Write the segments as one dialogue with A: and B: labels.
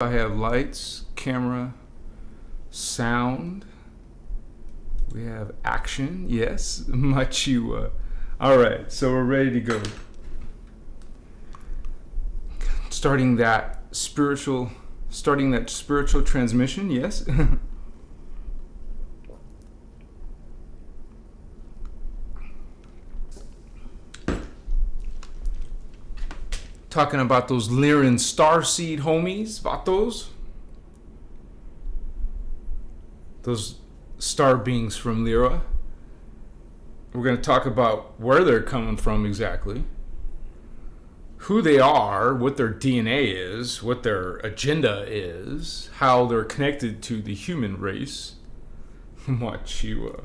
A: I have lights, camera, sound. We have action, yes, Machua. All right, so we're ready to go. Starting that spiritual transmission, yes. Talking about those Lyran Starseed homies, vatos. Those star beings from Lyra. We're going to talk about where they're coming from exactly, who they are, what their DNA is, what their agenda is, how they're connected to the human race. Machiwa.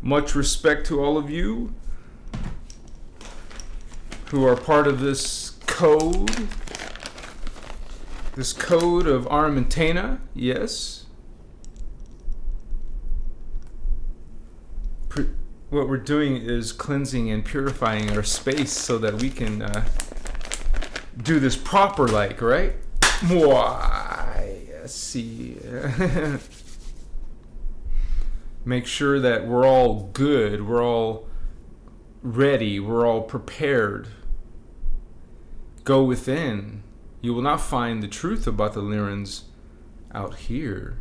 A: Much respect to all of you who are part of this code of Armentana, yes. What we're doing is cleansing and purifying our space so that we can do this proper, like, right? Why? See. Make sure that we're all good, we're all ready, we're all prepared. Go within. You will not find the truth about the Lyrans out here,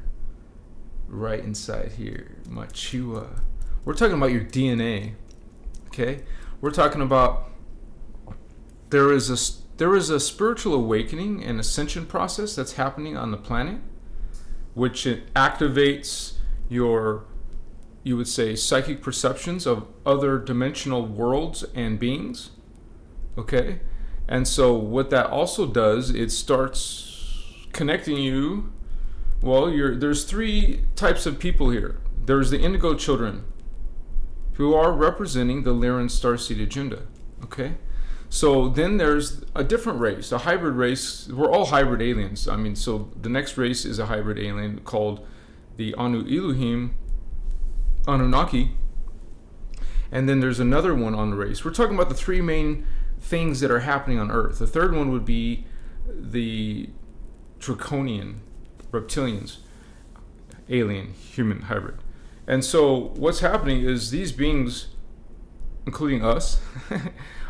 A: right inside here. Machua. We're talking about your DNA, okay? We're talking about there is a spiritual awakening and ascension process that's happening on the planet, which it activates your, you would say, psychic perceptions of other dimensional worlds and beings, okay? And so what that also does, it starts connecting you. Well, there's three types of people here. There's the indigo children, who are representing the Lyran Starseed agenda, okay? So then there's a different race, a hybrid race. We're all hybrid aliens. I mean, so the next race is a hybrid alien called the Anu Elohim, Anunnaki. And then there's another one on the race. We're talking about the three main things that are happening on Earth. The third one would be the draconian reptilians, alien, human hybrid. And so what's happening is these beings, including us,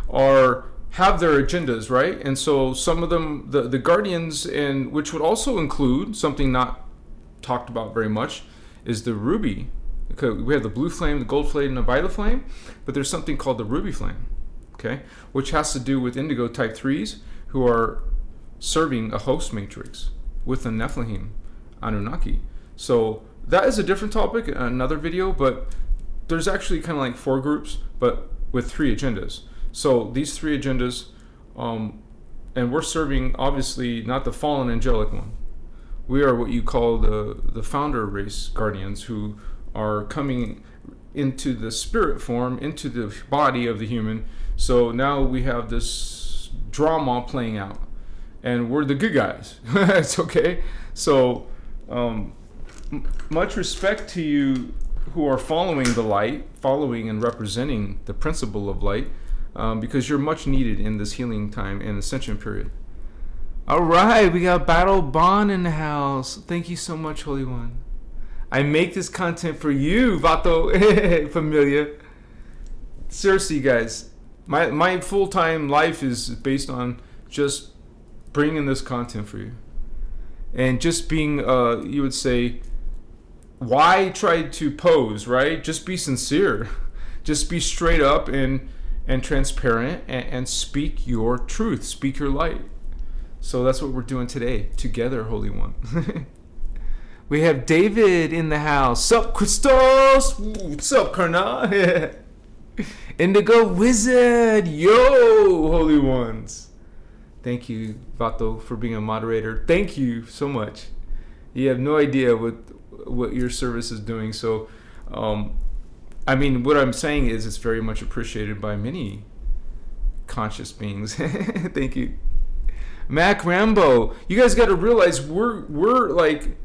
A: have their agendas, right? And so some of them, the guardians, and which would also include something not talked about very much, is the ruby. Okay, we have the blue flame, the gold flame, and the violet flame, but there's something called the ruby flame, okay, which has to do with indigo type 3s who are serving a host matrix with the Nephilim, Anunnaki. So that is a different topic, another video, but there's actually kind of like 4 groups, but with 3 agendas. So these 3 agendas, and we're serving, obviously, not the fallen angelic one. We are what you call the founder race guardians, who are coming into the spirit form, into the body of the human. So now we have this drama playing out, and we're the good guys. It's okay. So much respect to you who are following the light, following and representing the principle of light, because you're much needed in this healing time and ascension period. All right, we got Battle Bond in the house. Thank you so much, Holy One. I make this content for you, Vato Familia. Seriously, guys, my full-time life is based on just bringing this content for you. And just being, you would say, why try to pose, right? Just be sincere. Just be straight up and transparent and speak your truth. Speak your light. So that's what we're doing today, together, Holy One. We have David in the house. Sup, Christos? What's up, Karna? Indigo Wizard. Yo, Holy Ones. Thank you, Vato, for being a moderator. Thank you so much. You have no idea what your service is doing. So, I mean, what I'm saying is it's very much appreciated by many conscious beings. Thank you. Mac Rambo, you guys got to realize we're like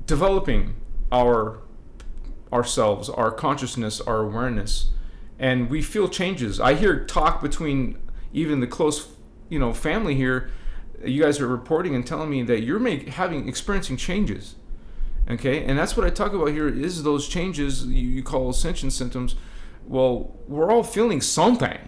A: developing ourselves, our consciousness, our awareness, and we feel changes. I hear talk between even the close, family here, you guys are reporting and telling me that you're experiencing changes. Okay, and that's what I talk about here, is those changes you call ascension symptoms. Well, we're all feeling something.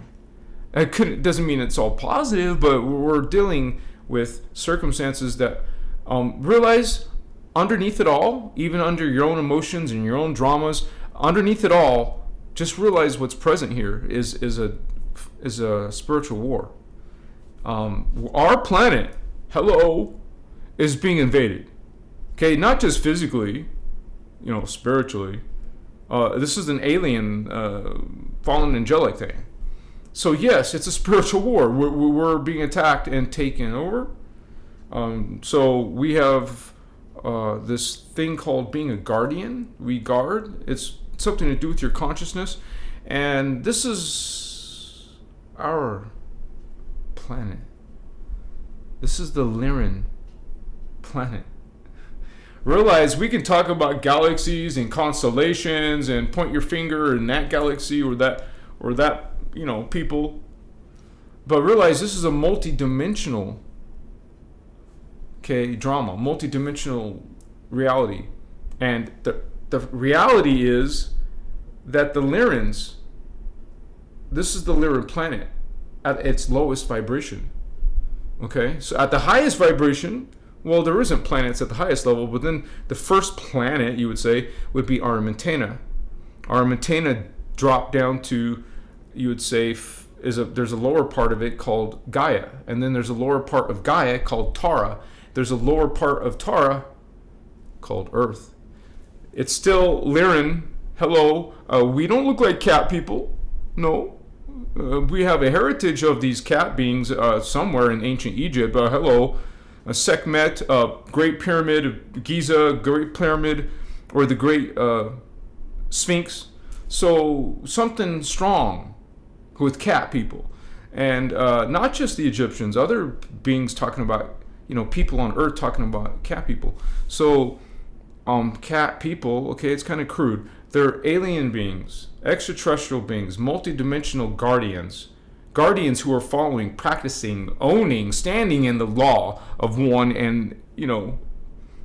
A: It doesn't mean it's all positive, but we're dealing with circumstances that realize underneath it all, even under your own emotions and your own dramas, underneath it all, just realize what's present here is a spiritual war. Our planet, hello, is being invaded. Okay, not just physically, spiritually. This is an alien, fallen angelic thing. So yes, it's a spiritual war. We're being attacked and taken over. So we have this thing called being a guardian. We guard. It's something to do with your consciousness. And this is our planet. This is the Lyran planet. Realize we can talk about galaxies and constellations and point your finger in that galaxy or that people, but realize this is a multi-dimensional drama, multi-dimensional reality. And the reality is that the Lyrans, this is the Lyran planet at its lowest vibration. Okay, so at the highest vibration, well, there isn't planets at the highest level, but then the first planet, you would say, would be Armentana. Armentana dropped down to, you would say, there's a lower part of it called Gaia, and then there's a lower part of Gaia called Tara. There's a lower part of Tara called Earth. It's still Lyran. Hello, we don't look like cat people. No. We have a heritage of these cat beings somewhere in ancient Egypt. Hello. Sekhmet, Great Pyramid of Giza, Great Pyramid, or the Great Sphinx. So something strong with cat people. And not just the Egyptians, other beings talking about, people on Earth talking about cat people. So cat people, okay, it's kind of crude. They're alien beings, extraterrestrial beings, multidimensional guardians. Guardians who are following, practicing, owning, standing in the law of one and,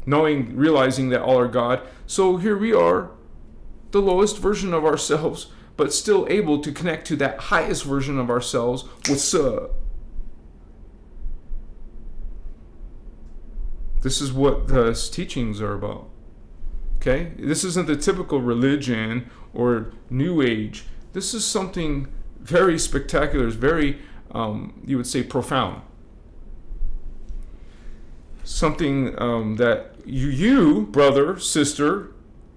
A: realizing that all are God. So here we are, the lowest version of ourselves, but still able to connect to that highest version of ourselves. What's up? This is what the teachings are about. Okay? This isn't the typical religion or New Age. This is something very spectacular, very, you would say, profound. Something that you, brother, sister,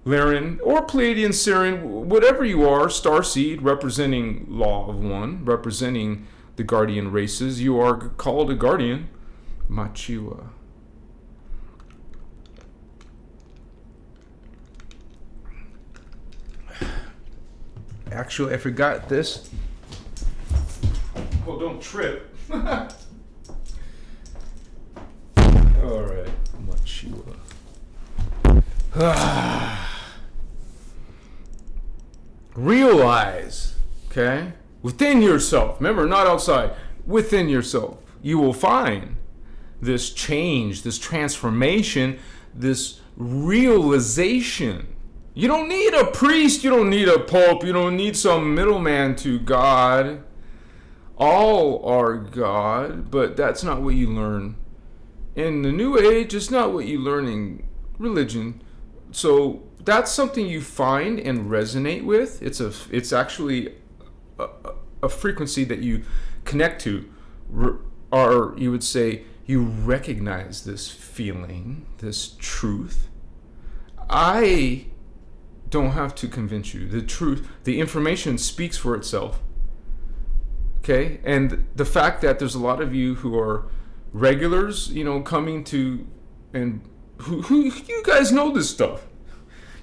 A: Lyran, or Pleiadian, Sirian, whatever you are, Starseed, representing Law of One, representing the guardian races, you are called a guardian. Machiwa. Actually, I forgot this. Well, don't trip. All right. Machiwa. Realize, okay, within yourself. Remember, not outside. Within yourself, you will find this change, this transformation, this realization. You don't need a priest, you don't need a pope, you don't need some middleman to God. All are God, but that's not what you learn. In the New Age, it's not what you learn in religion. So that's something you find and resonate with. It's actually a frequency that you connect to, or you would say you recognize this feeling, this truth. I don't have to convince you. The truth, the information speaks for itself. Okay? And the fact that there's a lot of you who are regulars, coming to, and who you guys know this stuff.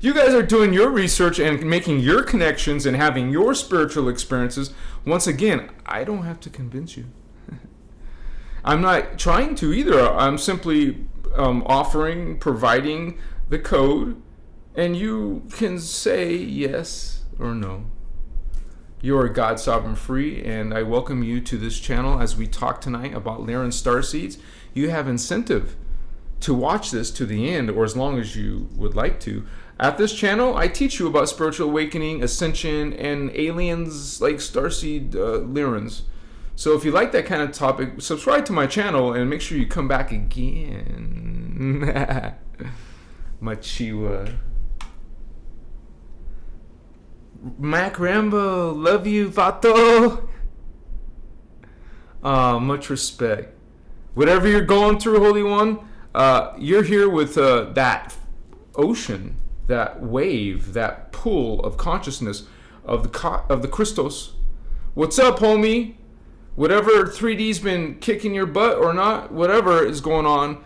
A: You guys are doing your research and making your connections and having your spiritual experiences. Once again, I don't have to convince you. I'm not trying to either. I'm simply providing the code, and you can say yes or no. You are God Sovereign Free, and I welcome you to this channel as we talk tonight about Lyran Starseeds. you have incentive to watch this to the end, or as long as you would like to. At this channel, I teach you about spiritual awakening, ascension, and aliens like Starseed Lyrans. So if you like that kind of topic, subscribe to my channel and make sure you come back again. Machiwa. Mac Rambo, love you, Vato. Much respect. Whatever you're going through, Holy One, you're here with that ocean, that wave, that pool of consciousness of the Christos. What's up, homie? Whatever 3D's been kicking your butt or not, whatever is going on,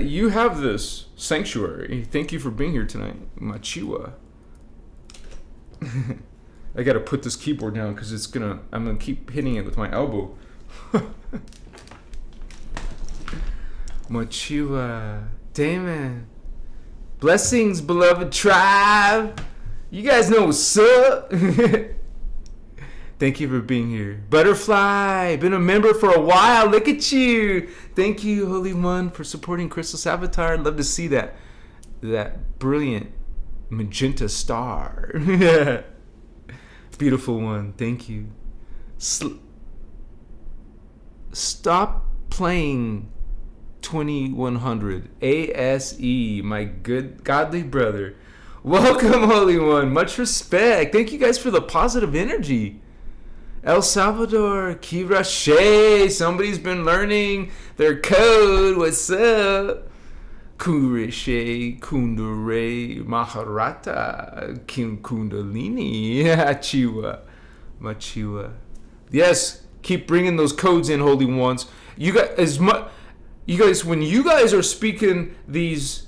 A: you have this sanctuary. Thank you for being here tonight, Machiwa. I gotta put this keyboard down because I'm gonna keep hitting it with my elbow. Machiwa, Damon, blessings, beloved tribe. You guys know what's up. Thank you for being here. Butterfly, been a member for a while. Look at you. Thank you, Holy One, for supporting Christos Avatar. I'd love to see that brilliant magenta star. Beautiful one. Thank you. Stop playing 2100 ASE, my good godly brother. Welcome, Holy One. Much respect. Thank you guys for the positive energy. El Salvador, Kirashe. Somebody's been learning their code. What's up? Kurishe, Kundure, Maharata, Kim Kundalini, Chiwa, Machiwa. Yes, keep bringing those codes in, Holy Ones. You guys, when you guys are speaking these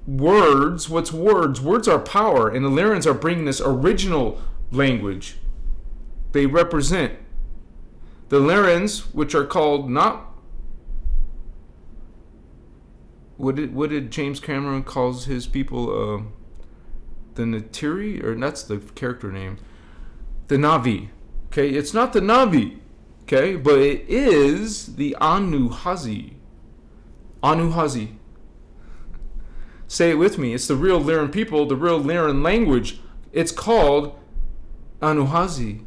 A: words, what's words? Words are power, and the Lyrans are bringing this original language. They represent the Lyrans, which are called not. What did James Cameron calls his people? The Natiri, or that's the character name. The Navi. Okay, it's not the Navi. Okay, but it is the Anuhazi. Anuhazi. Say it with me. It's the real Lyran people, the real Lyran language. It's called Anuhazi.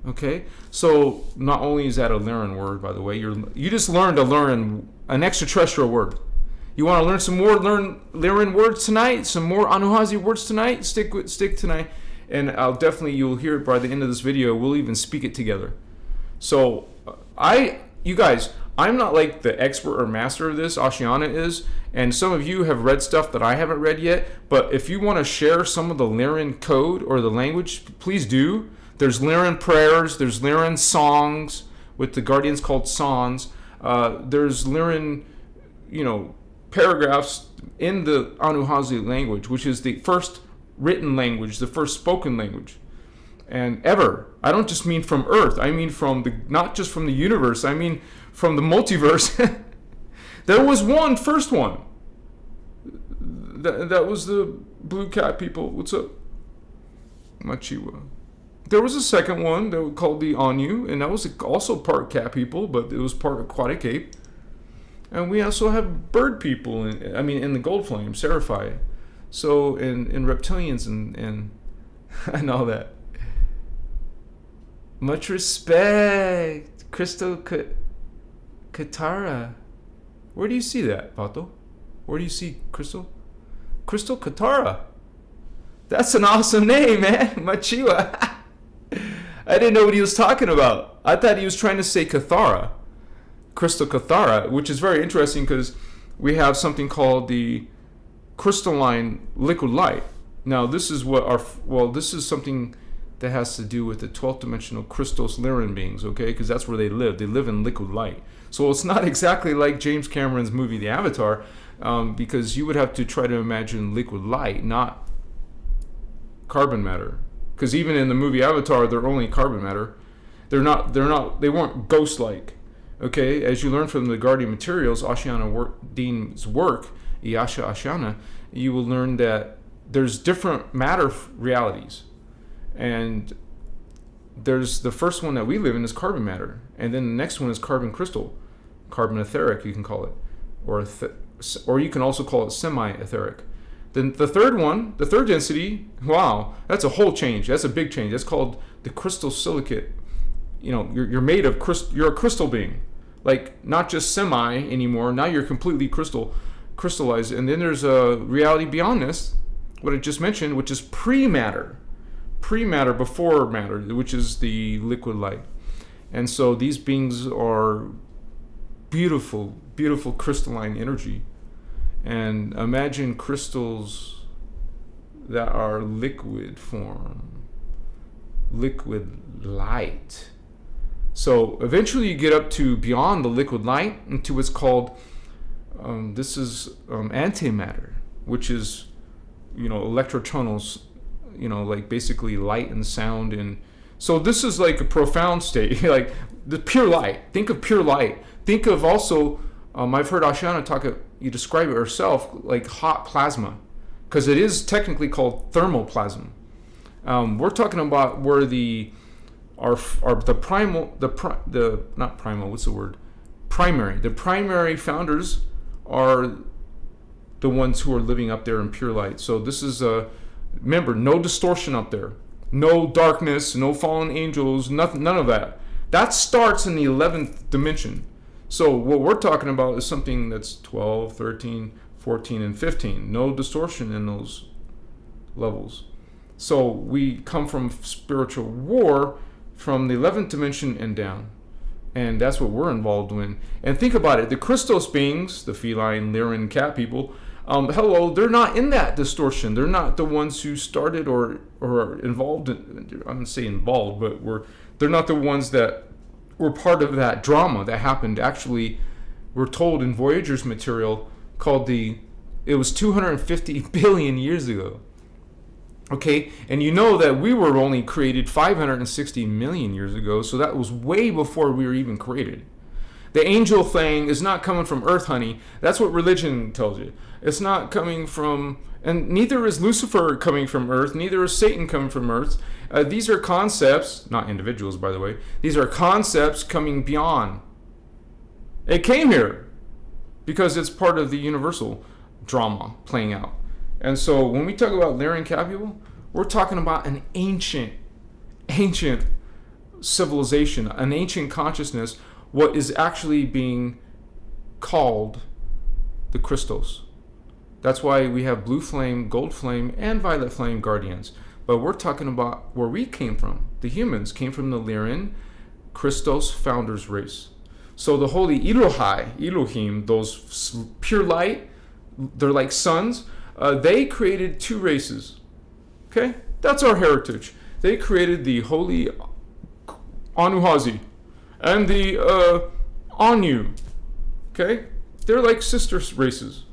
A: Okay, so not only is that a Lyran word, by the way, you just learned to learn an extraterrestrial word. You want to learn some more Lyran words tonight, some more Anuhazi words tonight? Stick tonight, and you'll hear it by the end of this video. We'll even speak it together. So you guys, I'm not like the expert or master of this. Ashiana is, and some of you have read stuff that I haven't read yet. But if you want to share some of the Lyran code or the language, please do. There's Lyran prayers. There's Lyran songs with the guardians called songs. There's Lyran, paragraphs in the Anuhazi language, which is the first written language, the first spoken language. And ever. I don't just mean from Earth. I mean not just from the universe. I mean from the multiverse. There was first one. That was the blue cat people. What's up? Machiwa. There was a second one that was called the Anu, and that was also part cat people, but it was part aquatic ape. And we also have bird people, in the gold flame, Seraphi. So, in reptilians and and all that. Much respect, Crystal Katara. Where do you see that, Pato? Where do you see Crystal? Crystal Katara. That's an awesome name, man. Machiwa. I didn't know what he was talking about. I thought he was trying to say Kathara. Crystal Kathara, which is very interesting because we have something called the crystalline liquid light. Now, this is this is something that has to do with the 12th dimensional Christos Lyran beings, okay? Because that's where they live. They live in liquid light. So it's not exactly like James Cameron's movie, The Avatar, because you would have to try to imagine liquid light, not carbon matter. Because even in the movie Avatar, they're only carbon matter. They weren't ghost-like. Okay, as you learn from the Guardian Materials, Ashiana Dean's work, Iyasha Ashiana, you will learn that there's different matter realities. And there's the first one that we live in is carbon matter. And then the next one is carbon crystal. carbon etheric, you can call it, or you can also call it semi-etheric. Then the third one, the third density, wow, that's a whole change. That's a big change. That's called the crystal silicate. You're made of you're a crystal being, like not just semi anymore. Now you're completely crystallized. And then there's a reality beyond this, what I just mentioned, which is pre-matter before matter, which is the liquid light. And so these beings are beautiful, beautiful crystalline energy. And imagine crystals that are liquid form, liquid light. So eventually you get up to beyond the liquid light into what's called, antimatter, which is, electrotonals, like basically light and sound. And so this is like a profound state, like the pure light. Think of pure light. Think of also, I've heard Ashana describe it herself like hot plasma, because it is technically called thermoplasm. We're talking about where the primary founders are the ones who are living up there in pure light. So this is remember, no distortion up there, no darkness, no fallen angels, nothing, none of that. That starts in the 11th dimension. So what we're talking about is something that's 12, 13, 14, and 15. No distortion in those levels. So we come from spiritual war from the 11th dimension and down. And that's what we're involved in. And think about it. The Christos beings, the feline, Lyran, cat people, they're not in that distortion. They're not the ones who started or are involved in, I don't say involved, but they're not the ones that were part of that drama that happened. Actually, we're told in Voyager's material called it was 250 billion years ago. Okay, and that we were only created 560 million years ago, so that was way before we were even created. The angel thing is not coming from Earth, honey. That's what religion tells you. It's not coming from, and neither is Lucifer coming from Earth, neither is Satan coming from Earth. These are concepts, not individuals, by the way. These are concepts coming beyond. It came here because it's part of the universal drama playing out. And so when we talk about Lyran Capable, we're talking about an ancient civilization, an ancient consciousness, what is actually being called the Christos. That's why we have blue flame, gold flame, and violet flame guardians. But we're talking about where we came from. The humans came from the Lyran Christos founders race. So the holy Elohim, those pure light, they're like suns. They created two races. Okay? That's our heritage. They created the holy Anuhazi and the Anu. Okay? They're like sister races.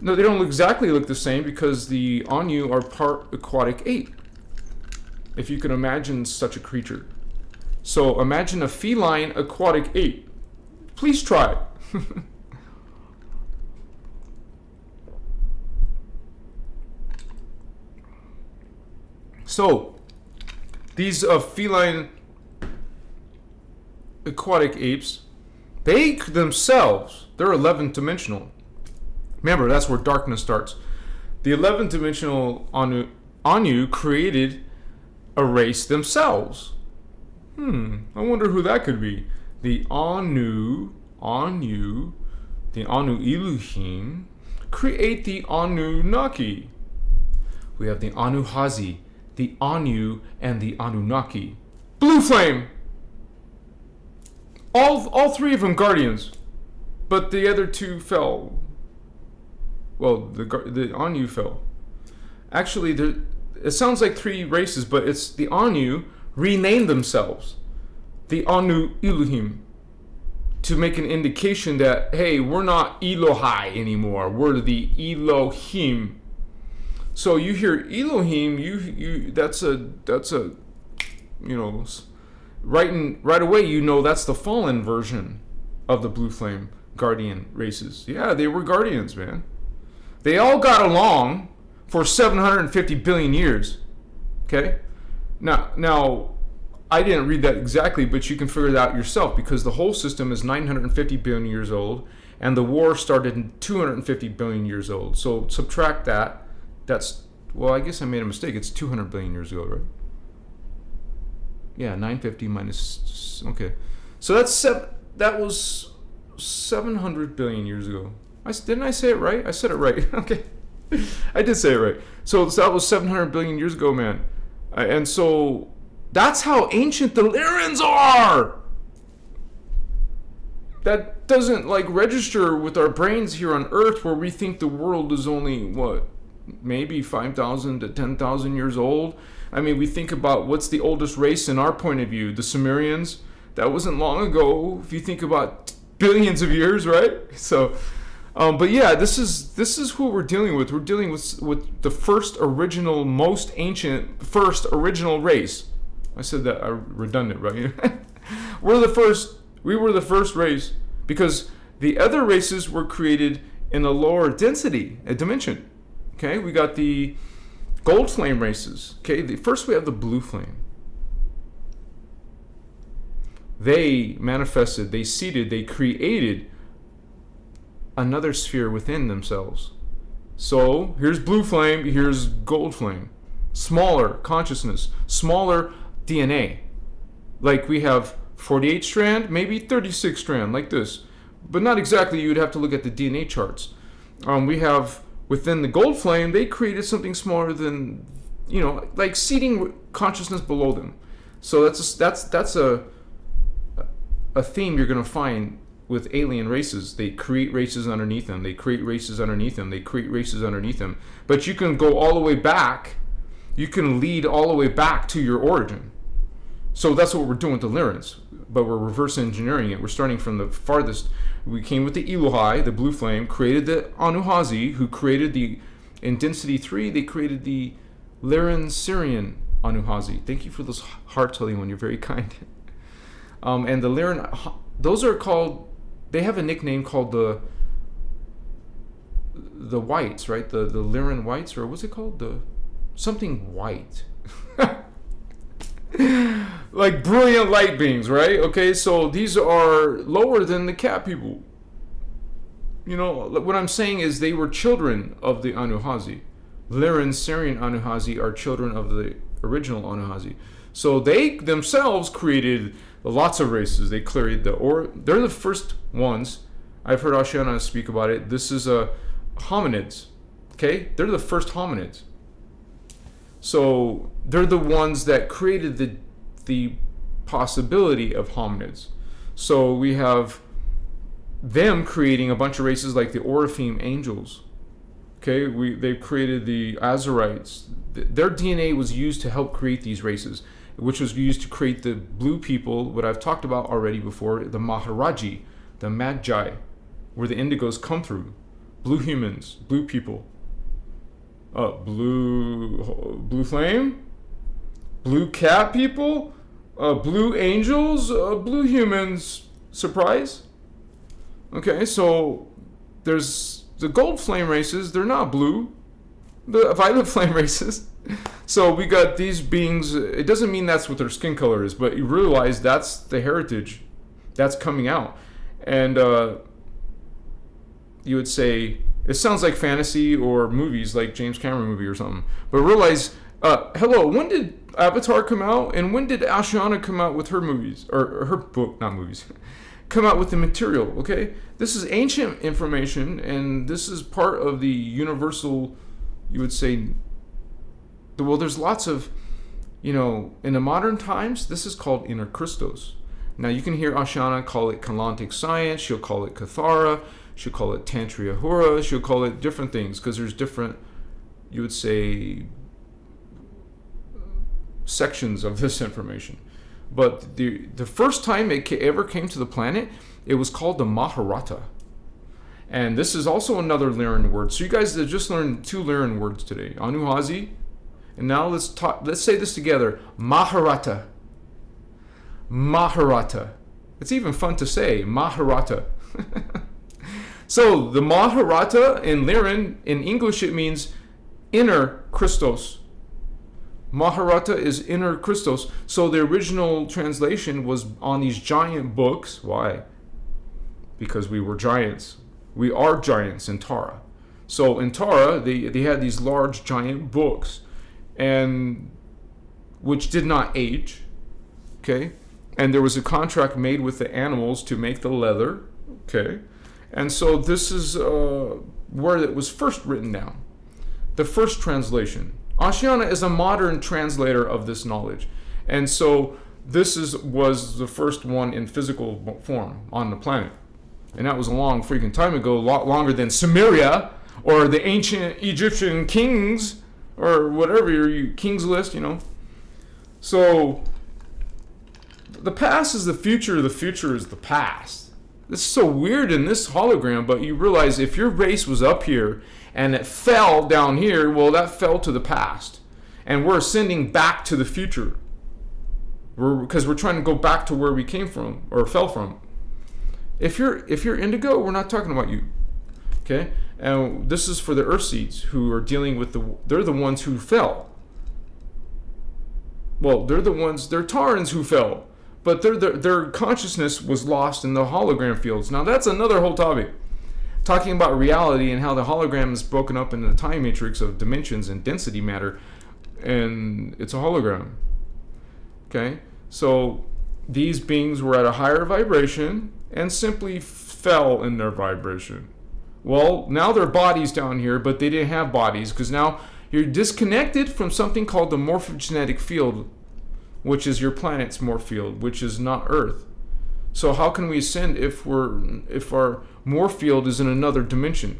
A: No, they don't exactly look the same because the Anu are part aquatic ape. If you can imagine such a creature. So imagine a feline aquatic ape. Please try it. So, these feline aquatic apes, they themselves, they're 11th dimensional. Remember, that's where darkness starts. The 11th dimensional Anu created a race themselves. I wonder who that could be. The Anu, the Anu Elohim, create the Anunnaki. We have the Anuhazi, the Anu, and the Anunnaki. Blue flame! All three of them guardians. But the other two fell. Well, the Anu fell. Actually, it sounds like three races, but it's the Anu renamed themselves the Anu Elohim to make an indication that, hey, we're not Elohai anymore. We're the Elohim. So you hear Elohim, you that's a right away that's the fallen version of the blue flame guardian races. Yeah, they were guardians, man. They all got along for 750 billion years. Okay? Now I didn't read that exactly, but you can figure it out yourself, because the whole system is 950 billion years old, and the war started in 250 billion years old. So subtract that. That's, well, I guess I made a mistake. It's 200 billion years ago, right? Yeah, 950 minus, okay. So that was 700 billion years ago. Didn't I say it right? I said it right. Okay. I did say it right. So that was 700 billion years ago, man. And so that's how ancient the Lyrans are. That doesn't like register with our brains here on Earth, where we think the world is only, what, maybe 5,000 to 10,000 years old. I mean, we think about what's the oldest race in our point of view, the Sumerians. That wasn't long ago, if you think about billions of years, right? So, but yeah, this is who we're dealing with. We're dealing with the first original, most ancient, first original race. I said that redundant, right? We were the first race, because the other races were created in a lower density, a dimension. Okay, we got the gold flame races. Okay, first we have the blue flame. They manifested, they seeded, they created another sphere within themselves. So here's blue flame, here's gold flame. Smaller consciousness, smaller DNA. Like we have 48 strand, maybe 36 strand, like this. But not exactly, you'd have to look at the DNA charts. We have, within the gold flame, they created something smaller than, like seeding consciousness below them. So that's a theme you're going to find with alien races. They create races underneath them. They create races underneath them. They create races underneath them. But you can go all the way back. You can lead all the way back to your origin. So that's what we're doing with the Lyrans. But we're reverse engineering it. We're starting from the farthest. We came with the Elohai, the blue flame, created the Anuhazi, who created in density 3, they created the Lyran Syrian Anuhazi. Thank you for those hearts, Holy One. You're very kind. And the Lyran, those are called, they have a nickname called the whites, right? The Lyran whites, or what's it called? The something white. Like brilliant light beings, right? Okay, so these are lower than the cat people. What I'm saying is they were children of the Anuhazi. Lyran Syrian Anuhazi are children of the original Anuhazi. So they themselves created lots of races. They created they're the first ones. I've heard Ashiana speak about it. This is hominids. Okay? They're the first hominids. So they're the ones that created the possibility of hominids. So we have them creating a bunch of races like the Oraphim angels. Okay, they've created the Azarites. Their DNA was used to help create these races, which was used to create the blue people, what I've talked about already before, the Maharaji, the Magi, where the indigos come through. Blue humans, blue people. Blue flame, blue cat people, blue angels, blue humans. Surprise? Okay, so there's the gold flame races. They're not blue. The violet flame races. So we got these beings. It doesn't mean that's what their skin color is, but you realize that's the heritage that's coming out. And you would say, it sounds like fantasy or movies, like James Cameron movie or something. But realize, hello, when did Avatar come out? And when did Ashiana come out with her movies? Or her book, not movies. Come out with the material, okay? This is ancient information, and this is part of the universal, you would say, well, there's lots of, in the modern times, this is called innerchristos. Now, you can hear Ashiana call it Kalantic science, she'll call it Kathara, she'll call it Tantri Ahura, she'll call it different things, because there's different, you would say, sections of this information. But the first time it ever came to the planet, it was called the Maharata. And this is also another Lyran word. So you guys have just learned 2 Lyran words today. Anuhazi. And now let's say this together. Maharata. Maharata. It's even fun to say. Maharata. So the Maharata in Lyran, in English it means inner Christos. Maharata is innerchristos. So the original translation was on these giant books. Why? Because we were giants. We are giants in Tara. So in Tara, they had these large giant books, and which did not age. Okay? And there was a contract made with the animals to make the leather. Okay? And so this is where it was first written down. The first translation. Ashiana is a modern translator of this knowledge. And so this was the first one in physical form on the planet. And that was a long freaking time ago, a lot longer than Sumeria or the ancient Egyptian kings or whatever your kings list, you know. So the past is the future is the past. This is so weird in this hologram, but you realize if your race was up here and it fell down here, well, that fell to the past. And we're ascending back to the future. Because we're trying to go back to where we came from or fell from. If you're indigo, we're not talking about you. Okay? And this is for the earth seeds who are dealing with they're the ones who fell. Well, they're Tarans who fell. But their consciousness was lost in the hologram fields. Now that's another whole topic. Talking about reality and how the hologram is broken up into the time matrix of dimensions and density matter, and it's a hologram. Okay, so these beings were at a higher vibration and simply fell in their vibration. Well, now their bodies down here, but they didn't have bodies because now you're disconnected from something called the morphogenetic field, which is your planet's morph field, which is not Earth. So how can we ascend if our morph field is in another dimension,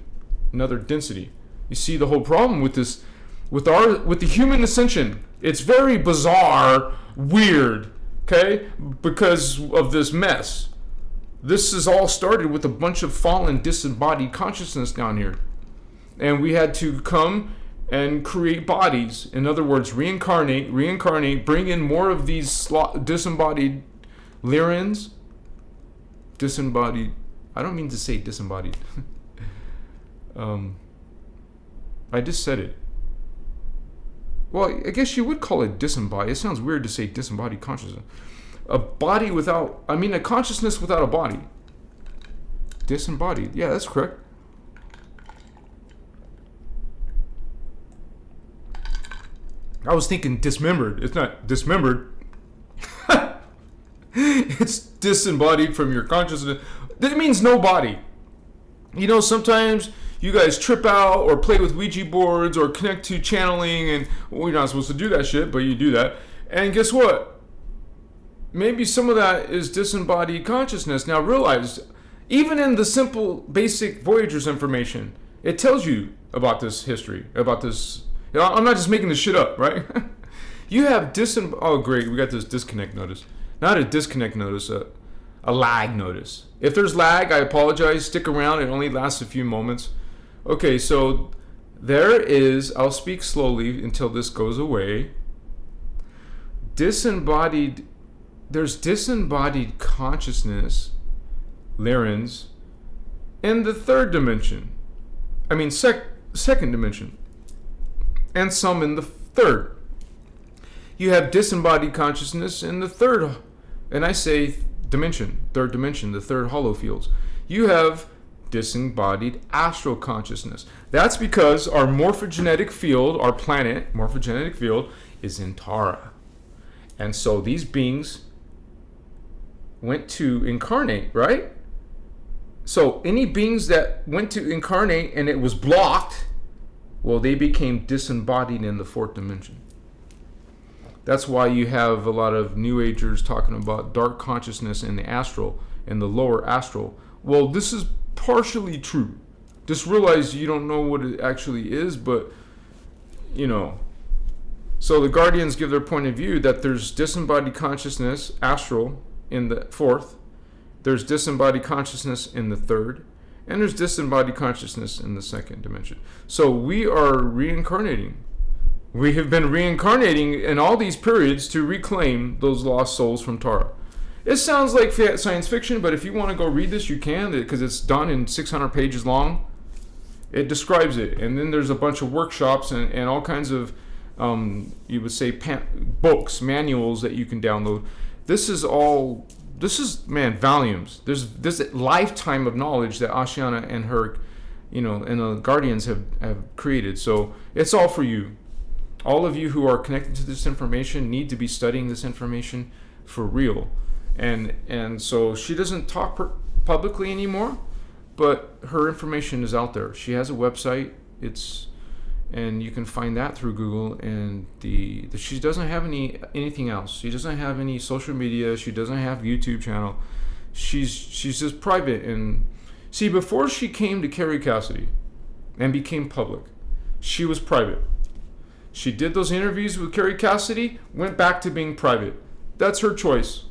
A: another density? You see the whole problem with this, with the human ascension. It's very bizarre, weird, okay? Because of this mess. This is all started with a bunch of fallen, disembodied consciousness down here, and we had to come and create bodies. In other words, reincarnate, bring in more of these disembodied Lyrans. Disembodied. I don't mean to say disembodied. I just said it. Well, I guess you would call it disembodied. It sounds weird to say disembodied consciousness. A consciousness without a body. Disembodied. Yeah, that's correct. I was thinking dismembered. It's not dismembered. It's disembodied from your consciousness. That means no body. You know, sometimes you guys trip out or play with Ouija boards or connect to channeling, and well, you're not supposed to do that shit, but you do that. And guess what? Maybe some of that is disembodied consciousness. Now realize, even in the simple, basic Voyager's information, it tells you about this history, about this. I'm not just making this shit up, right? You have oh great, we got this disconnect notice. Not a disconnect notice, a lag notice. If there's lag, I apologize. Stick around. It only lasts a few moments. Okay, so there is, I'll speak slowly until this goes away. There's disembodied consciousness, Lyrans, in the third dimension. I mean, second dimension. And some in the third. You have disembodied consciousness in the third, and I say dimension, third dimension, the third hollow fields. You have disembodied astral consciousness. That's because our morphogenetic field, our planet morphogenetic field, is in Tara. And so these beings went to incarnate, right? So any beings that went to incarnate and it was blocked, well, they became disembodied in the fourth dimension. That's why you have a lot of New Agers talking about dark consciousness in the astral, in the lower astral. Well, this is partially true. Just realize you don't know what it actually is, but, you know. So the Guardians give their point of view that there's disembodied consciousness, astral, in the fourth. There's disembodied consciousness in the third. And there's disembodied consciousness in the second dimension. So we are reincarnating. We have been reincarnating in all these periods to reclaim those lost souls from Tara. It sounds like science fiction, but if you want to go read this, you can, because it's done in 600 pages long. It describes it. And then there's a bunch of workshops and all kinds of you would say books, manuals that you can download. This is volumes. There's this lifetime of knowledge that Ashiana and her, and the Guardians have created. So it's all for you. All of you who are connected to this information need to be studying this information for real. And so she doesn't talk publicly anymore, but her information is out there. She has a website. And you can find that through Google. And she doesn't have anything else. She doesn't have any social media. She doesn't have YouTube channel. She's just private. And see, before she came to Carrie Cassidy and became public, she was private. She did those interviews with Carrie Cassidy, went back to being private. That's her choice.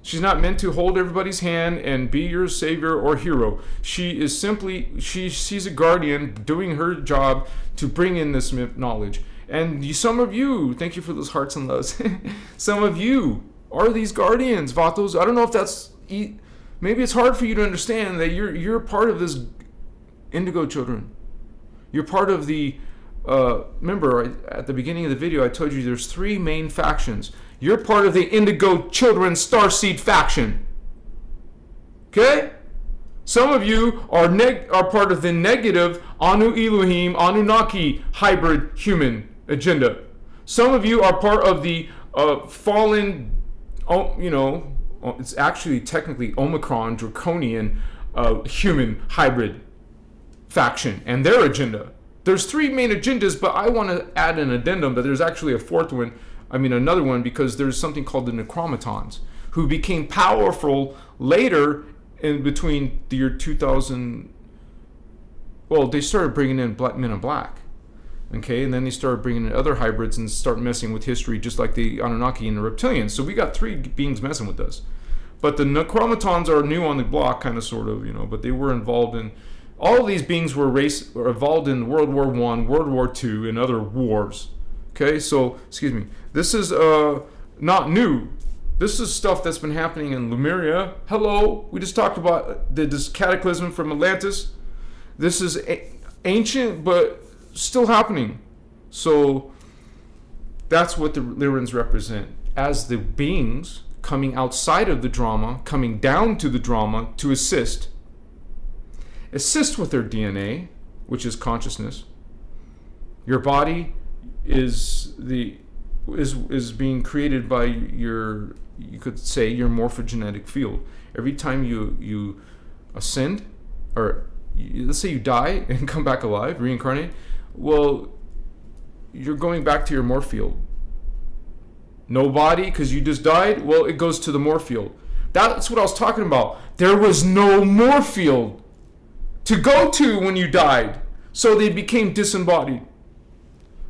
A: She's not meant to hold everybody's hand and be your savior or hero. She is simply, she's a guardian doing her job to bring in this knowledge. And some of you, thank you for those hearts and loves. Some of you are these guardians, Vatos. I don't know if that's, maybe it's hard for you to understand that you're part of this indigo children. You're part of the, remember at the beginning of the video I told you there's 3 main factions. You're part of the Indigo Children Starseed faction. Okay? Some of you are part of the negative Anu Elohim, Anunnaki hybrid human agenda. Some of you are part of the fallen, it's actually technically Omicron draconian human hybrid faction and their agenda. There's 3 main agendas, but I want to add an addendum that there's actually a 4th one. Another one, because there's something called the Necromatons, who became powerful later in between the year 2000. Well, they started bringing in men in black. Okay, and then they started bringing in other hybrids and start messing with history, just like the Anunnaki and the reptilians. So we got 3 beings messing with us. But the Necromatons are new on the block, kind of, sort of, but they were involved in, all of these beings were involved in World War I, World War II, and other wars. Okay, so, excuse me, this is not new. This is stuff that's been happening in Lemuria. Hello, we just talked about this cataclysm from Atlantis. This is ancient, but still happening. So that's what the Lyrans represent, as the beings coming outside of the drama, coming down to the drama to assist with their DNA, which is consciousness. Your body is being created by you could say, your morphogenetic field. Every time you ascend, or let's say you die and come back alive, reincarnate, well, you're going back to your morph field. No body because you just died, well, it goes to the morph field. That's what I was talking about. There was no morph field to go to when you died, so they became disembodied.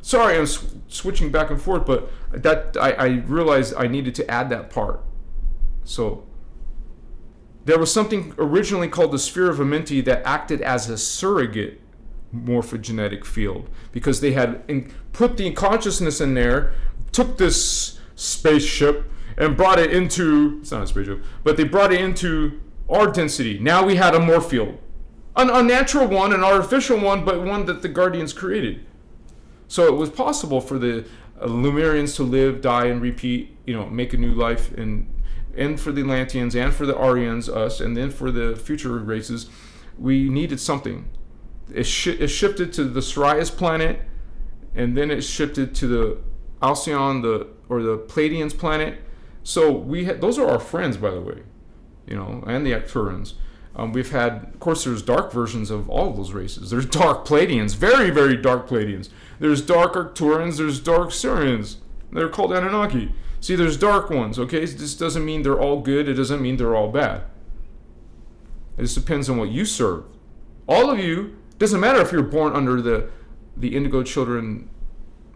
A: Sorry, I'm switching back and forth, but that I realized I needed to add that part. So there was something originally called the sphere of Amenti that acted as a surrogate morphogenetic field, because they had put the consciousness in there, took this spaceship and brought it into, it's not a spaceship, but they brought it into our density. Now we had a morph field. An unnatural one, an artificial one, but one that the Guardians created. So it was possible for the Lemurians to live, die, and repeat, make a new life, and for the Atlanteans, and for the Aryans, us, and then for the future races, we needed something. It shifted to the Sirius planet, and then it shifted to the Alcyon, or the Pleiadians planet. So those are our friends, by the way, and the Arcturans. We've had, of course, there's dark versions of all of those races. There's dark Pleiadians, very, very dark Pleiadians. There's dark Arcturans, there's dark Sirians. They're called Anunnaki. See, there's dark ones, okay? This doesn't mean they're all good. It doesn't mean they're all bad. It just depends on what you serve. All of you, doesn't matter if you're born under the Indigo Children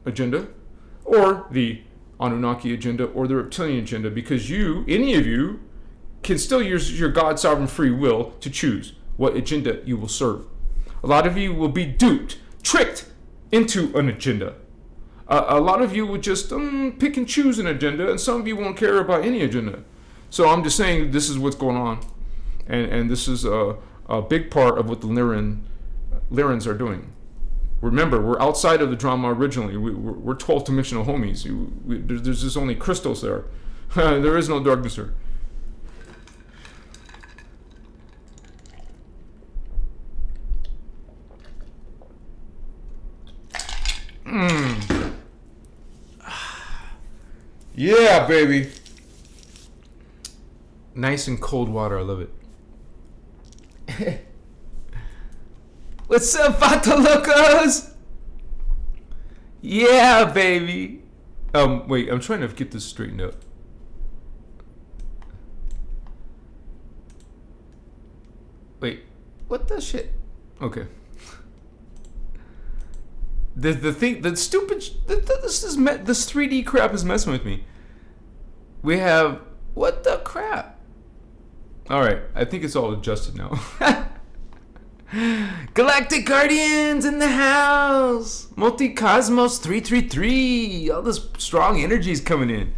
A: agenda, or the Anunnaki agenda, or the Reptilian agenda, because any of you, can still use your God sovereign free will to choose what agenda you will serve. A lot of you will be duped, tricked into an agenda. A lot of you will just pick and choose an agenda, and some of you won't care about any agenda. So I'm just saying this is what's going on, and this is a big part of what the Lyrans are doing. Remember, we're outside of the drama originally. We're 12th dimensional homies. There's just only crystals there. There is no darkness there. Yeah, baby. Nice and cold water. I love it. What's up, Vato Locos? Yeah, baby. Wait, I'm trying to get this straightened up. Wait, what the shit? Okay. The thing, the stupid, this 3D crap is messing with me. We have, what the crap? All right, I think it's all adjusted now. Galactic Guardians in the house. Multi-Cosmos 333. All this strong energy is coming in.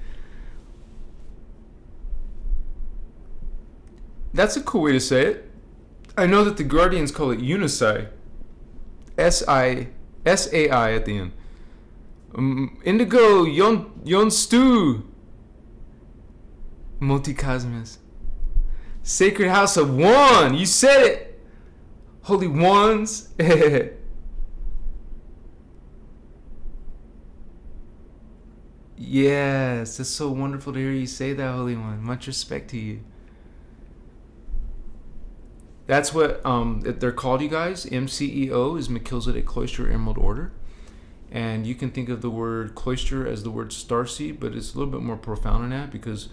A: That's a cool way to say it. I know that the Guardians call it Unisai. S-A-I at the end. Indigo Yon Stu. Multi-Cosmos. Sacred House of One. You said it. Holy Ones. Yes, it's so wonderful to hear you say that, Holy One. Much respect to you. That's what they're called, you guys. MCEO is Melchizedek Cloister Emerald Order. And you can think of the word cloister as the word starseed, but it's a little bit more profound than that, because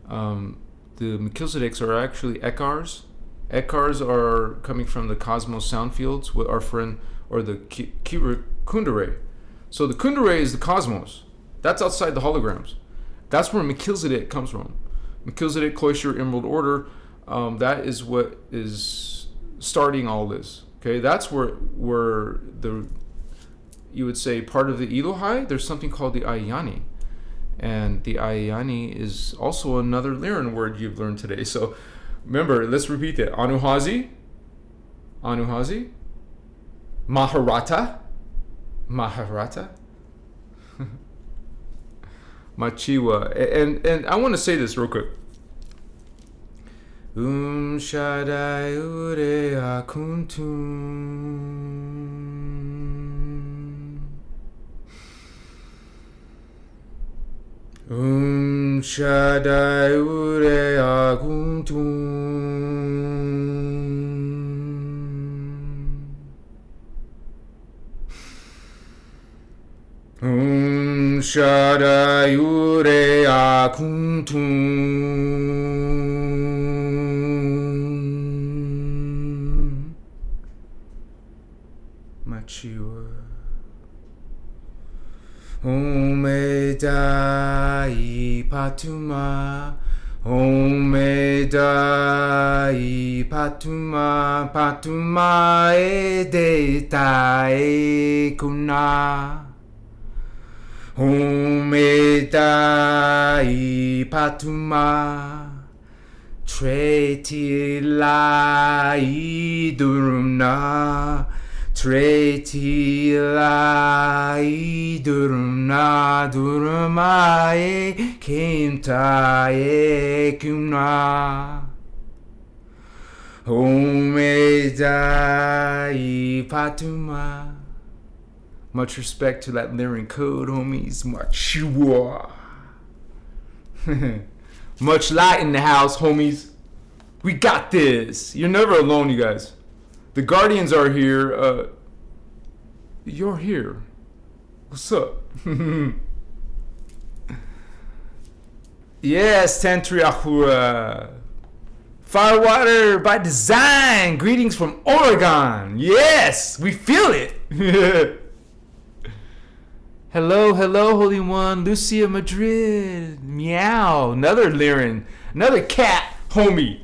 A: the Melchizedeks are actually Ekars. Ekars are coming from the cosmos sound fields with our friend, or the Kundere. So the Kundere is the cosmos. That's outside the holograms. That's where Melchizedek comes from. Melchizedek Cloister Emerald Order, that is what is starting all this. Okay, that's where the, you would say, part of the Elohai, there's something called the Ayani. And the Ayani is also another Lyran word you've learned today. So remember, let's repeat that. Anuhazi, Maharata, Machiwa. And I want to say this real quick. Shaddai Ure Akuntum. Shaddai Ure Akuntum. Shaddai Ure Akuntum. Machiwa. Omedai Patuma, Omedai Patuma, Patuma Edeta Ekuna. Omedai Patuma, Treti Lai Durumna. Treti lai durna durmae kimtae kumna. Omedai Patuma. Much respect to that Lyran code, homies. Much much light in the house, homies. We got this. You're never alone, you guys. The Guardians are here. You're here. What's up? Yes, Tantriahura. Firewater by design. Greetings from Oregon. Yes, we feel it. Hello, Holy One. Lucia Madrid. Meow. Another Lyran. Another cat, homie.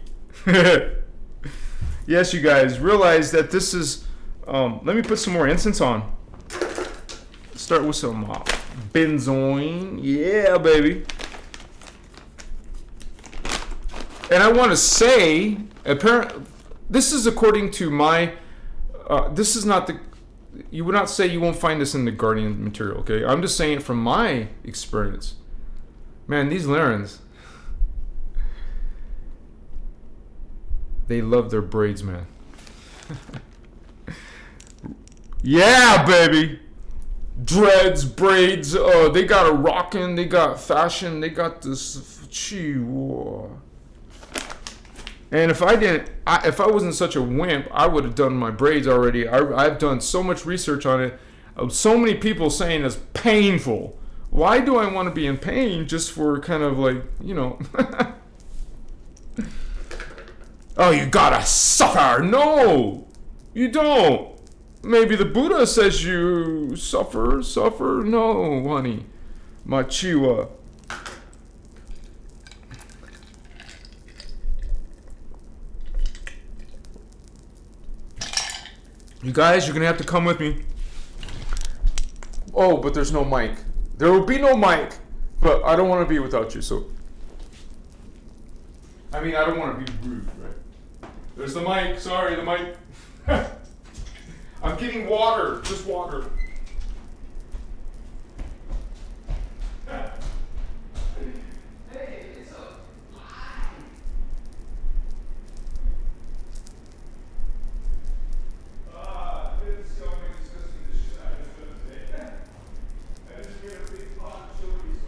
A: Yes, you guys, realize that this is, let me put some more incense on. Start with some benzoin. Yeah, baby. And I want to say, apparently, this is according to my, this is not the, you would not say you won't find this in the Guardian material, okay? I'm just saying from my experience. Man, these Lyrans, they love their braids, man. Yeah, baby. Dreads, braids, they got a rockin', they got fashion, they got this and if I wasn't such a wimp, I would have done my braids already. I've done so much research on it. So many people saying it's painful. Why do I want to be in pain just for kind of like, you know? Oh, you gotta suffer. No, you don't. Maybe the Buddha says you suffer. No, honey. Machiwa. You guys, you're going to have to come with me. Oh, but there's no mic. There will be no mic, but I don't want to be without you, so. I mean, I don't want to be rude, right? There's the mic. Sorry, the mic. I'm getting water. Just water. Hey, it's a lie. This is so disgusting, this shit I just done today. I just made a big pot of chili, so.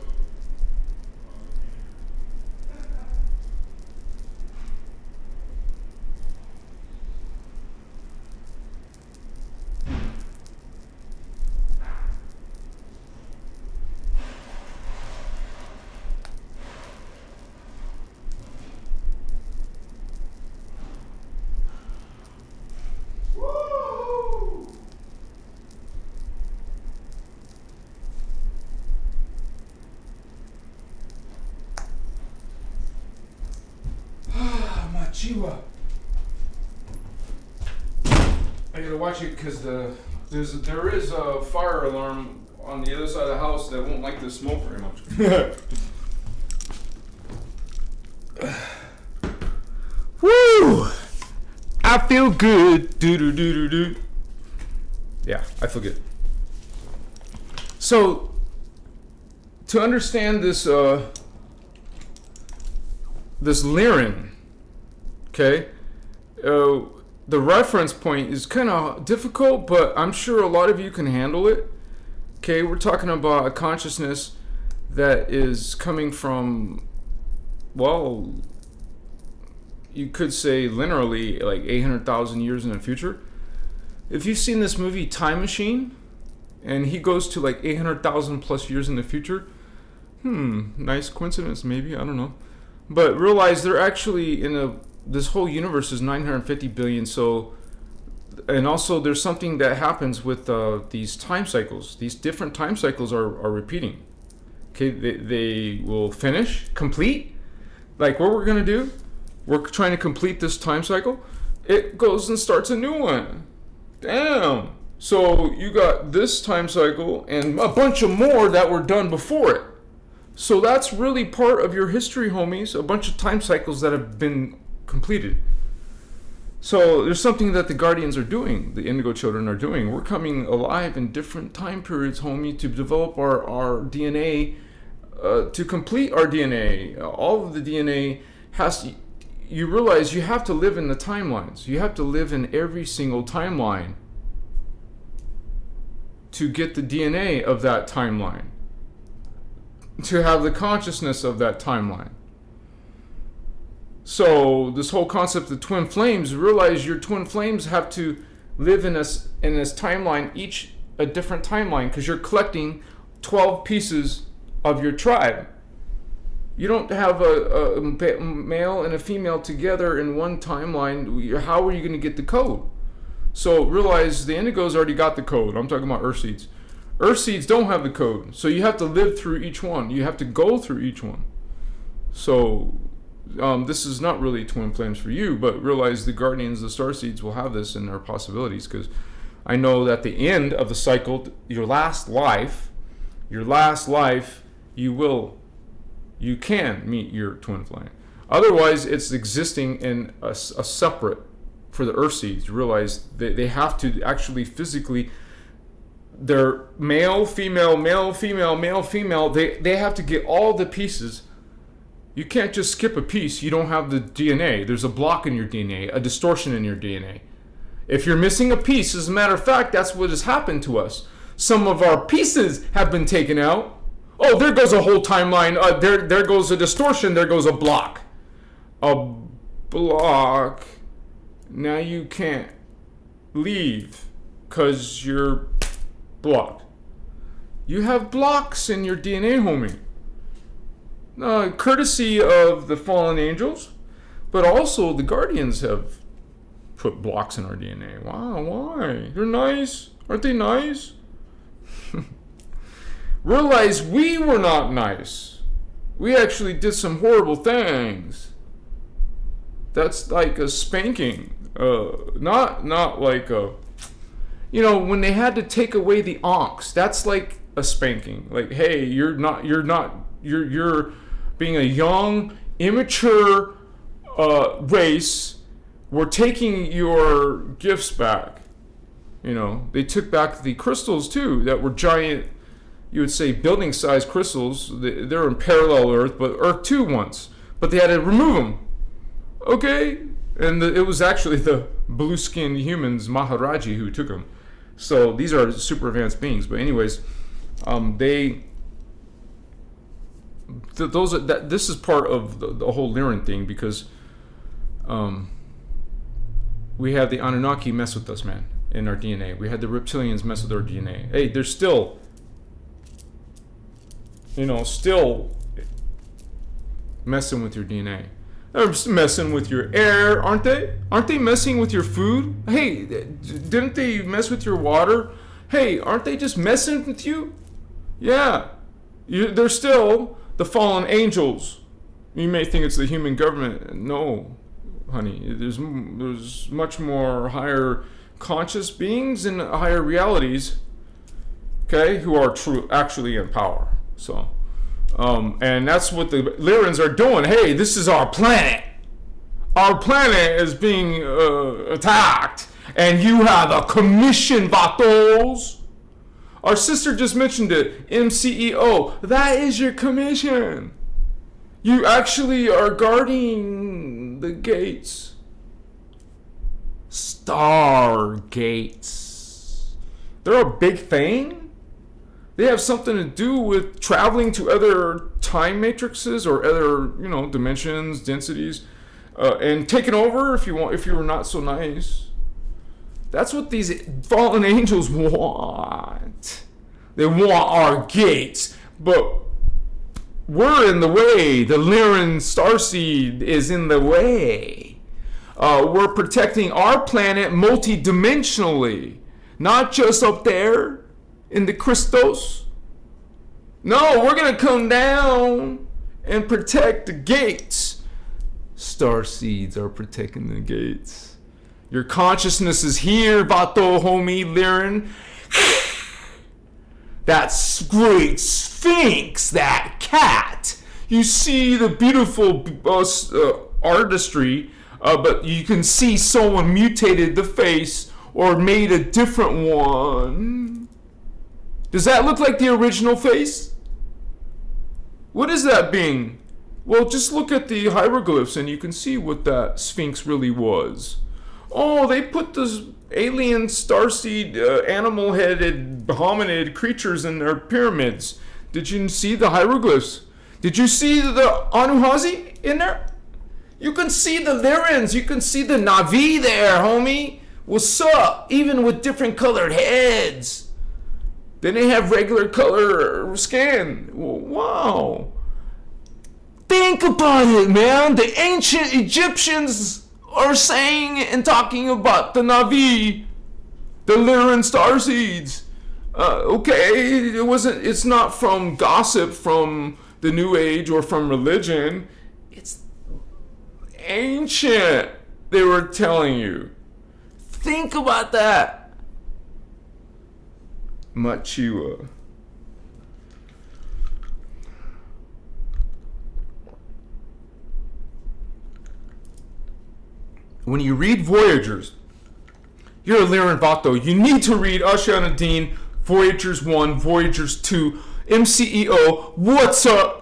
A: Chiwa. I gotta watch it because there is a fire alarm on the other side of the house that won't like the smoke very much. Woo! I feel good. Do. Yeah, I feel good. So to understand this this Lyran. Okay, the reference point is kind of difficult, but I'm sure a lot of you can handle it. Okay, we're talking about a consciousness that is coming from, well, you could say linearly like 800,000 years in the future. If you've seen this movie Time Machine, and he goes to like 800,000 plus years in the future, nice coincidence maybe, I don't know. But realize they're actually this whole universe is 950 billion. So, and also there's something that happens with these time cycles. These different time cycles are repeating. Okay, they will complete. Like what we're gonna do, we're trying to complete this time cycle. It goes and starts a new one. Damn. So you got this time cycle and a bunch of more that were done before it. So that's really part of your history, homies. A bunch of time cycles that have been completed. So there's something that the Guardians are doing, the Indigo Children are doing. We're coming alive in different time periods, homie, to develop our DNA, to complete our DNA. All of the DNA you realize you have to live in the timelines. You have to live in every single timeline to get the DNA of that timeline, to have the consciousness of that timeline. So this whole concept of twin flames, realize your twin flames have to live in this timeline, each a different timeline, because you're collecting 12 pieces of your tribe. You don't have a male and a female together in one timeline. How are you going to get the code? So realize the Indigos already got the code. I'm talking about Earthseeds. Earthseeds don't have the code. So you have to live through each one. You have to go through each one. So this is not really twin flames for you, but realize the Guardians, the Starseeds will have this in their possibilities, because I know that the end of the cycle, your last life, you can meet your twin flame. Otherwise, it's existing in a separate, for the Earthseeds, realize they have to actually physically they're male, female, male, female, male, female. They have to get all the pieces. You can't just skip a piece. You don't have the DNA. There's a block in your DNA, a distortion in your DNA. If you're missing a piece, as a matter of fact, that's what has happened to us. Some of our pieces have been taken out. Oh, there goes a whole timeline. There goes a distortion. There goes a block. A block. Now you can't leave because you're blocked. You have blocks in your DNA, homie. Courtesy of the fallen angels, but also the guardians have put blocks in our DNA. Wow, why? They're nice. Aren't they nice? Realize we were not nice. We actually did some horrible things. That's like a spanking. Not like a... when they had to take away the onks, that's like a spanking. Like, hey, you're being a young, immature race. We're taking your gifts back. They took back the crystals too, that were giant, you would say building-sized crystals. They're in parallel Earth, but Earth 2 once. But they had to remove them. Okay? And it was actually the blue-skinned humans, Maharaji, who took them. So these are super advanced beings. But anyways, this is part of the whole Lyran thing, because we have the Anunnaki mess with us, man, in our DNA. We had the reptilians mess with our DNA. Hey, they're still messing with your DNA. They're messing with your air, aren't they? Aren't they messing with your food? Hey, didn't they mess with your water? Hey, aren't they just messing with you? Yeah. They're still the fallen angels. You may think it's the human government. No, honey. There's much more higher conscious beings and higher realities, okay, who are actually in power. So, and that's what the Lyrans are doing. Hey, this is our planet. Our planet is being attacked, and you have a commission, vatos. Our sister just mentioned it, MCEO. That is your commission. You actually are guarding the gates. Star gates. They're a big thing. They have something to do with traveling to other time matrices or other, dimensions, densities, and taking over if you were not so nice. That's what these fallen angels want. They want our gates, but we're in the way. The Lyran Starseed is in the way. We're protecting our planet multidimensionally, not just up there in the Christos. No, we're going to come down and protect the gates. Starseeds are protecting the gates. Your consciousness is here, Vato, homie, Lyran. That great sphinx, that cat. You see the beautiful artistry, but you can see someone mutated the face or made a different one. Does that look like the original face? What is that being? Well, just look at the hieroglyphs and you can see what that sphinx really was. Oh, they put this alien starseed animal-headed hominid creatures in their pyramids. Did you see the hieroglyphs? Did you see the Anuhazi in there? You can see the Lyrans. You can see the Navi there, homie. What's up? Even with different colored heads. Then they have regular color skin. Wow. Think about it, man. The ancient Egyptians are saying and talking about the Navi, the Lyran Starseeds. Okay, it's not from gossip from the New Age or from religion. It's ancient, they were telling you. Think about that. Machiwa. When you read Voyagers, you're a Lyran Vato. You need to read Asha Nadine Voyagers 1, Voyagers 2, MCEO, what's up?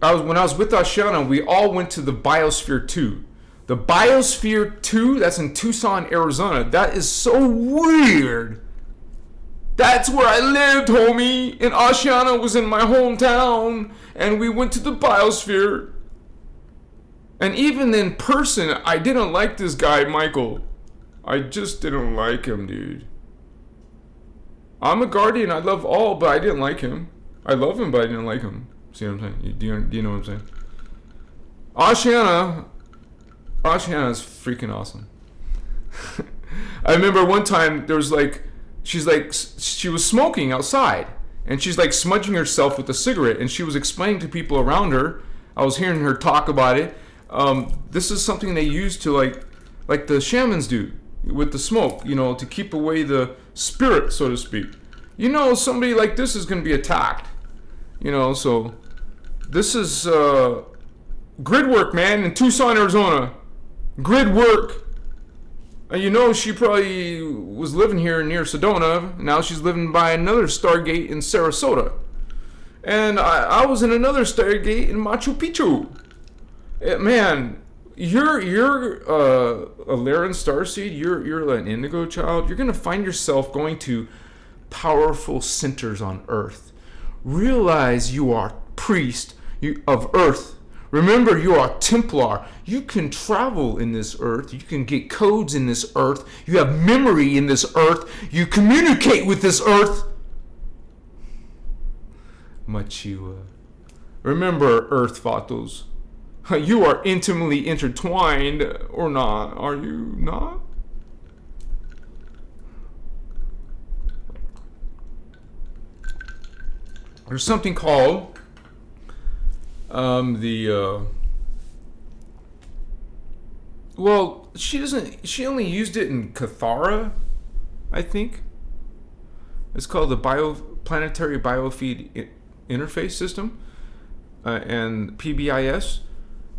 A: When I was with Ashana, we all went to the Biosphere 2. The Biosphere 2, that's in Tucson, Arizona. That is so weird. That's where I lived, homie. And Ashana was in my hometown. And we went to the Biosphere. And even in person, I didn't like this guy, Michael. I just didn't like him, dude. I'm a guardian. I love all, but I didn't like him. I love him, but I didn't like him. See what I'm saying? Do you know what I'm saying? Ashana is freaking awesome. I remember one time there was she was smoking outside, and she's like smudging herself with a cigarette, and she was explaining to people around her. I was hearing her talk about it. This is something they use to like the shamans do with the smoke, to keep away the spirit, so to speak. Somebody like this is going to be attacked. So this is grid work, man, in Tucson, Arizona. Grid work. She probably was living here near Sedona. Now she's living by another Stargate in Sarasota. And I was in another Stargate in Machu Picchu. Man, you're a Lyran Starseed. You're an indigo child. You're going to find yourself going to powerful centers on Earth. Realize you are priest of Earth. Remember, you are Templar. You can travel in this Earth. You can get codes in this Earth. You have memory in this Earth. You communicate with this Earth. Machiwa. Remember, Earth Vatos. You are intimately intertwined, or not? Are you not? There's something called she only used it in Cathara, I think. It's called the Planetary Biofeed Interface System, and PBIS.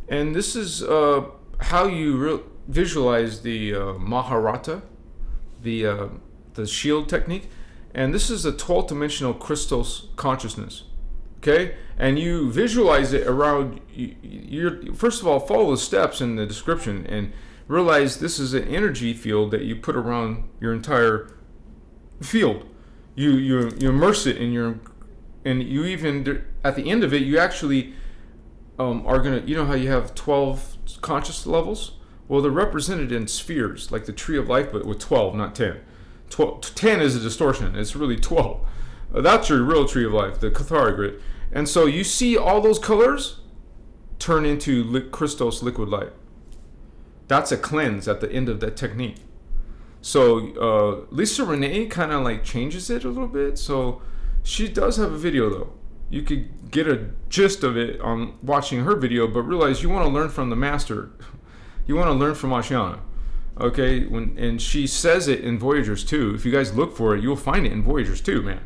A: And this is how you visualize the Maharata, the shield technique. And this is a 12th dimensional Christos consciousness. Okay? And you visualize it around, first of all, follow the steps in the description and realize this is an energy field that you put around your entire field. You immerse it in and you even, at the end of it, you actually are going to, how you have 12 conscious levels? Well, they're represented in spheres, like the tree of life, but with 12, not 10. 10 is a distortion. It's really 12. That's your real tree of life, the Cathara grid. And so you see all those colors turn into Christos liquid light. That's a cleanse at the end of that technique. So Lisa Renee kind of changes it a little bit. So she does have a video though. You could get a gist of it on watching her video, but realize you want to learn from the master. You want to learn from Ashana. Okay, and she says it in Voyagers 2. If you guys look for it, you'll find it in Voyagers 2, man.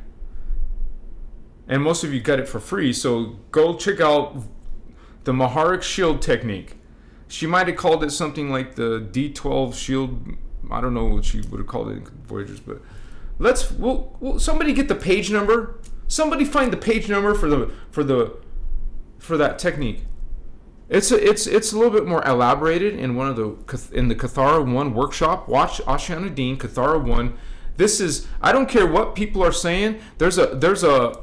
A: And most of you got it for free, so go check out the Maharic shield technique. She might have called it something like the D12 shield. I don't know what she would have called it in Voyagers, but will somebody get the page number? Somebody find the page number for that technique. It's a little bit more elaborated in the Cathara 1 workshop. Watch Ashana Dean Cathara 1. This is, I don't care what people are saying. There's a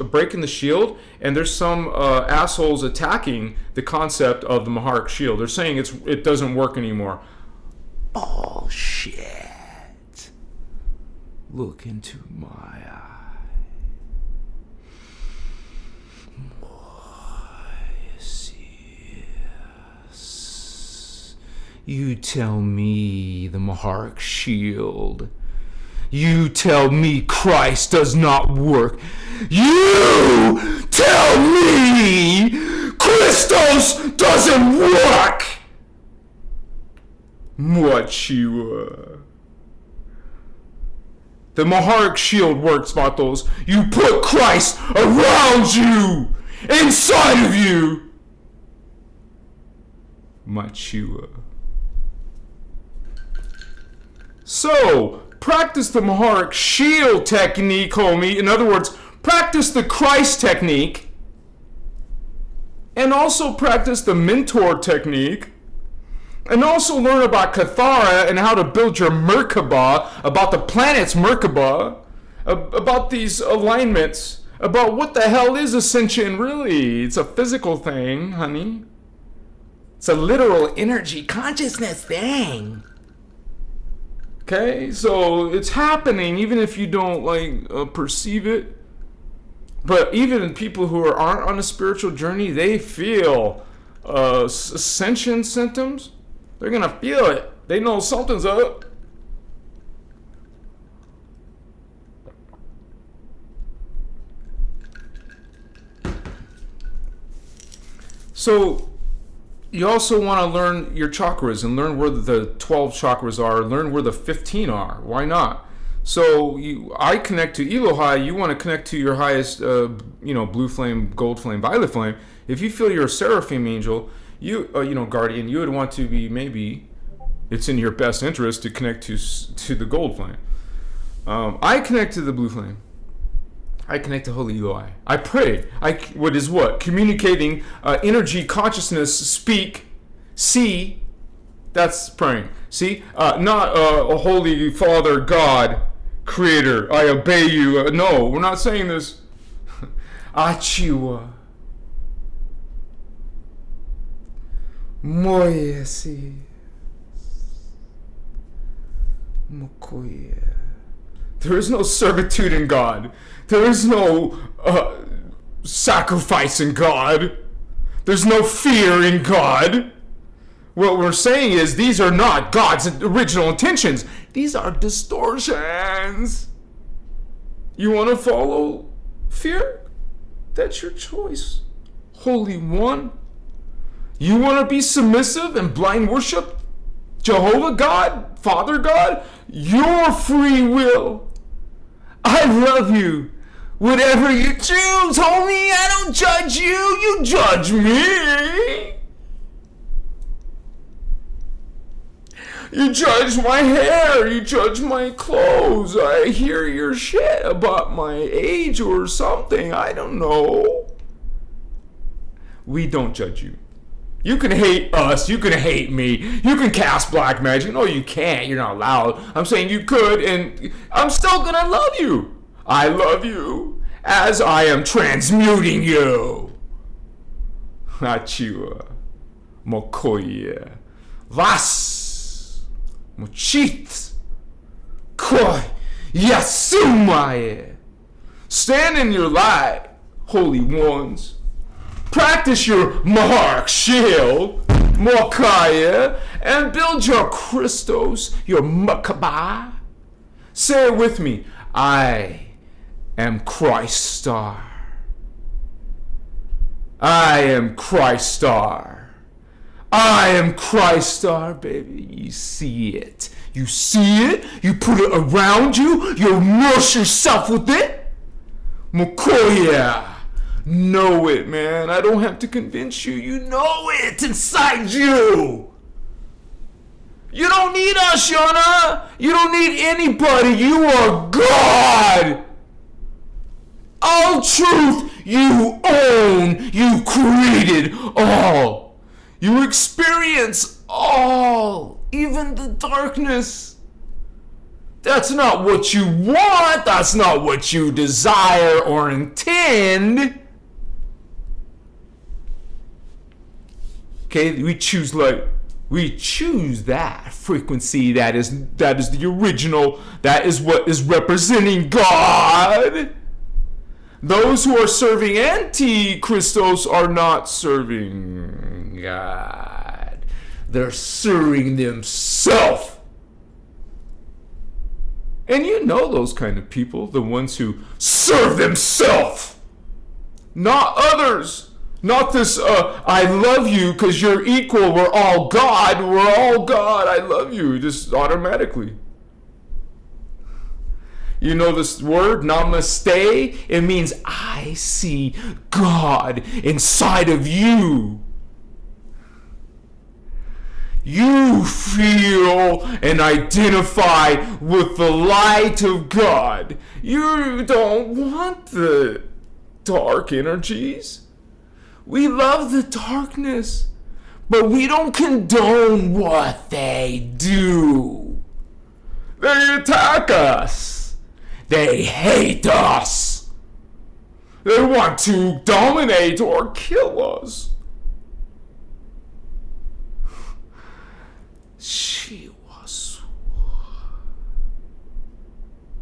A: break in the shield, and there's some assholes attacking the concept of the Maharic shield. They're saying it doesn't work anymore. Bullshit. Look into my eye. You tell me the Maharic shield. You tell me Christ does not work. You tell me Christos doesn't work. Machiwa. The Maharic shield works, Vatos. You put Christ around you, inside of you. Machua. So, practice the Maharic shield technique, homie. In other words, practice the Christ technique. And also practice the mentor technique. And also learn about Cathara and how to build your Merkaba, about the planet's Merkaba, about these alignments, about what the hell is ascension really. It's a physical thing, honey. It's a literal energy consciousness thing. Okay, so it's happening even if you don't perceive it. But even people who aren't on a spiritual journey, they feel ascension symptoms. They're gonna feel it. They know something's up. So you also want to learn your chakras and learn where the 12 chakras are, learn where the 15 are. Why not? So I connect to Elohai, you want to connect to your highest, blue flame, gold flame, violet flame. If you feel you're a seraphim angel, guardian, you would want to be, maybe it's in your best interest to connect to the gold flame. I connect to the blue flame. I connect to Holy Eloi. I pray. Communicating energy, consciousness, speak, see. That's praying. See? Not a Holy Father, God, Creator, I obey you. No, we're not saying this. Achiwa. Moyesi. Mokoye. There is no servitude in God. There is no sacrifice in God. There's no fear in God. What we're saying is these are not God's original intentions. These are distortions. You want to follow fear? That's your choice. Holy One. You want to be submissive and blind worship Jehovah God, Father God? Your free will. I love you. Whatever you choose, homie, I don't judge you. You judge me. You judge my hair. You judge my clothes. I hear your shit about my age or something. I don't know. We don't judge you. You can hate us. You can hate me. You can cast black magic. No, you can't. You're not allowed. I'm saying you could, and I'm still gonna love you. I love you as I am transmuting you. Achua. Mokoye. Vas. Mochit. Koi. Yasumaye. Stand in your light, holy ones. Practice your Maharic shield, Mokaya, and build your Christos, your Makaba. Say it with me. I am Christ Star. I am Christ Star. I am Christ Star, baby. You see it. You see it. You put it around you. You immerse yourself with it. Mokoya. Know it, man. I don't have to convince you. You know it inside you. You don't need us, Yana. You don't need anybody. You are God. All truth you own. You created all. You experience all. Even the darkness. That's not what you want. That's not what you desire or intend. Okay, we choose light. We choose that frequency. That is the original. That is what is representing God. Those who are serving anti-Christos are not serving God. They're serving themselves. And you know those kind of people, the ones who serve themselves, not others. Not this, I love you because you're equal, we're all God, I love you, just automatically. You know this word, namaste? It means I see God inside of you. You feel and identify with the light of God. You don't want the dark energies. We love the darkness, but we don't condone what they do. They attack us. They hate us. They want to dominate or kill us.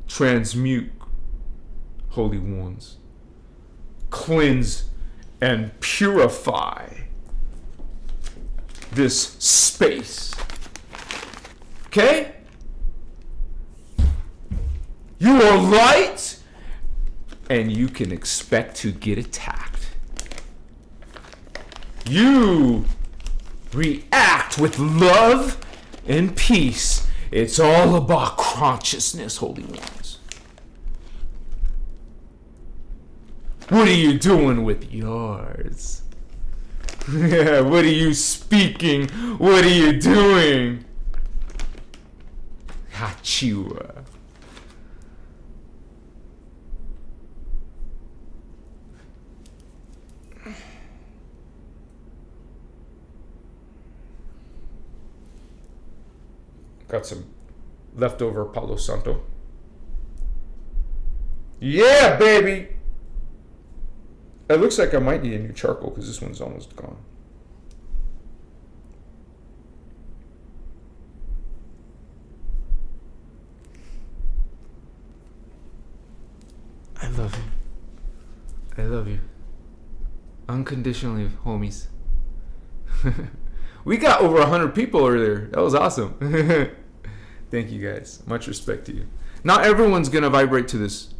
A: Transmute, holy ones. Cleanse and purify this space. Okay? You are light, and you can expect to get attacked. You react with love and peace. It's all about consciousness, holy ones. What are you doing with yours? What are you speaking? What are you doing? Hachua. Got some leftover Palo Santo. Yeah, baby! It looks like I might need a new charcoal because this one's almost gone. I love you. I love you. Unconditionally, homies. We got over 100 people earlier. That was awesome. Thank you guys. Much respect to you. Not everyone's going to vibrate to this.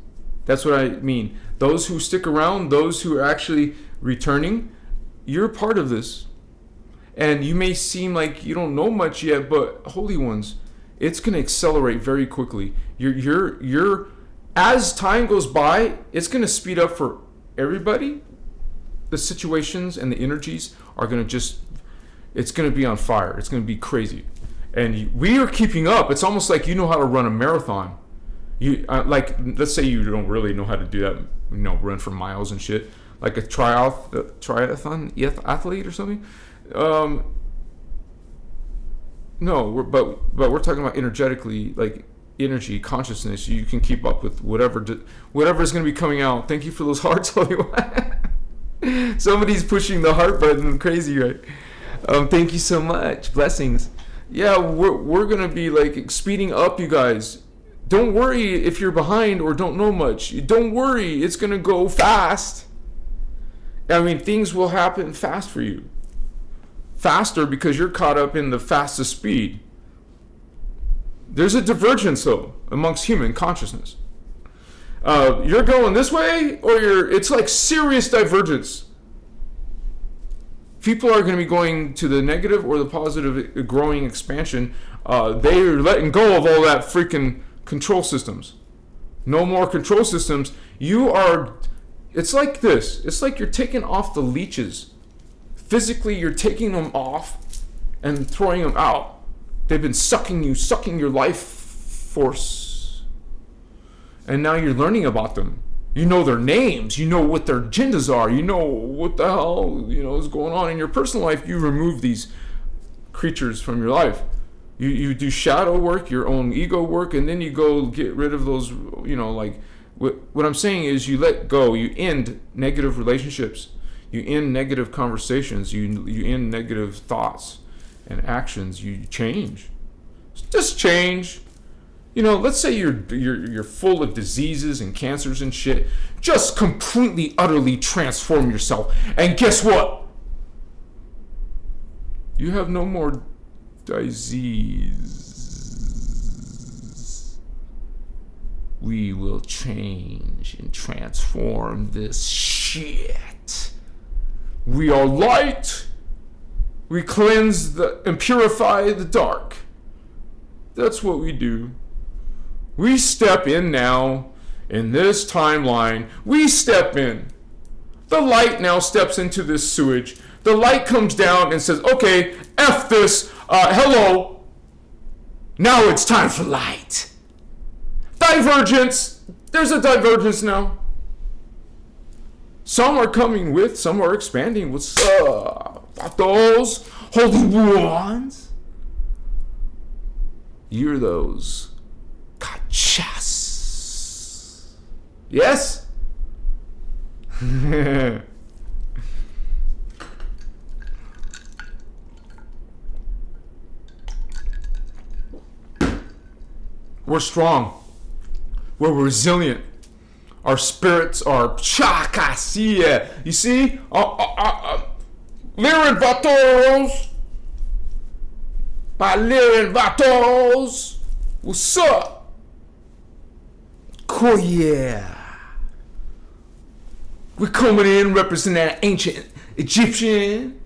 A: That's what I mean. Those who stick around, those who are actually returning, you're part of this. And you may seem like you don't know much yet, but holy ones, it's going to accelerate very quickly. You're as time goes by, it's going to speed up for everybody. The situations and the energies are going to it's going to be on fire. It's going to be crazy. And we are keeping up. It's almost like you know how to run a marathon. You like, let's say you don't really know how to do that, run for miles and shit, like a triathlon athlete or something. No, but we're talking about energetically, like energy, consciousness. You can keep up with whatever is going to be coming out. Thank you for those hearts, somebody's pushing the heart button, crazy, right? Thank you so much, blessings. Yeah, we're going to be like speeding up, you guys. Don't worry if you're behind or don't know much. Don't worry, it's going to go fast. I mean, things will happen fast for you. Faster because you're caught up in the fastest speed. There's a divergence, though, amongst human consciousness. You're going this way, or it's like serious divergence. People are going to be going to the negative or the positive, growing expansion. They're letting go of all that freaking control systems. No more control systems. It's like this. It's like you're taking off the leeches. Physically, you're taking them off and throwing them out. They've been sucking your life force. And now you're learning about them. You know their names. You know what their agendas are. You know what the hell, is going on in your personal life. You remove these creatures from your life. You do shadow work, your own ego work, and then you go get rid of those, what I'm saying is you let go. You end negative relationships. You end negative conversations. You end negative thoughts and actions. You change. Just change. Let's say you're full of diseases and cancers and shit. Just completely, utterly transform yourself. And guess what? You have no more disease. We will change and transform this shit. We are light. We cleanse and purify the dark. That's what we do. We step in now in this timeline. We step in. The light now steps into this sewage. The light comes down and says, okay, F this. Hello. Now it's time for light. Divergence. There's a divergence now. Some are coming with, some are expanding. What's up? Those holy ones. You're those. Gotchas. Yes? We're strong. We're resilient. Our spirits are chakasia. You see? Lyran Vatos. By Lyran Vatos. What's up? Cool, yeah. We're coming in representing that ancient Egyptian.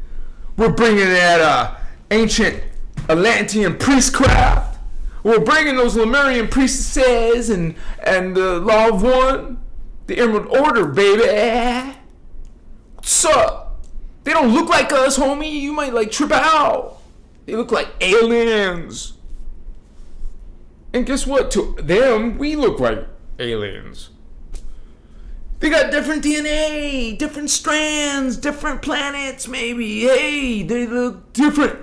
A: We're bringing that ancient Atlantean priestcraft. We're bringing those Lemurian priestesses and the Law of One. The Emerald Order, baby. What's up? They don't look like us, homie. You might like trip out. They look like aliens. And guess what? To them, we look like aliens. They got different DNA, different strands, different planets, maybe. Hey, they look different.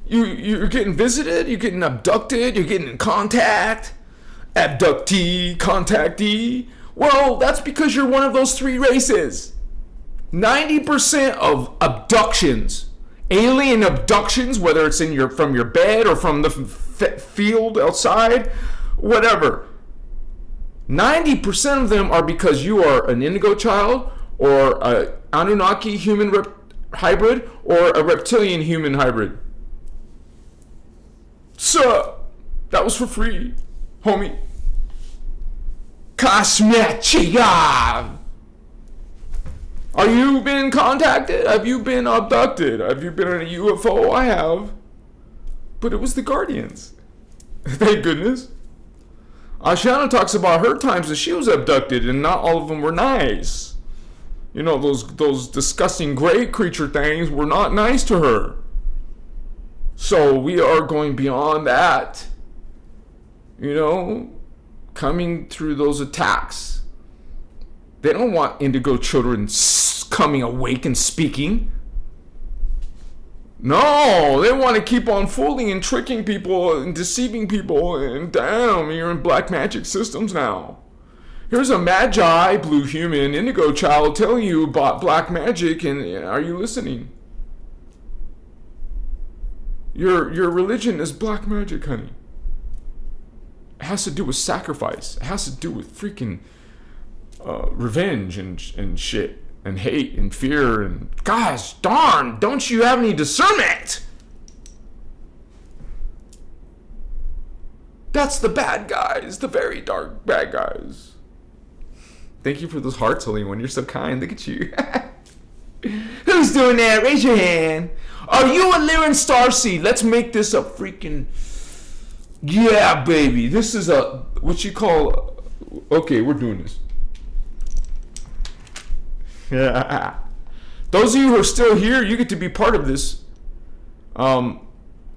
A: You're getting visited, you're getting abducted, you're getting in contact. Abductee, contactee. Well, that's because you're one of those three races. 90% of abductions, alien abductions, whether it's from your bed or from the field outside, whatever, 90% of them are because you are an indigo child or a Anunnaki human hybrid or a reptilian human hybrid. So, that was for free, homie. Kashmechia. Are you been contacted? Have you been abducted? Have you been in a UFO? I have. But it was the Guardians. Thank goodness. Ashana talks about her times that she was abducted and not all of them were nice. You know, those disgusting gray creature things were not nice to her. So we are going beyond that. You know, coming through those attacks. They don't want indigo children coming awake and speaking. No, they want to keep on fooling and tricking people and deceiving people. And damn, you're in black magic systems now. Here's a magi, blue human, indigo child telling you about black magic, and are you listening? Your religion is black magic, honey. It has to do with sacrifice. It has to do with freaking revenge and shit. And hate and fear and gosh darn, don't you have any discernment? That's the bad guys, the very dark bad guys. Thank you for those hearts, Holy One. You're so kind. Look at you. Who's doing that? Raise your hand. Are you a Lyran Starseed? Let's make this a freaking... Yeah, baby. This is a... What you call... Okay, we're doing this. Yeah. Those of you who are still here, you get to be part of this. I'm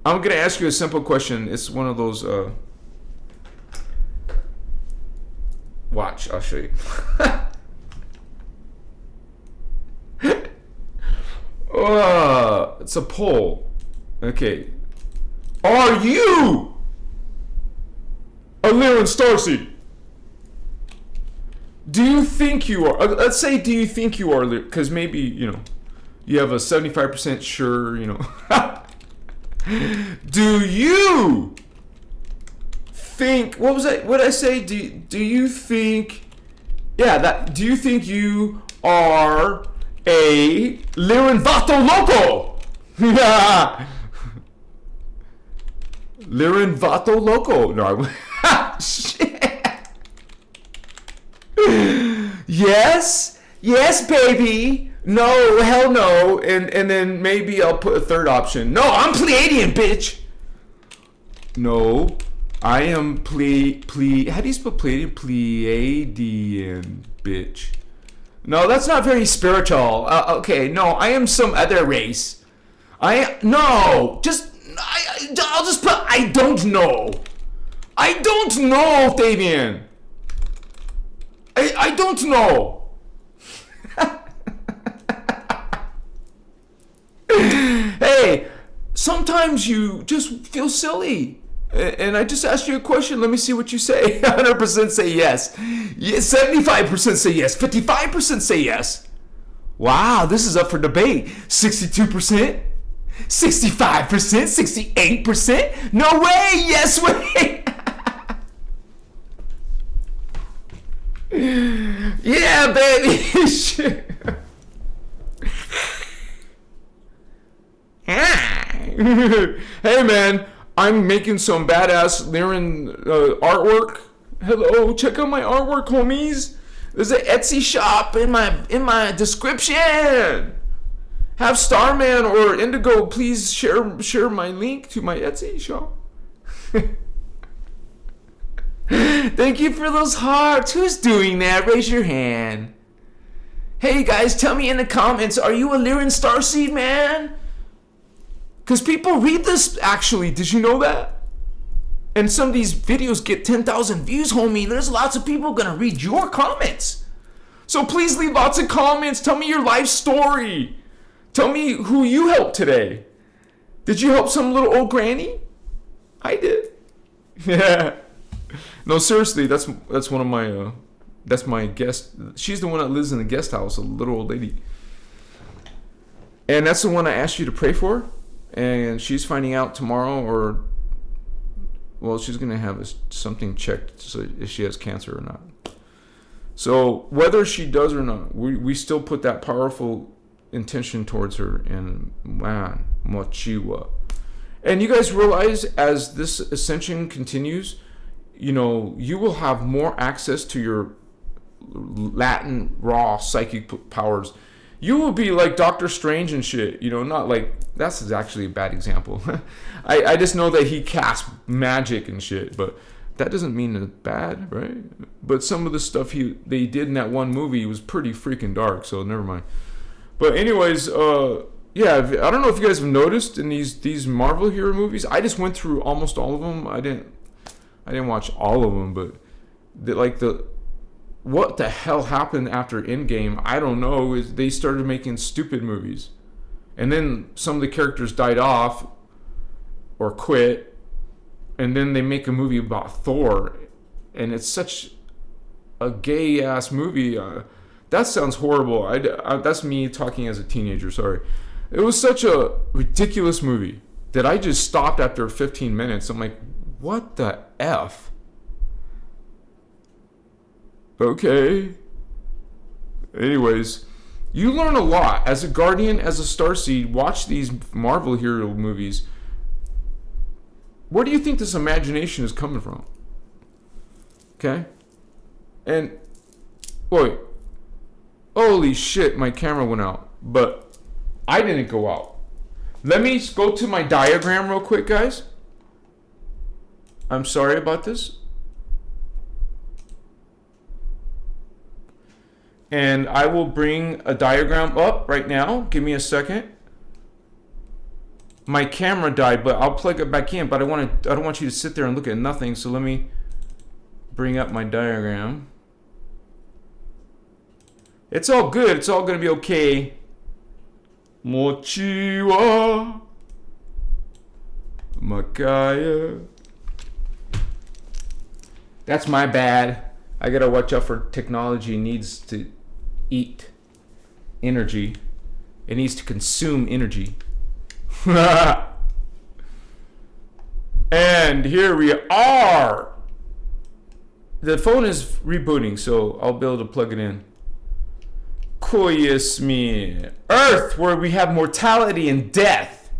A: going to ask you a simple question. It's one of those... Watch, I'll show you. It's a poll. Okay. Are you a Lyran Starseed? Do you think you are? Let's say, do you think you are? Because maybe, you know, you have a 75% sure, you know. Do you think, what was that? What did I say? Do you think, yeah, that, do you think you are a Lyran Vato Loco? Yeah. Lyran Vato Loco. No, shit. Yes, baby. No, hell no. And then maybe I'll put a third option. No, I'm Pleiadian, bitch. No, I am how do you spell Pleiadian? Pleiadian, bitch. No, that's not very spiritual. Okay, no, I am some other race. I'll just put, I don't know. I don't know, Davian. I don't know. Hey, sometimes you just feel silly. And I just asked you a question. Let me see what you say. 100% say yes. 75% say yes. 55% say yes. Wow, this is up for debate. 62%? 65%? 68%? No way! Yes way! Yeah, baby! Hey, man. I'm making some badass Lyran artwork. Hello, check out my artwork, homies. There's an Etsy shop in my description. Have Starman or Indigo please share my link to my Etsy shop. Thank you for those hearts. Who's doing that? Raise your hand. Hey guys, tell me in the comments, are you a Lyran Starseed, man? Because people read this, actually. Did you know that? And some of these videos get 10,000 views, homie. There's lots of people going to read your comments. So please leave lots of comments. Tell me your life story. Tell me who you helped today. Did you help some little old granny? I did. Yeah. No, seriously, that's one of my, that's my guest. She's the one that lives in the guest house, a little old lady. And that's the one I asked you to pray for. And she's finding out tomorrow, or, well, she's going to have something checked so if she has cancer or not. So whether she does or not, we still put that powerful intention towards her. And man, mochiwa. And you guys realize as this ascension continues, you know, you will have more access to your Latin raw psychic powers. You will be like Doctor Strange and shit, you know, not like, that's actually a bad example. I just know that he casts magic and shit, but that doesn't mean it's bad, right? But some of the stuff they did in that one movie was pretty freaking dark, so never mind. But anyways, yeah, I don't know if you guys have noticed in these Marvel hero movies, I just went through almost all of them. I didn't watch all of them, but what the hell happened after Endgame, I don't know, is they started making stupid movies. And then some of the characters died off or quit. And then they make a movie about Thor. And it's such a gay-ass movie. That sounds horrible. That's me talking as a teenager, sorry. It was such a ridiculous movie that I just stopped after 15 minutes. I'm like, what the F? Okay. Anyways, you learn a lot. As a Guardian, as a Starseed, watch these Marvel hero movies. Where do you think this imagination is coming from? Okay? And, wait. Holy shit, my camera went out. But I didn't go out. Let me go to my diagram real quick, guys. I'm sorry about this. And I will bring a diagram up right now. Give me a second. My camera died, but I'll plug it back in. But I don't want you to sit there and look at nothing. So let me bring up my diagram. It's all good. It's all gonna be okay. Mochiwa Makaya. That's my bad. I gotta watch out for technology. It needs to eat energy. It needs to consume energy. And here we are. The phone is rebooting, so I'll be able to plug it in. Koyasmi. Earth, where we have mortality and death.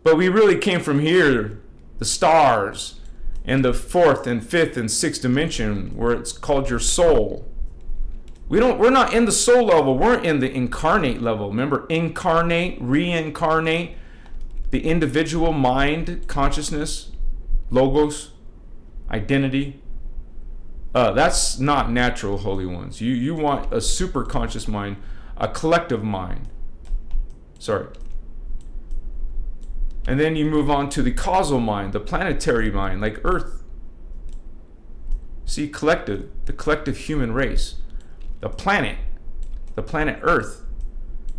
A: But we really came from here. The stars. And the fourth and fifth and sixth dimension, where it's called your soul. We're not in the soul level, we're in the incarnate level. Remember, incarnate, reincarnate, the individual mind, consciousness, logos, identity. That's not natural, holy ones. You want a super conscious mind, a collective mind. Sorry. And then you move on to the causal mind, the planetary mind, like Earth. See, collective, the collective human race, the planet Earth,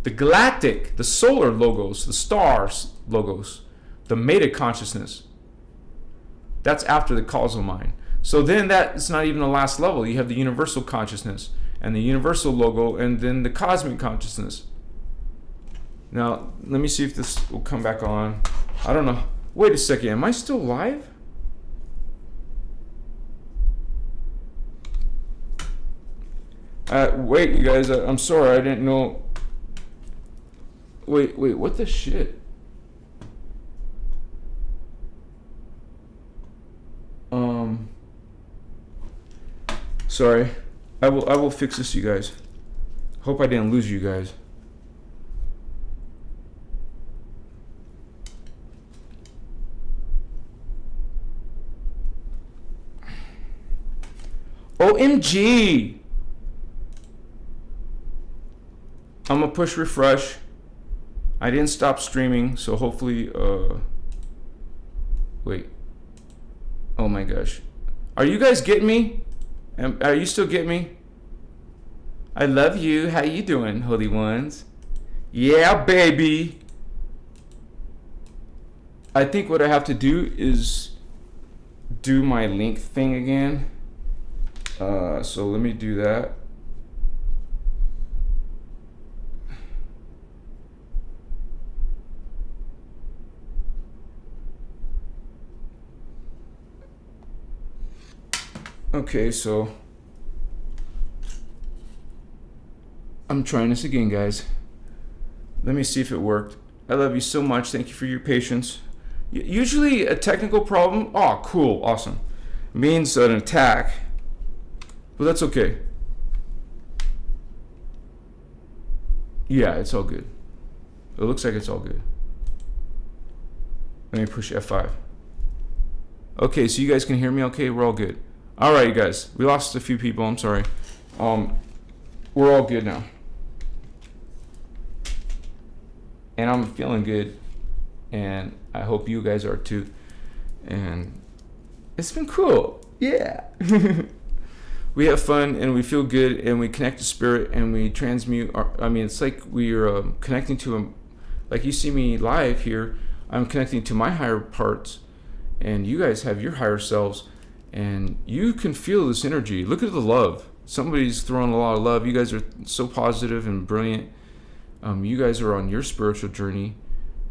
A: the galactic, the solar logos, the stars logos, the meta consciousness. That's after the causal mind. So then that's not even the last level. You have the universal consciousness and the universal logo, and then the cosmic consciousness. Now, let me see if this will come back on. I don't know. Wait a second. Am I still live? Wait, you guys. I'm sorry. I didn't know. Wait. What the shit? Sorry. I will fix this, you guys. Hope I didn't lose you guys. OMG! I'm gonna push refresh. I didn't stop streaming, so hopefully, wait. Oh my gosh. Are you guys getting me? Are you still getting me? I love you. How you doing, holy ones? Yeah, baby. I think what I have to do is do my link thing again. So let me do that. Okay, so I'm trying this again, guys. Let me see if it worked. I love you so much. Thank you for your patience. Usually a technical problem, oh, cool, awesome, means an attack, but that's okay. Yeah, it's all good. It looks like it's all good. Let me push F5. Okay, so you guys can hear me okay? We're all good. All right, you guys. We lost a few people. I'm sorry. We're all good now. And I'm feeling good. And I hope you guys are too. And it's been cool. Yeah. We have fun and we feel good and we connect to spirit and we transmute. It's like we're connecting to like you see me live here. I'm connecting to my higher parts. And you guys have your higher selves. And you can feel this energy. Look at the love. Somebody's throwing a lot of love. You guys are so positive and brilliant. You guys are on your spiritual journey,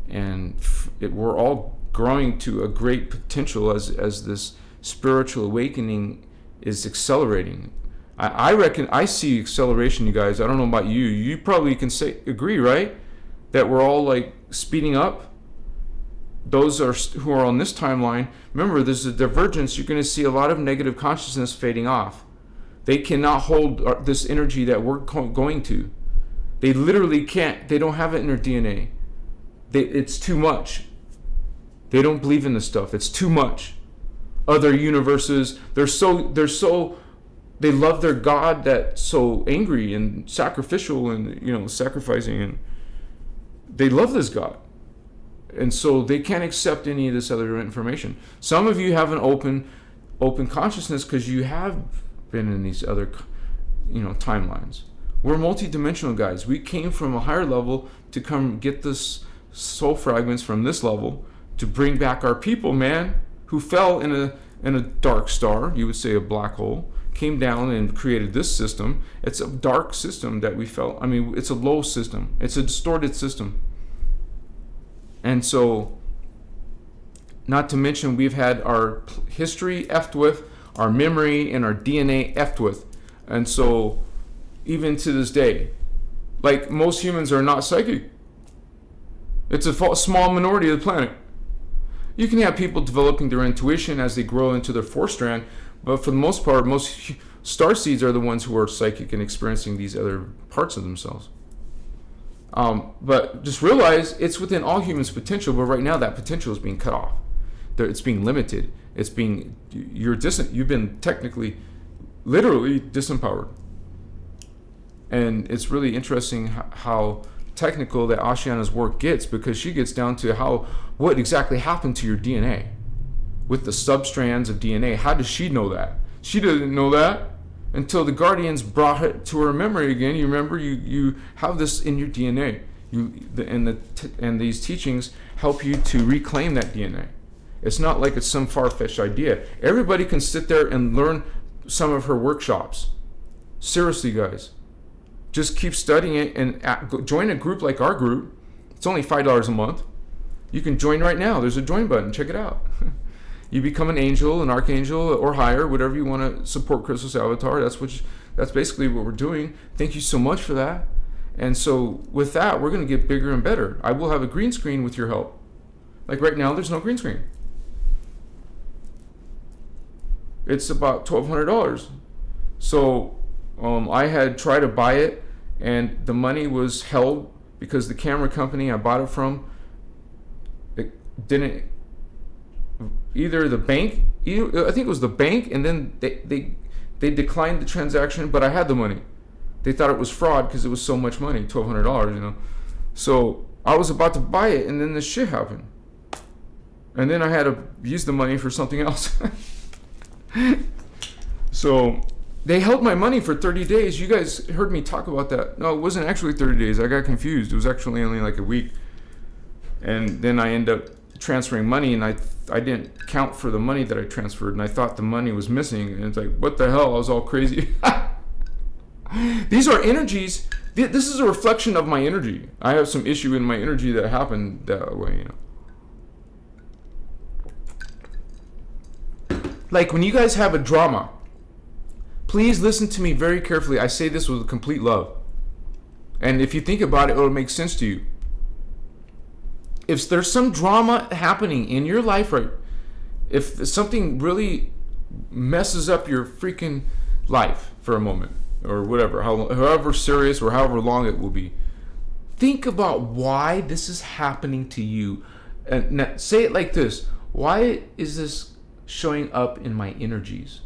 A: and we're all growing to a great potential as this spiritual awakening is accelerating. I reckon I see acceleration, you guys. I don't know about you. You probably can agree, right? That we're all like speeding up. Those who are on this timeline, remember there's a divergence. You're going to see a lot of negative consciousness fading off. They cannot hold this energy that we're going to. They literally can't. They don't have it in their DNA. It's too much. They don't believe in this stuff. It's too much. Other universes, they love their God that's so angry and sacrificial and sacrificing, and they love this God. And so they can't accept any of this other information. Some of you have an open consciousness because you have been in these other, timelines. We're multidimensional, guys. We came from a higher level to come get this soul fragments from this level to bring back our people, man, who fell in a dark star. You would say a black hole. Came down and created this system. It's a dark system that we felt. It's a low system. It's a distorted system. And so, not to mention, we've had our history effed with, our memory and our DNA effed with. And so, even to this day, like most humans are not psychic. It's a small minority of the planet. You can have people developing their intuition as they grow into their fourth strand, but for the most part, most starseeds are the ones who are psychic and experiencing these other parts of themselves. But just realize it's within all humans' potential, but right now that potential is being cut off. It's being limited. You've been technically, literally disempowered. And it's really interesting how technical that Ashiana's work gets, because she gets down to what exactly happened to your DNA with the substrands of DNA. How does she know that? She didn't know that until the guardians brought it to her memory again. You remember, you have this in your DNA. And these teachings help you to reclaim that DNA. It's not like it's some far-fetched idea. Everybody can sit there and learn some of her workshops. Seriously, guys. Just keep studying it and join a group like our group. It's only $5 a month. You can join right now. There's a join button. Check it out. You become an angel, an archangel, or higher, whatever you want to support Christos Avatar. That's basically what we're doing. Thank you so much for that. And so with that, we're going to get bigger and better. I will have a green screen with your help. Like right now, there's no green screen. It's about $1,200. So I had tried to buy it, and the money was held because the camera company I bought it from, it didn't, either the bank, I think it was the bank, and then they declined the transaction, but I had the money. They thought it was fraud because it was so much money, $1,200, you know. So I was about to buy it, and then this shit happened. And then I had to use the money for something else. So they held my money for 30 days. You guys heard me talk about that. No, it wasn't actually 30 days. I got confused. It was actually only like a week. And then I ended up transferring money, and I didn't count for the money that I transferred, and I thought the money was missing. And it's like, what the hell? I was all crazy. These are energies. This is a reflection of my energy. I have some issue in my energy that happened that way, you know. Like when you guys have a drama, please listen to me very carefully. I say this with complete love. And if you think about it, it'll make sense to you. If there's some drama happening in your life, right, if something really messes up your freaking life for a moment, or whatever, however serious or however long it will be, think about why this is happening to you. And now, say it like this: why is this showing up in my energies?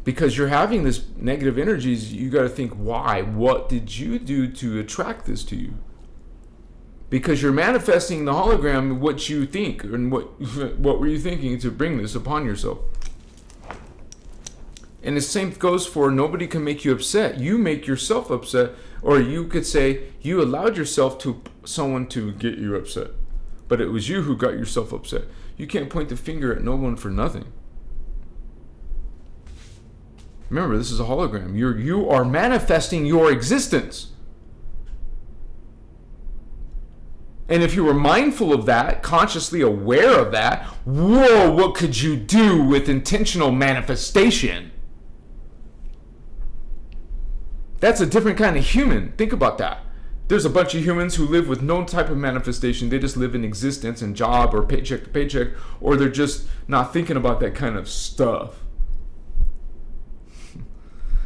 A: Because you're having this negative energies, you got to think, why? What did you do to attract this to you? Because you're manifesting the hologram, what you think, and what were you thinking to bring this upon yourself? And the same goes for nobody can make you upset. You make yourself upset, or you could say you allowed yourself to someone to get you upset, but it was you who got yourself upset. You can't point the finger at no one for nothing. Remember, this is a hologram. You are manifesting your existence. And if you were mindful of that, consciously aware of that, whoa, what could you do with intentional manifestation? That's a different kind of human. Think about that. There's a bunch of humans who live with no type of manifestation. They just live in existence and job or paycheck to paycheck, or they're just not thinking about that kind of stuff.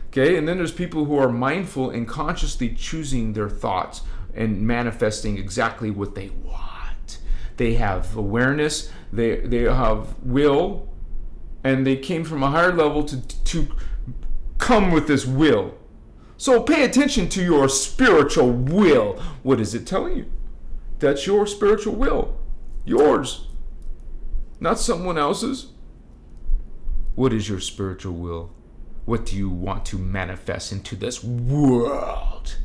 A: Okay, and then there's people who are mindful and consciously choosing their thoughts and manifesting exactly what they want. They have awareness, they have will, and they came from a higher level to come with this will. So pay attention to your spiritual will. What is it telling you? That's your spiritual will. Yours. Not someone else's. What is your spiritual will? What do you want to manifest into this world?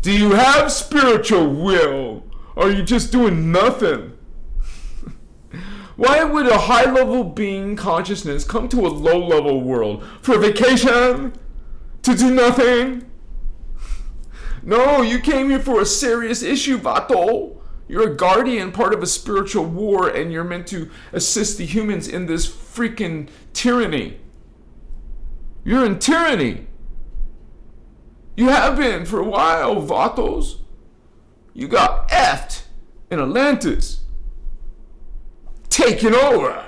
A: Do you have spiritual will? Or are you just doing nothing? Why would a high-level being consciousness come to a low-level world? For vacation? To do nothing? No, you came here for a serious issue, Vato. You're a guardian, part of a spiritual war, and you're meant to assist the humans in this freaking tyranny. You're in tyranny. You have been for a while, Vatos. You got effed in Atlantis. Taken over.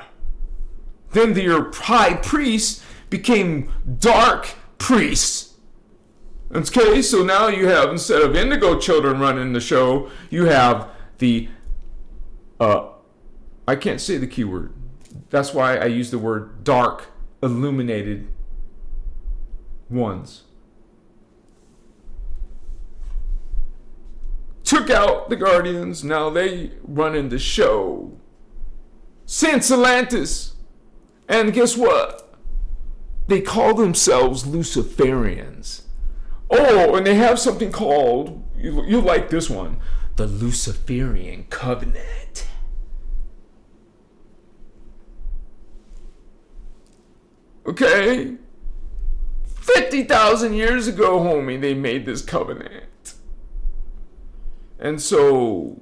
A: Then your high priest became dark priests. Okay, so now you have, instead of indigo children running the show, you have the, I can't say the keyword. That's why I use the word dark, illuminated ones. took out the Guardians. Now they running the show since Atlantis. And guess what? They call themselves Luciferians. Oh, and they have something called, you like this one, the Luciferian Covenant. Okay? 50,000 years ago, homie, they made this covenant. And so,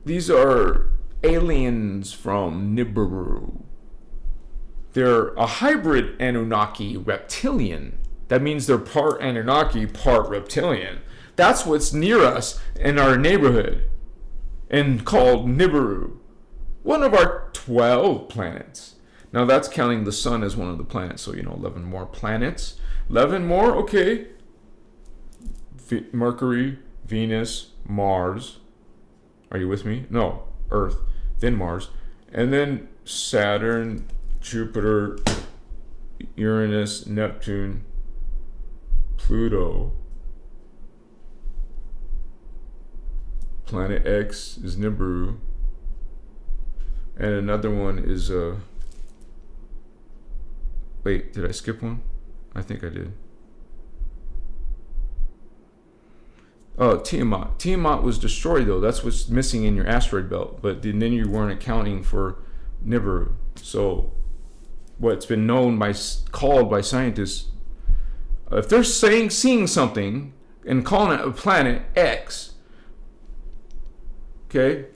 A: these are aliens from Nibiru. They're a hybrid Anunnaki reptilian. That means they're part Anunnaki, part reptilian. That's what's near us in our neighborhood, and called Nibiru. One of our 12 planets. Now that's counting the sun as one of the planets, so 11 more planets. 11 more, okay. Mercury, Venus, Mars. Are you with me? No, Earth, then Mars. And then Saturn, Jupiter, Uranus, Neptune, Pluto. Planet X is Nibiru. And another one is wait, did I skip one? I think I did. Oh, Tiamat. Tiamat was destroyed, though. That's what's missing in your asteroid belt. But then you weren't accounting for Nibiru. So, what's been called by scientists, if they're seeing something and calling it a planet X, okay?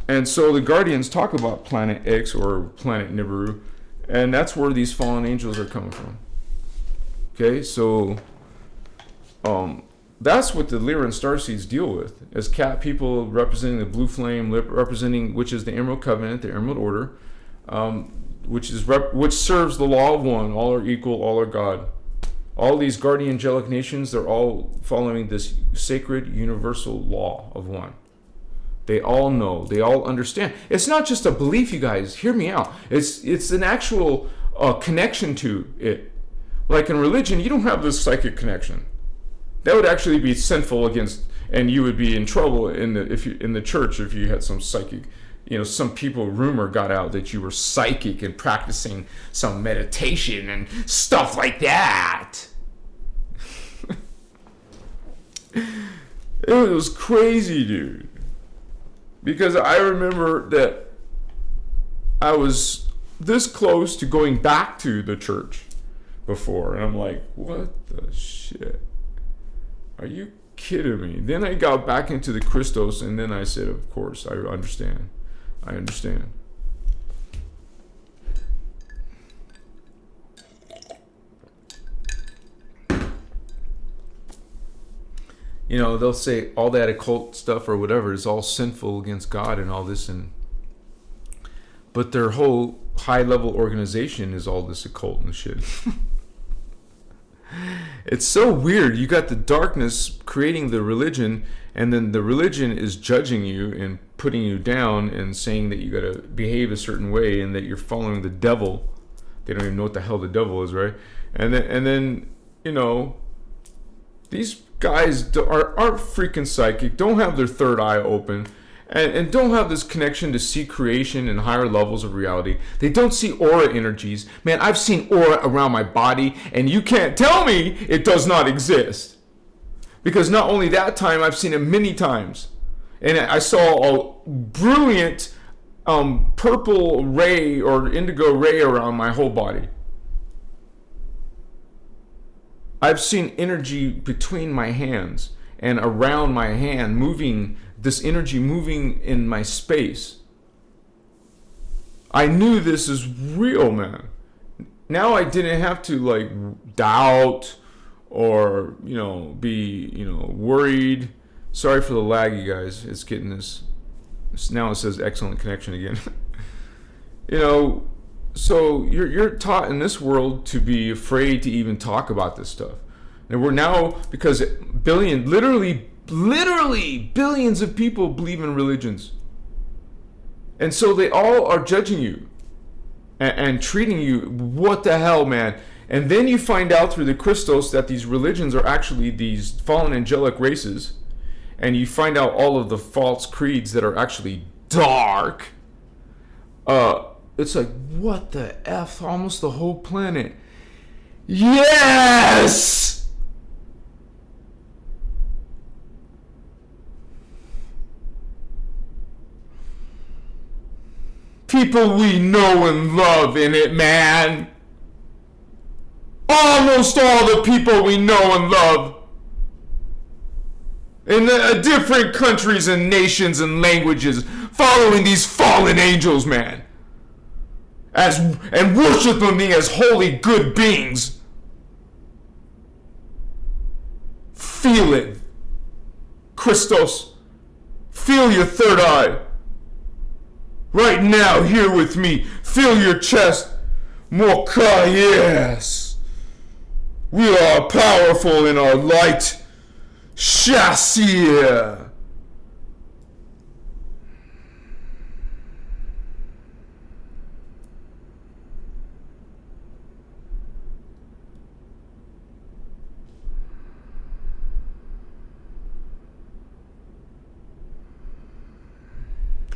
A: And so the Guardians talk about planet X or planet Nibiru. And that's where these fallen angels are coming from. Okay, so that's what the Lyran Starseeds deal with. As cat people representing the blue flame, representing which is the Emerald Covenant, the Emerald Order, which serves the law of one. All are equal, all are God. All these guardian angelic nations, they're all following this sacred universal law of one. They all know. They all understand. It's not just a belief, you guys. Hear me out. It's an actual connection to it. Like in religion, you don't have this psychic connection. That would actually be sinful against, and you would be in trouble in the church if you had some psychic. Some rumor got out that you were psychic and practicing some meditation and stuff like that. It was crazy, dude. Because I remember that I was this close to going back to the church before. And I'm like, what the shit? Are you kidding me? Then I got back into the Christos, and then I said, of course, I understand. I understand. They'll say all that occult stuff or whatever is all sinful against God and all this, but their whole high-level organization is all this occult and shit. It's so weird. You got the darkness creating the religion, and then the religion is judging you and putting you down and saying that you got to behave a certain way and that you're following the devil. They don't even know what the hell the devil is, right? And then these guys aren't freaking psychic, don't have their third eye open, and don't have this connection to see creation and higher levels of reality. They don't see aura energies. Man, I've seen aura around my body, and you can't tell me it does not exist. Because not only that time, I've seen it many times. And I saw a brilliant purple ray or indigo ray around my whole body. I've seen energy between my hands and around my hand, this energy moving in my space. I knew this is real, man. Now I didn't have to doubt or, be, worried. Sorry for the lag, you guys. It's getting this. Now it says excellent connection again. So you're taught in this world to be afraid to even talk about this stuff. And we're now, because literally billions of people believe in religions. And so they all are judging you and treating you, what the hell, man? And then you find out through the Christos that these religions are actually these fallen angelic races. and you find out all of the false creeds that are actually dark, it's like, what the F? Almost the whole planet. Yes! People we know and love in it, man. Almost all the people we know and love. In different countries and nations and languages, following these fallen angels, man. And worshiping me as holy good beings. Feel it. Christos. Feel your third eye. Right now, here with me. Feel your chest. Mocha, yes. We are powerful in our light. Shasir.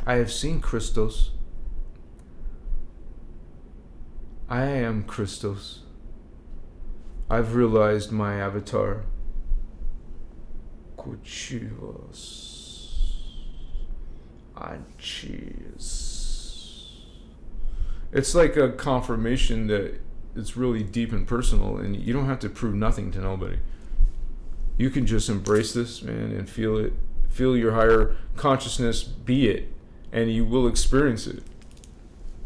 A: I have seen Christos. I am Christos. I've realized my avatar. Kuchivos. Anchis. It's like a confirmation that it's really deep and personal, and you don't have to prove nothing to nobody. You can just embrace this, man, and feel it. Feel your higher consciousness, be it, and you will experience it.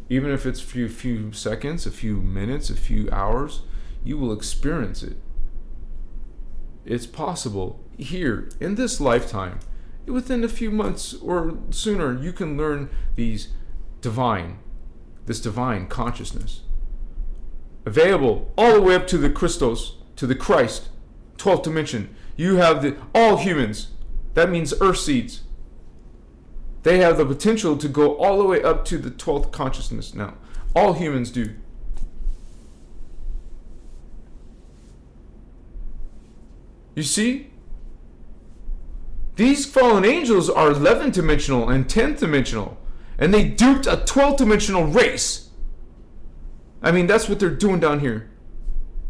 A: Even if it's a few seconds, a few minutes, a few hours, you will experience it. It's possible here in this lifetime. Within a few months or sooner, you can learn this divine consciousness. Available all the way up to the Christos, to the Christ, 12th dimension. You have all humans. That means earth seeds. They have the potential to go all the way up to the 12th consciousness now. All humans do. You see? These fallen angels are 11th dimensional and 10th dimensional. And they duped a 12th dimensional race. I mean, that's what they're doing down here.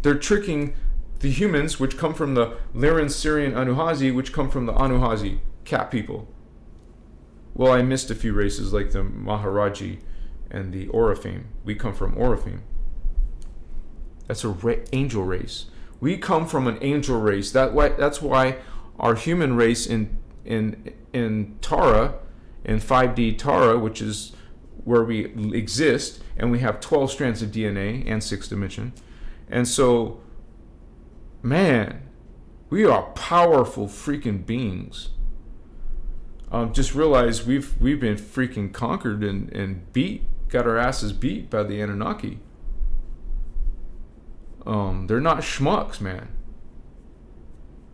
A: They're tricking the humans, which come from the Lyran Syrian Anuhazi, which come from the Anuhazi cat people. Well, I missed a few races like the Maharaji and the Orifame. We come from Orifame. That's a angel race. We come from an angel race. That's why our human race in Tara, in 5D Tara, which is where we exist, and we have 12 strands of DNA and 6th dimension. And so, man, we are powerful freaking beings. Just realize we've been freaking conquered and beat, got our asses beat by the Anunnaki. They're not schmucks, man.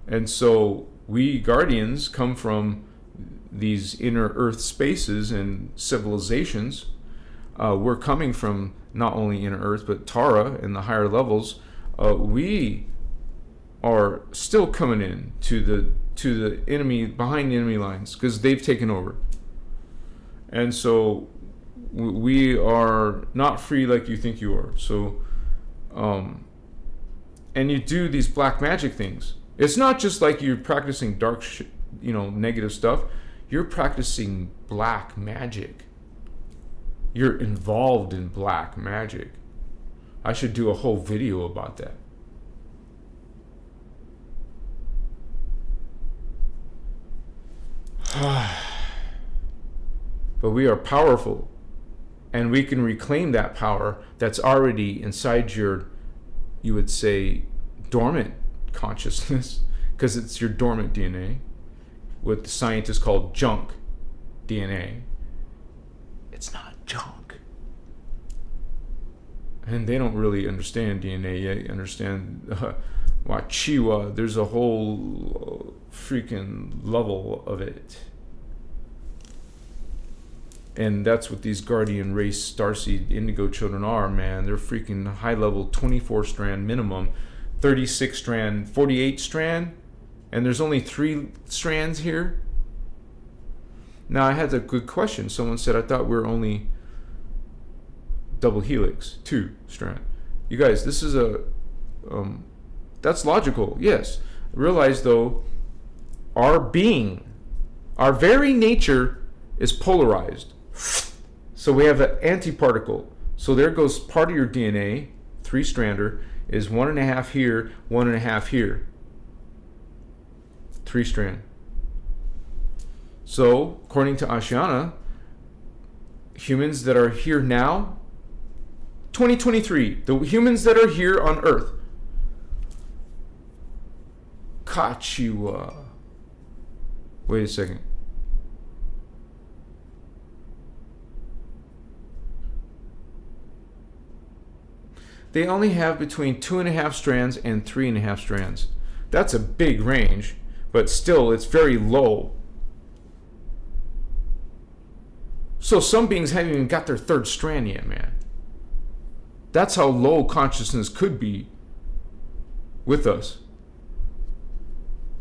A: And so we Guardians come from these inner earth spaces and civilizations. We're coming from not only inner earth, but Tara and the higher levels. We are still coming in to the enemy, behind the enemy lines, because they've taken over. And so we are not free like you think you are. So and you do these black magic things. It's not just like you're practicing dark negative stuff. You're practicing black magic. You're involved in black magic. I should do a whole video about that. But we are powerful, and we can reclaim that power that's already inside your, you would say, dormant consciousness, because it's your dormant DNA, what the scientists call junk DNA. It's not junk. And they don't really understand DNA yet. You understand Wachiwa. There's a whole freaking level of it. And that's what these Guardian Race Starseed Indigo children are, man. They're freaking high level, 24 strand minimum, 36 strand, 48 strand. and there's only 3 strands here. Now, I had a good question. Someone said, I thought we were only double helix, 2 strand. You guys, this is that's logical, yes. Realize, though, our being, our very nature is polarized. So we have an antiparticle. So there goes part of your DNA, 3-strander, is 1.5 here, 1.5 here. 3-strand. So, according to Ashiana, humans that are here now, 2023, the humans that are here on Earth, Kachiwa. Wait a second. They only have between 2.5 strands and 3.5 strands. That's a big range, but still, it's very low. So some beings haven't even got their 3rd strand yet, man. That's how low consciousness could be with us.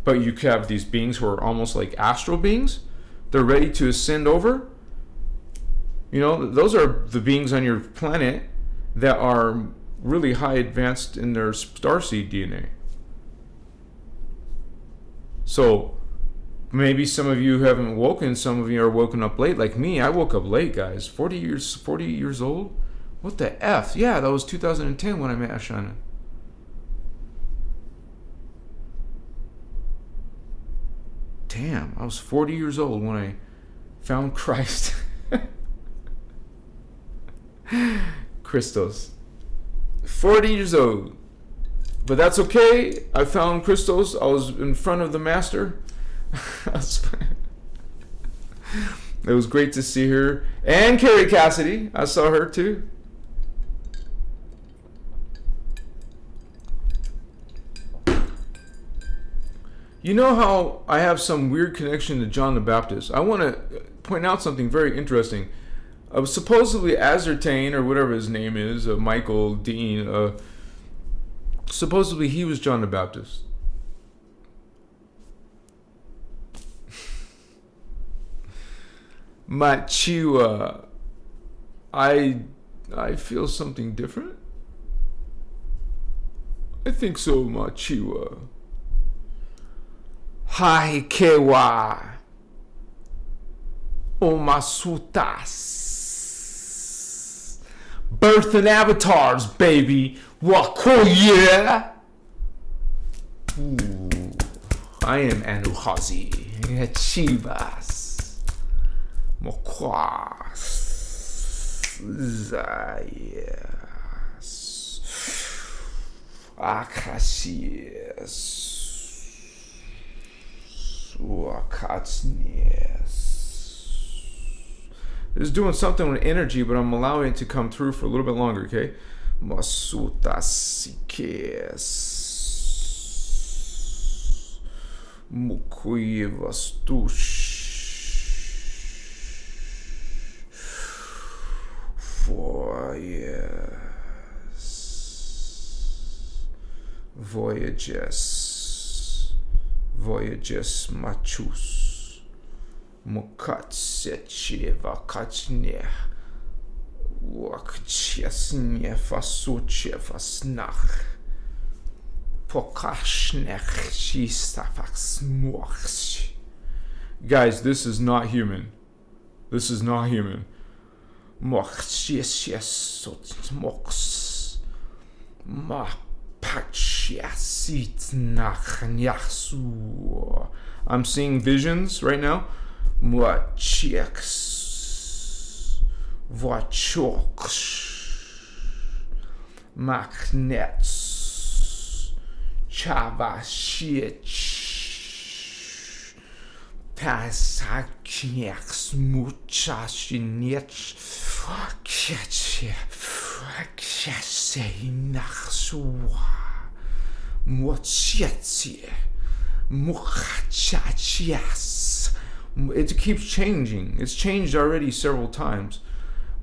A: But you have these beings who are almost like astral beings. They're ready to ascend over. You know, those are the beings on your planet that are really high advanced in their starseed DNA. So maybe some of you haven't woken, some of you are woken up late. Like me, I woke up late, guys. 40 years old? What the F? Yeah, that was 2010 when I met Ashana. Damn, I was 40 years old when I found Christ. Christos. 40 years old. But that's okay. I found Christos. I was in front of the master. It was great to see her. And Carrie Cassidy. I saw her too. You know how I have some weird connection to John the Baptist? I want to point out something very interesting. Supposedly Azertain, or whatever his name is, Michael Dean, supposedly he was John the Baptist. Machiwa, I feel something different. I think so, Machiwa. Hai kewa omasutas. Birth and avatars, baby. Wakoye. I am Anuhazi. Chivas. Mokwas. Zayas. Akashias. It's doing something with energy, but I'm allowing it to come through for a little bit longer, okay? Masutasikes Mukuyevastush Voyages machus Mukatsetcheva kachne Wakchesne fasucheva snach Pokashnech shistafax mox. Guys, this is not human. This is not human. Mox mox ma I'm seeing visions right now. Magnets Chavashich Pasakiaks Muchashinich Kacheseinachsua Mochietsie Muchachias. It keeps changing. It's changed already several times.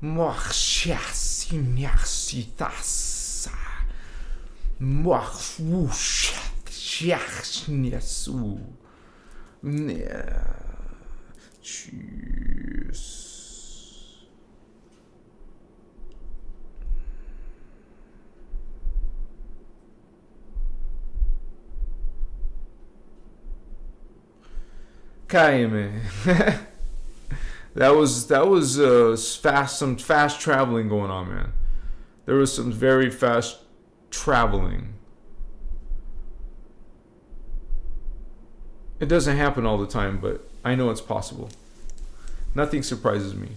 A: Mochiasinyasitas Mochwush Cheers. Okay, man. that was fast. Some fast traveling going on, man. There was some very fast traveling. It doesn't happen all the time, but I know it's possible. Nothing surprises me.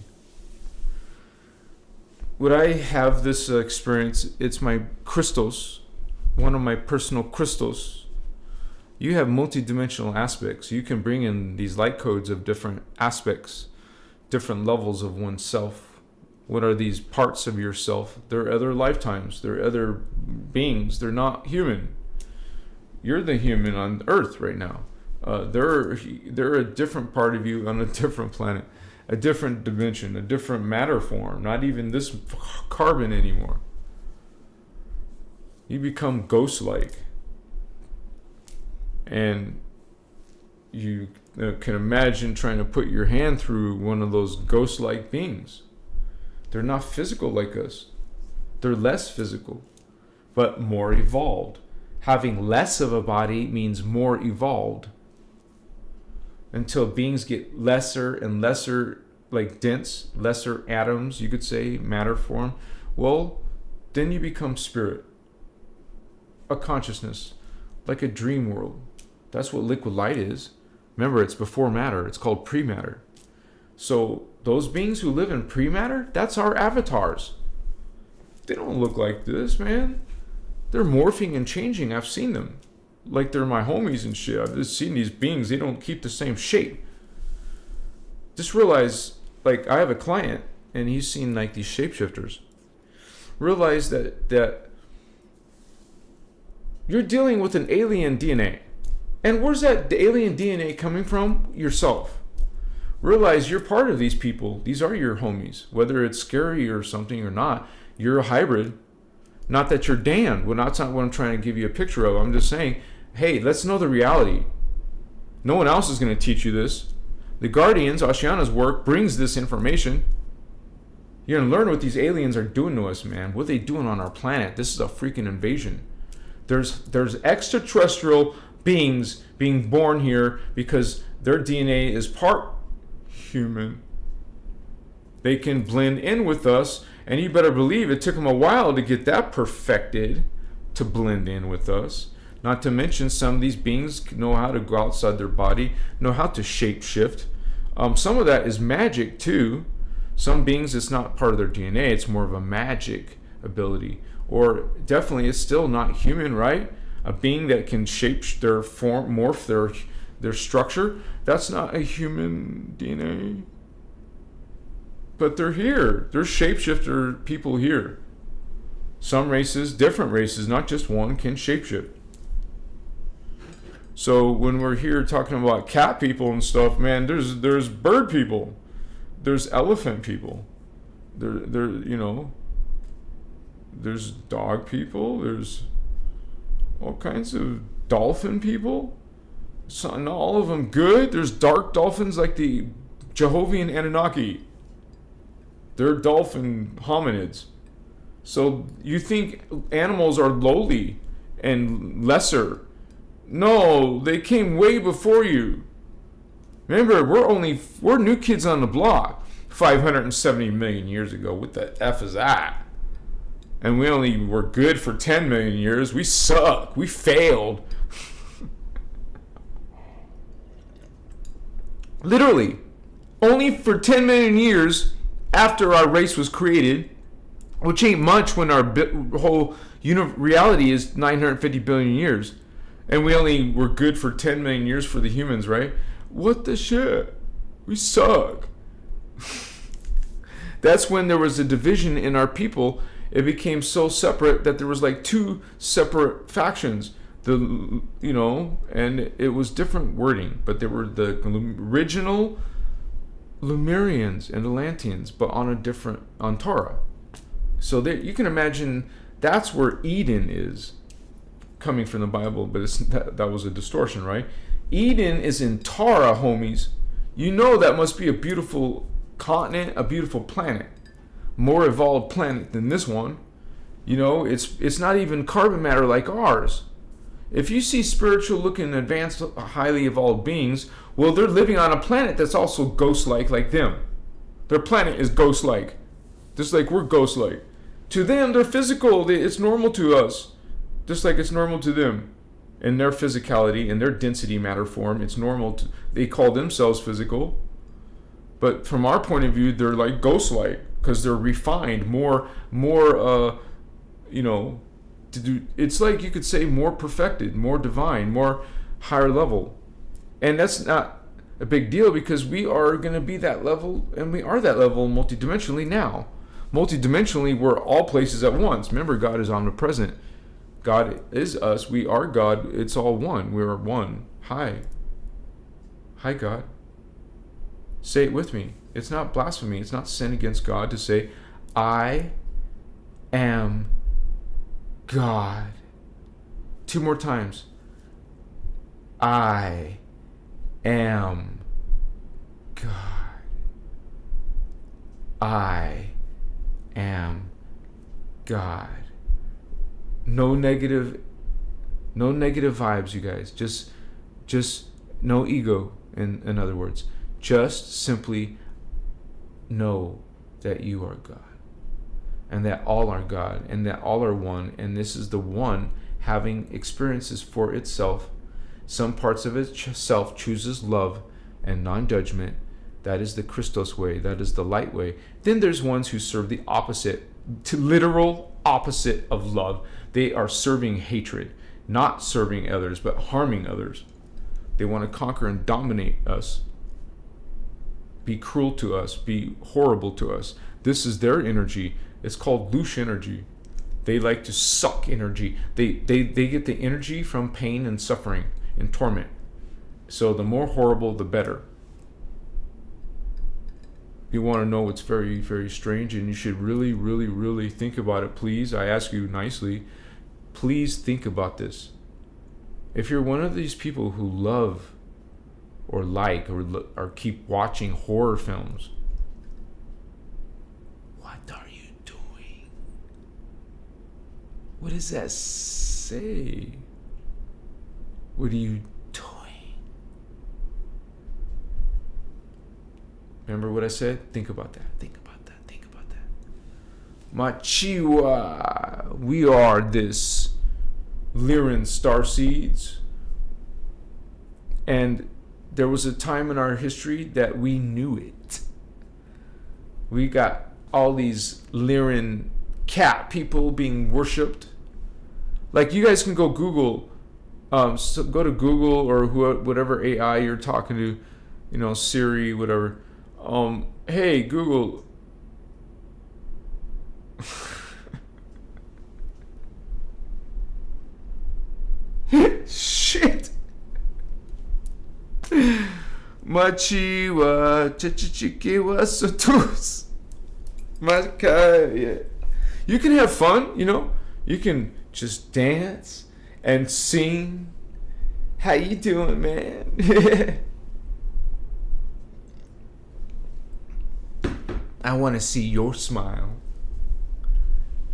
A: Would I have this experience? It's my Christos, one of my personal Christos. You have multidimensional aspects. You can bring in these light codes of different aspects, different levels of oneself. What are these parts of yourself? They're other lifetimes. They're other beings. They're not human. You're the human on Earth right now. They're a different part of you on a different planet, a different dimension, a different matter form. Not even this carbon anymore. You become ghost-like. And you can imagine trying to put your hand through one of those ghost-like beings. They're not physical like us. They're less physical, but more evolved. Having less of a body means more evolved. Until beings get lesser and lesser, like dense, lesser atoms, you could say, matter form. Well, then you become spirit. A consciousness, like a dream world. That's what liquid light is. Remember, it's before matter. It's called pre-matter. So those beings who live in pre-matter, that's our avatars. They don't look like this, man. They're morphing and changing. I've seen them. Like they're my homies and shit. I've just seen these beings. They don't keep the same shape. Just realize, like, I have a client and he's seen like these shapeshifters. Realize that you're dealing with an alien DNA. And where's that alien DNA coming from? Yourself. Realize you're part of these people. These are your homies. Whether it's scary or something or not, you're a hybrid. Not that you're Dan. Well, that's not what I'm trying to give you a picture of. I'm just saying, hey, let's know the reality. No one else is going to teach you this. The Guardians, Oceana's work, brings this information. You're going to learn what these aliens are doing to us, man. What are they doing on our planet? This is a freaking invasion. There's extraterrestrial beings being born here because their DNA is part human. They can blend in with us, and you better believe it took them a while to get that perfected to blend in with us. Not to mention some of these beings know how to go outside their body, know how to shape shift. Some of that is magic too. Some beings, it's not part of their DNA, it's more of a magic ability. Or definitely it's still not human, right? A being that can shape their form, morph their structure, that's not a human DNA. But they're here. There's shapeshifter people here. Some races, different races, not just one, can shapeshift. So when we're here talking about cat people and stuff, man, there's bird people. There's elephant people. There's dog people. There's all kinds of dolphin people. So, not all of them good. There's dark dolphins like the Jehovian Anunnaki. They're dolphin hominids. So you think animals are lowly and lesser. No, they came way before you. Remember, we're new kids on the block 570 million years ago. What the F is that? And we only were good for 10 million years. We suck. We failed. Literally, only for 10 million years after our race was created, which ain't much when our whole reality is 950 billion years. And we only were good for 10 million years for the humans, right? What the shit? We suck. That's when there was a division in our people. It became so separate that there was like two separate factions. And it was different wording, but there were the original Lemurians and Atlanteans, but on Torah. So you can imagine that's where Eden is. coming from the Bible, but that was a distortion, right? Eden is in Tara, homies. You know that must be a beautiful continent, a beautiful planet. More evolved planet than this one. You know, it's not even carbon matter like ours. If you see spiritual looking, advanced, highly evolved beings, well, they're living on a planet that's also ghost-like like them. Their planet is ghost-like. Just like we're ghost-like. To them, they're physical. It's normal to us. Just like it's normal to them. In their physicality, in their density matter form, it's normal. They call themselves physical. But from our point of view, they're like ghost-like. Because they're refined, more, you know, to do. It's like you could say more perfected, more divine, more higher level. And that's not a big deal because we are going to be that level, and we are that level multidimensionally now. Multidimensionally, we're all places at once. Remember, God is omnipresent. God is us. We are God. It's all one. We are one. Hi. Hi, God. Say it with me. It's not blasphemy. It's not sin against God to say, I am God. 2 more times. I am God. I am God. No negative vibes, you guys. Just no ego, in other words. Just simply know that you are God, and that all are God, and that all are one, and this is the one having experiences for itself. Some parts of itself chooses love and non-judgment. That is the Christos way. That is the light way. Then there's ones who serve the opposite, to literal opposite of love. They are serving hatred, not serving others, but harming others. They want to conquer and dominate us, be cruel to us, be horrible to us. This is their energy. It's called louche energy. They like to suck energy. They get the energy from pain and suffering and torment. So the more horrible, the better. You want to know what's very, very strange, and you should really, really, really think about it, please. I ask you nicely, please think about this. If you're one of these people who love or like or keep watching horror films, what are you doing? What does that say? What are you doing? Remember what I said? Think about that. Think about that. Think about that. Machiwa, we are this Lyran Starseeds, and there was a time in our history that we knew it. We got all these Lyran cat people being worshipped. Like, you guys can go Google, so go to Google or whatever AI you're talking to, you know, Siri, whatever. Hey, Google. Shit. Machiwa chichichikiwa sotus. Makaya. You can have fun, you know. You can just dance and sing. How you doing, man? I want to see your smile.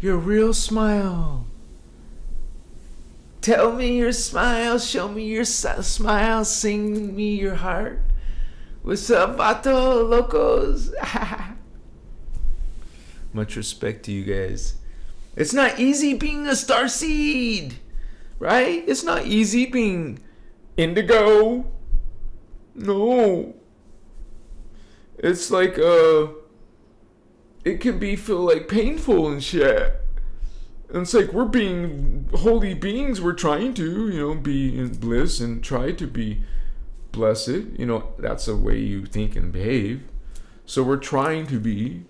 A: Your real smile. Tell me your smile. Show me your smile. Sing me your heart. What's up, vato locos? Much respect to you guys. It's not easy being a starseed, right? It's not easy being indigo. No. It's like, it can feel like painful and shit. And it's like we're being holy beings. We're trying to, you know, be in bliss and try to be blessed. You know, that's the way you think and behave. So we're trying to be.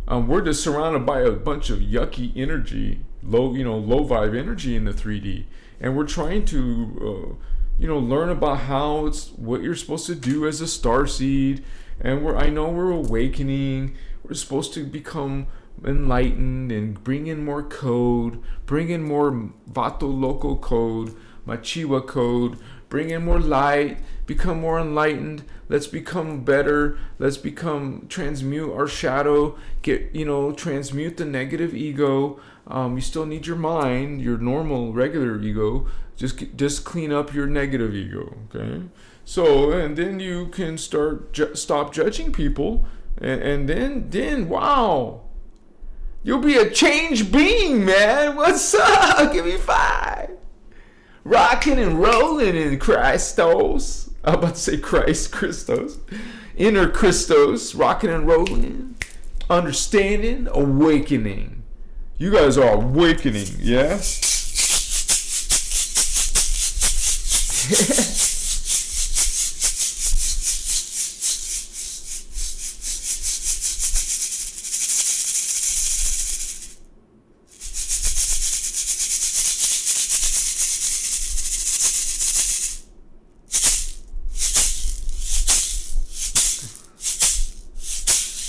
A: We're just surrounded by a bunch of yucky energy, low vibe energy in the 3D. And we're trying to, learn about how what you're supposed to do as a starseed. And I know we're awakening. We're supposed to become enlightened and bring in more code, bring in more Vato Loco code, Machiwa code, bring in more light, become more enlightened. Let's become better. Let's transmute our shadow, transmute the negative ego. You still need your mind, your normal, regular ego. Just clean up your negative ego, okay? So, and then you can stop judging people, and then, wow, you'll be a changed being, man. What's up? Give me 5. Rocking and rolling in Christos. I'm about to say Christos. Innerchristos. Rocking and rolling. Understanding. Awakening. You guys are awakening, yeah?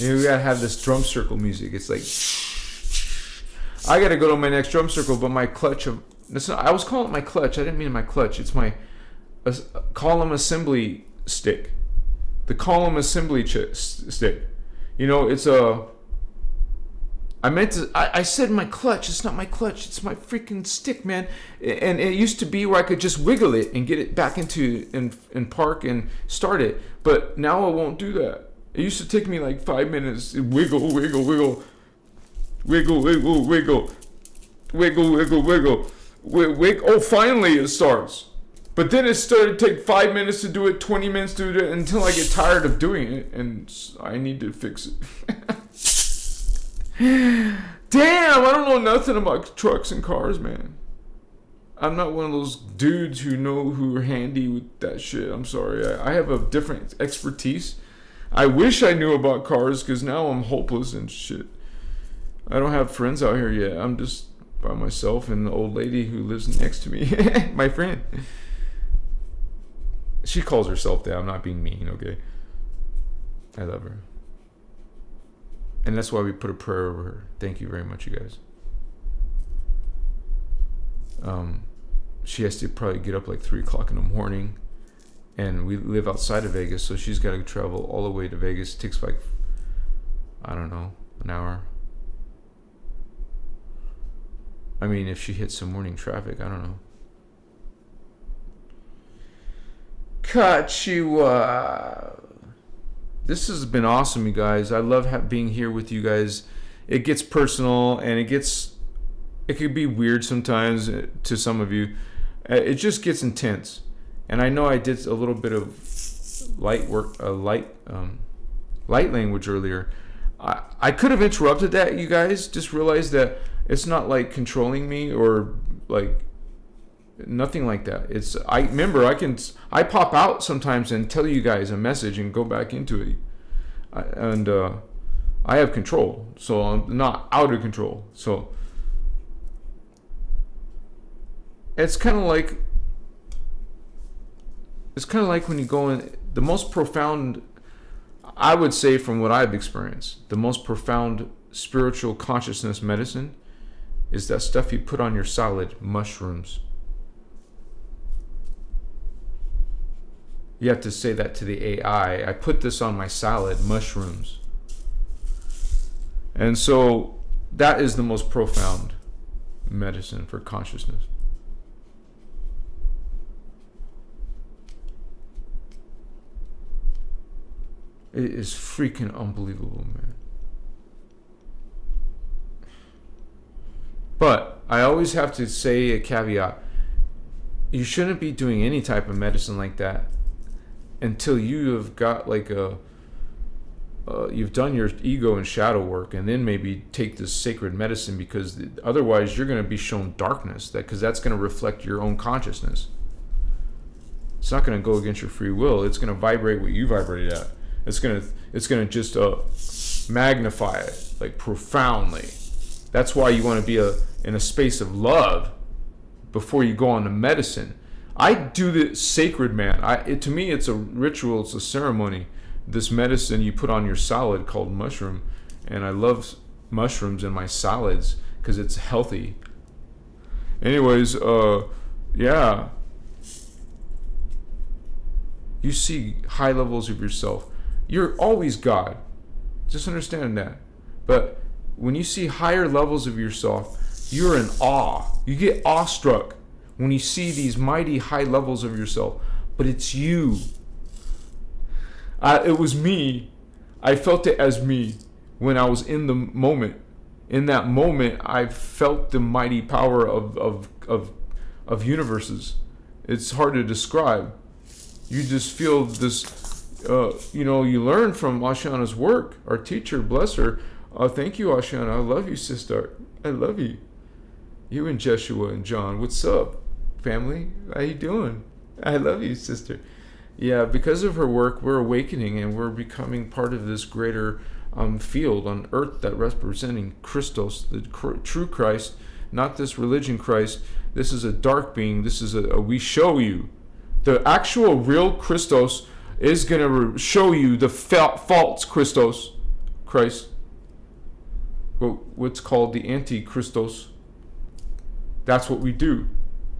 A: We gotta have this drum circle music. It's like, I gotta go to my next drum circle, but my clutch I was calling it my clutch. I didn't mean my clutch. It's my column assembly stick. The column assembly stick. It's I said my clutch. It's not my clutch. It's my freaking stick, man. And it used to be where I could just wiggle it and get it back into and park and start it. But now I won't do that. It used to take me like 5 minutes. Wiggle, wiggle, wiggle. Wiggle, wiggle, wiggle. Wiggle, wiggle, wiggle. Oh, finally it starts. But then it started to take 5 minutes to do it, 20 minutes to do it, until I get tired of doing it. And I need to fix it. Damn, I don't know nothing about trucks and cars, man. I'm not one of those dudes who are handy with that shit. I'm sorry. I have a different expertise. I wish I knew about cars, because now I'm hopeless and shit. I don't have friends out here yet. I'm just by myself and the old lady who lives next to me. My friend. She calls herself that. I'm not being mean, okay? I love her. And that's why we put a prayer over her. Thank you very much, you guys. She has to probably get up like 3 o'clock in the morning. And we live outside of Vegas, so she's got to travel all the way to Vegas. It takes like, I don't know, an hour. I mean, if she hits some morning traffic, I don't know. Kachiwa. This has been awesome, you guys. I love being here with you guys. It gets personal, and it could be weird sometimes to some of you. It just gets intense. And I know I did a little bit of light language earlier. I could have interrupted that, you guys. Just realize that it's not like controlling me or like nothing like that. I pop out sometimes and tell you guys a message and go back into it. I have control, so I'm not out of control. So it's kind of like when you go in the most profound, I would say from what I've experienced, the most profound spiritual consciousness medicine is that stuff you put on your salad, mushrooms. You have to say that to the AI. I put this on my salad, mushrooms. And so that is the most profound medicine for consciousness. It is freaking unbelievable, man. But I always have to say a caveat. You shouldn't be doing any type of medicine like that until you have got like you've done your ego and shadow work, and then maybe take this sacred medicine, because otherwise you're going to be shown darkness, because that's going to reflect your own consciousness. It's not going to go against your free will. It's going to vibrate what you vibrated at. It's gonna just magnify it like profoundly. That's why you want to be in a space of love before you go on to medicine. I do the sacred, man. To me, it's a ritual. It's a ceremony. This medicine you put on your salad called mushroom, and I love mushrooms in my salads because it's healthy. Anyways, yeah. You see high levels of yourself. You're always God. Just understand that. But when you see higher levels of yourself, you're in awe. You get awestruck when you see these mighty high levels of yourself. But it's you. It was me. I felt it as me when I was in the moment. In that moment, I felt the mighty power of universes. It's hard to describe. You just feel this, you learn from Ashiana's work. Our teacher, bless her. Thank you, Ashiana. I love you, sister. I love you. You and Jeshua and John. What's up, family? How you doing? I love you, sister. Yeah, because of her work, we're awakening and we're becoming part of this greater field on earth that representing Christos, the true Christ, not this religion Christ. This is a dark being. This is we show you. The actual real Christos is going to show you the false Christos, Christ. What's called the anti-Christos. That's what we do.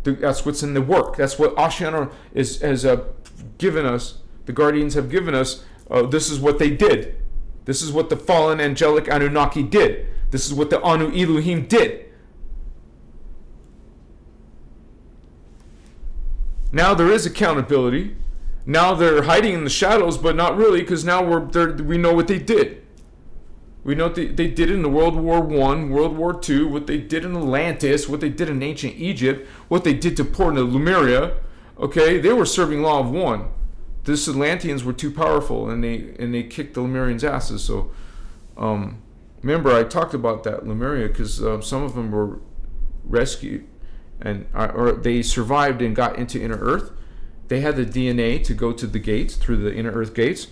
A: That's what's in the work. That's what Ashiana has given us. The guardians have given us. This is what they did. This is what the fallen angelic Anunnaki did. This is what the Anu Elohim did. Now there is accountability. Now they're hiding in the shadows, but not really, because now we know what they did. We know what they did in the World War I, World War II, what they did in Atlantis, what they did in ancient Egypt, what they did to poor Lemuria. Okay, they were serving law of one. The Atlanteans were too powerful, and they kicked the Lemurians' asses. So, remember I talked about that Lemuria because some of them were rescued, or they survived and got into inner Earth. They had the DNA to go to the gates through the inner Earth gates.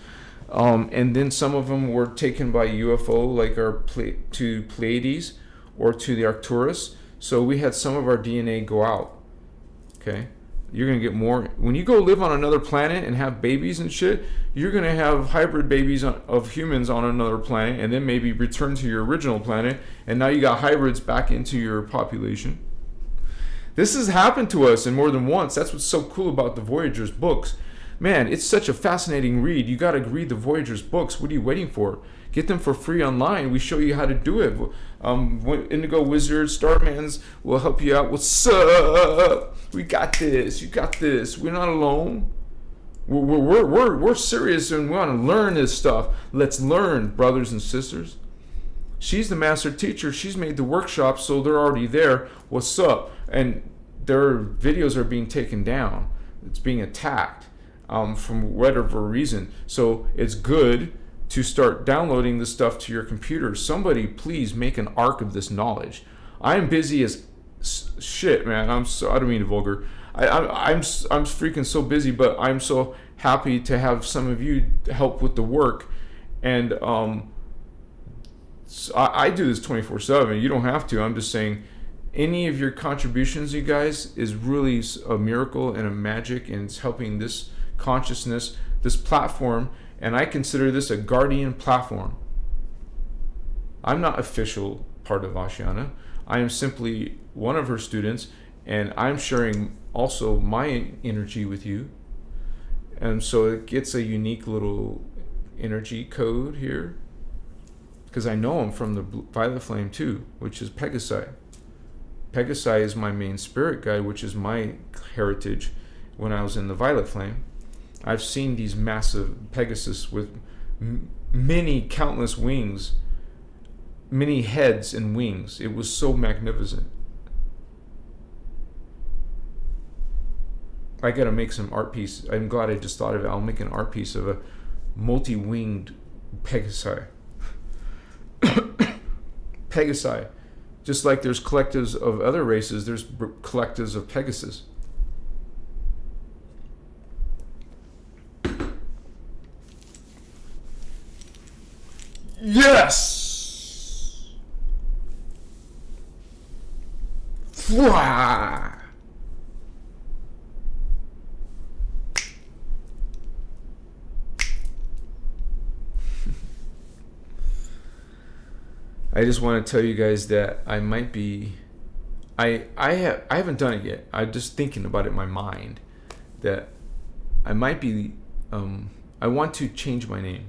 A: And then some of them were taken by UFO, like to Pleiades or to the Arcturus. So we had some of our DNA go out. Okay, you're gonna get more when you go live on another planet and have babies and shit. You're gonna have hybrid babies of humans on another planet, and then maybe return to your original planet. And now you got hybrids back into your population. This has happened to us, and more than once. That's what's so cool about the Voyager's books. Man, it's such a fascinating read. You got to read the Voyager's books. What are you waiting for? Get them for free online. We show you how to do it. Indigo Wizards, Starmans will help you out. What's up? We got this. You got this. We're not alone. We're serious and we want to learn this stuff. Let's learn, brothers and sisters. She's the master teacher. She's made the workshops, so they're already there. What's up? And their videos are being taken down. It's being attacked. From whatever reason. So it's good to start downloading this stuff to your computer. Somebody please make an arc of this knowledge. I am busy as shit, man. I don't mean to vulgar. I'm freaking so busy, but I'm so happy to have some of you help with the work. And I do this 24/7. You don't have to. I'm just saying any of your contributions, you guys, is really a miracle and a magic, and it's helping this consciousness, this platform, and I consider this a guardian platform. I'm not official part of Ashiana. I am simply one of her students, and I'm sharing also my energy with you. And so it gets a unique little energy code here, because I know him from the Violet Flame too, which is Pegasi. Pegasi is my main spirit guide, which is my heritage when I was in the Violet Flame. I've seen these massive Pegasus with many countless wings, many heads and wings. It was so magnificent. I gotta make some art piece. I'm glad I just thought of it. I'll make an art piece of a multi-winged Pegasi. Pegasi. Just like there's collectives of other races, there's collectives of Pegasus. Yes! Fwah! I just want to tell you guys that I might be. I haven't done it yet. I'm just thinking about it in my mind that I might be. I want to change my name,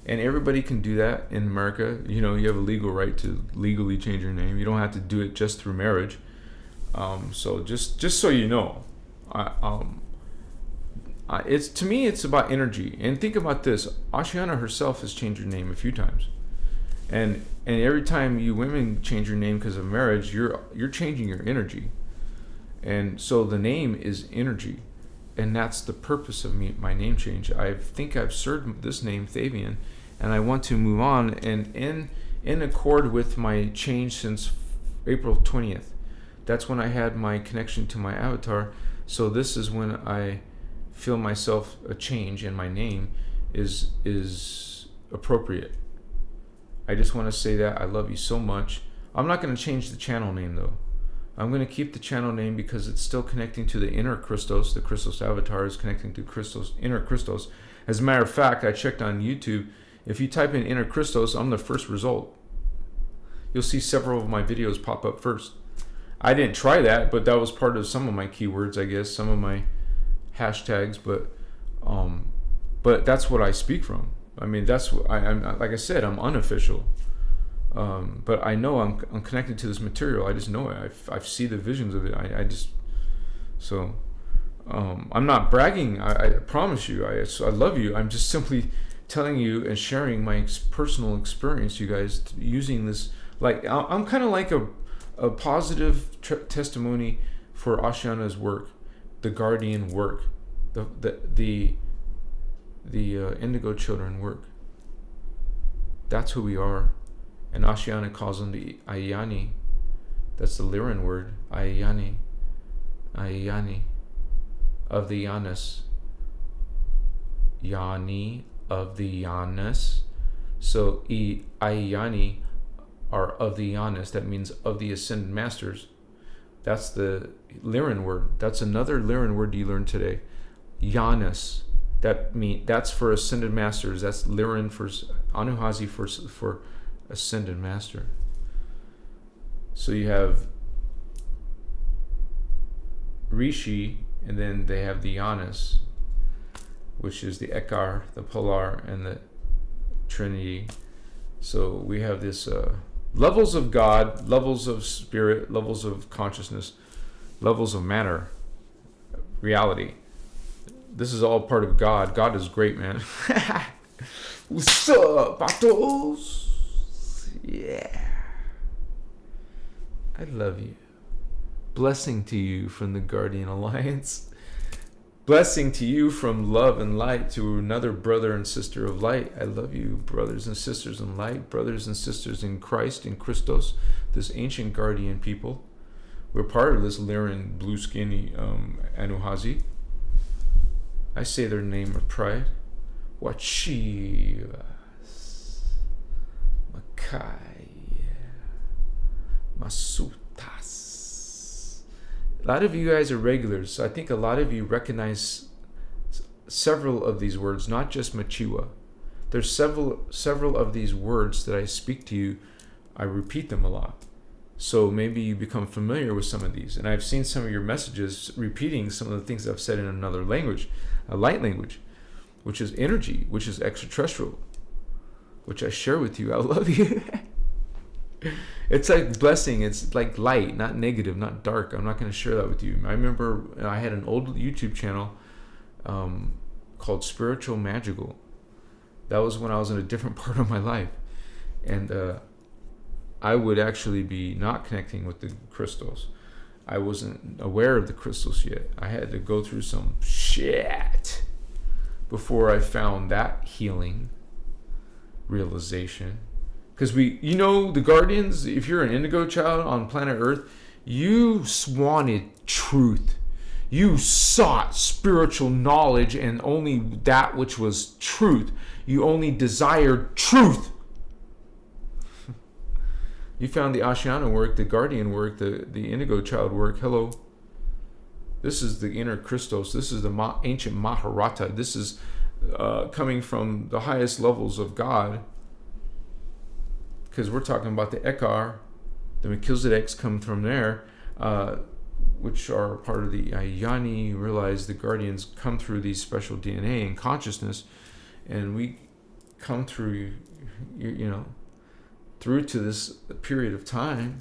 A: and everybody can do that in America. You have a legal right to legally change your name. You don't have to do it just through marriage. So just so you know, it's to me it's about energy. And think about this: Ashiana herself has changed her name a few times, and every time you women change your name because of marriage, you're changing your energy, and so the name is energy, and that's the purpose of my name change. I think I've served this name Thavian, and I want to move on, and in accord with my change since April 20th. That's when I had my connection to my avatar. So this is when I feel myself a change in my name is appropriate. I just want to say that I love you so much. I'm not going to change the channel name though. I'm going to keep the channel name because it's still connecting to the inner Christos. The Christos avatar is connecting to Christos, inner Christos. As a matter of fact, I checked on YouTube. If you type in inner Christos, I'm the first result. You'll see several of my videos pop up first. I didn't try that, but that was part of some of my keywords, I guess, some of my hashtags. But that's what I speak from. I mean, that's what I'm. Like I said, I'm unofficial. But I know I'm connected to this material. I just know it. I see the visions of it. I'm not bragging. I promise you. I love you. I'm just simply telling you and sharing my personal experience, you guys, using this. Like I'm kind of like a positive testimony for Ashiana's work, the guardian work, the indigo children work. That's who we are. And Ashiana calls them the Ayani. That's the Lyran word, Ayani. Ayani of the Yanis. Yani of the Yanis. So Ayani are of the Yanis. That means of the Ascended Masters. That's the Lyran word. That's another Lyran word you learned today. Yanis. That's for Ascended Masters. That's Lyran for Anuhazi for Ascended Master. So you have Rishi, and then they have the Yanis, which is the Ekar, the Polar, and the Trinity. So we have this levels of God, levels of spirit, levels of consciousness, levels of matter, reality. This is all part of God. God is great, man. What's up, Batos? Yeah. I love you. Blessing to you from the Guardian Alliance. Blessing to you from love and light to another brother and sister of light. I love you, brothers and sisters in light, brothers and sisters in Christ, in Christos, this ancient guardian people. We're part of this Lyran blue skinny Anuhazi. I say their name with pride. Wachivas. Makai. Masutas. A lot of you guys are regulars, so I think a lot of you recognize several of these words, not just Machiwa. There's several of these words that I speak to you. I repeat them a lot. So maybe you become familiar with some of these. And I've seen some of your messages repeating some of the things I've said in another language, a light language, which is energy, which is extraterrestrial, which I share with you. I love you. It's like blessing. It's like light, not negative, not dark. I'm not going to share that with you. I remember I had an old YouTube channel called Spiritual Magical. That was when I was in a different part of my life. And I would actually be not connecting with the crystals. I wasn't aware of the crystals yet. I had to go through some shit before I found that healing realization. Because the Guardians, if you're an indigo child on planet Earth, you wanted truth. You sought spiritual knowledge and only that which was truth. You only desired truth. You found the Ashiana work, the Guardian work, the indigo child work. Hello. This is the inner Christos. This is the ancient Maharata. This is coming from the highest levels of God. because we're talking about the Ekar, the Melchizedeks come from there, which are part of the Ayani. You realize the guardians come through these special DNA and consciousness, and we come through, through to this period of time.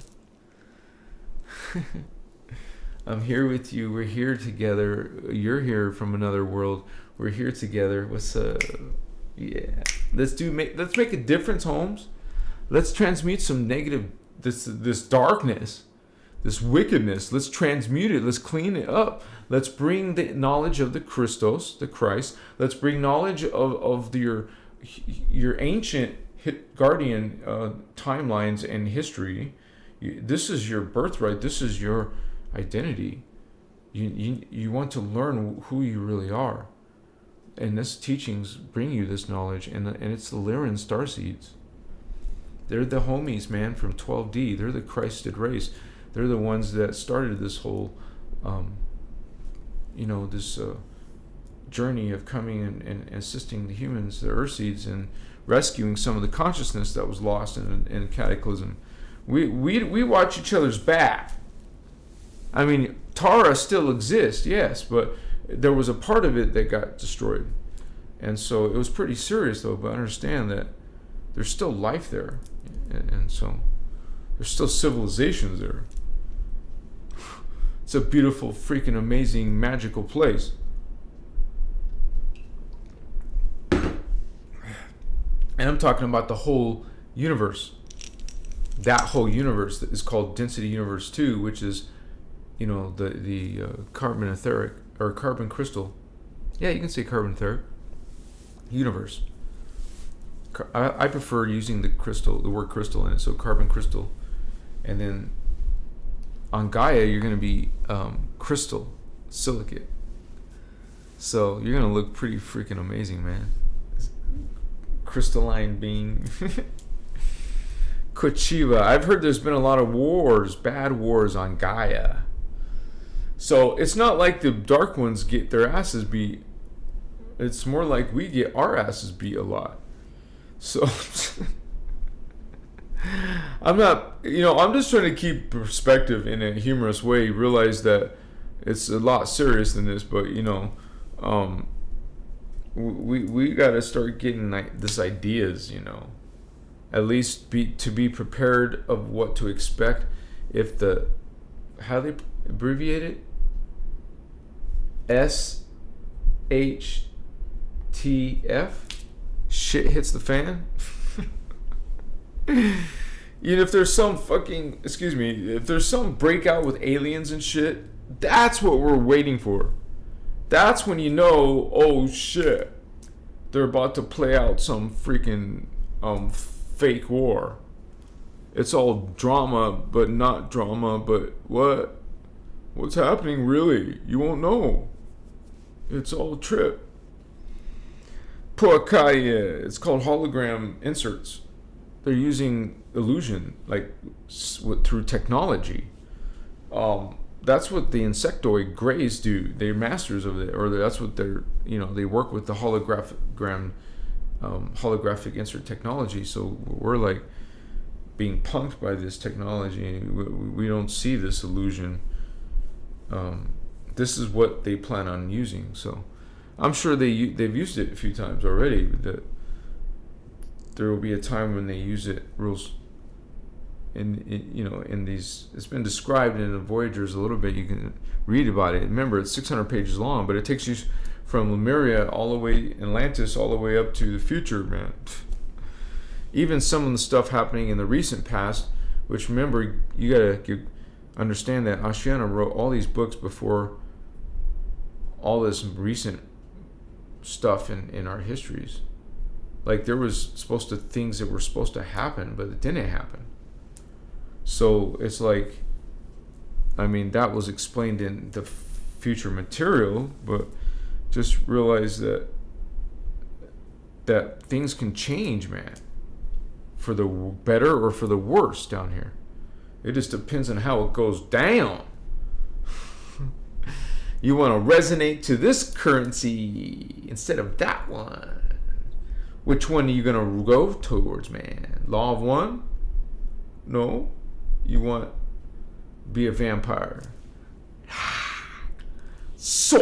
A: I'm here with you. We're here together. You're here from another world. We're here together. What's yeah. Let's make a difference, Holmes. Let's transmute some negative, this darkness, this wickedness. Let's transmute it. Let's clean it up. Let's bring the knowledge of the Christos, the Christ. Let's bring knowledge of your ancient guardian timelines and history. This is your birthright. This is your identity. You want to learn who you really are, and this teachings bring you this knowledge, and it's the Lyran Starseeds. They're the homies, man, from 12D. They're the Christed race. They're the ones that started this whole this journey of coming and assisting the humans, the Earthseeds, and rescuing some of the consciousness that was lost in Cataclysm. We watch each other's back. I mean, Tara still exists, yes, but there was a part of it that got destroyed. And so it was pretty serious, though, but understand that there's still life there. And so there's still civilizations there. It's a beautiful, freaking amazing, magical place. And I'm talking about the whole universe. That whole universe that is called Density Universe 2, which is, the carbon etheric or carbon crystal. Yeah, you can say carbon etheric universe. I prefer using the word crystal in it, so carbon crystal. And then on Gaia, you're going to be crystal, silicate. So you're going to look pretty freaking amazing, man. Crystalline being. Kochiva. I've heard there's been a lot of wars, bad wars on Gaia. So it's not like the dark ones get their asses beat. It's more like we get our asses beat a lot. So I'm not, I'm just trying to keep perspective in a humorous way. Realize that it's a lot serious than this, but we got to start getting this ideas, at least to be prepared of what to expect if how they abbreviate it, SHTF, shit hits the fan. If there's some if there's some breakout with aliens and shit, that's what we're waiting for. That's when oh shit, they're about to play out some freaking fake war. It's all drama, but not drama, but what's happening really? You won't know. It's all trip. Poakaya, it's called hologram inserts. They're using illusion, through technology. That's what the insectoid greys do. They're masters of it, or that's what they're, they work with the holographic insert technology. So we're being punked by this technology. We don't see this illusion. This is what they plan on using. So I'm sure they've used it a few times already. That there will be a time when they use it rules in these. It's been described in the Voyagers a little bit. You can read about it. Remember, it's 600 pages long, but it takes you from Lemuria all the way, Atlantis all the way up to the future, man. Even some of the stuff happening in the recent past, which, remember, you gotta understand that Ashiana wrote all these books before all this recent stuff in our histories. There was things that were supposed to happen, but it didn't happen. So it's that was explained in the future material, but just realize that things can change, man, for the better or for the worse down here. It just depends on how it goes down. You want to resonate to this currency instead of that one. Which one are you going to go towards, man? Law of one No? You want be a vampire. So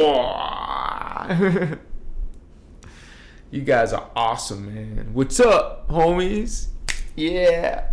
A: you guys are awesome, man. What's up, homies? Yeah.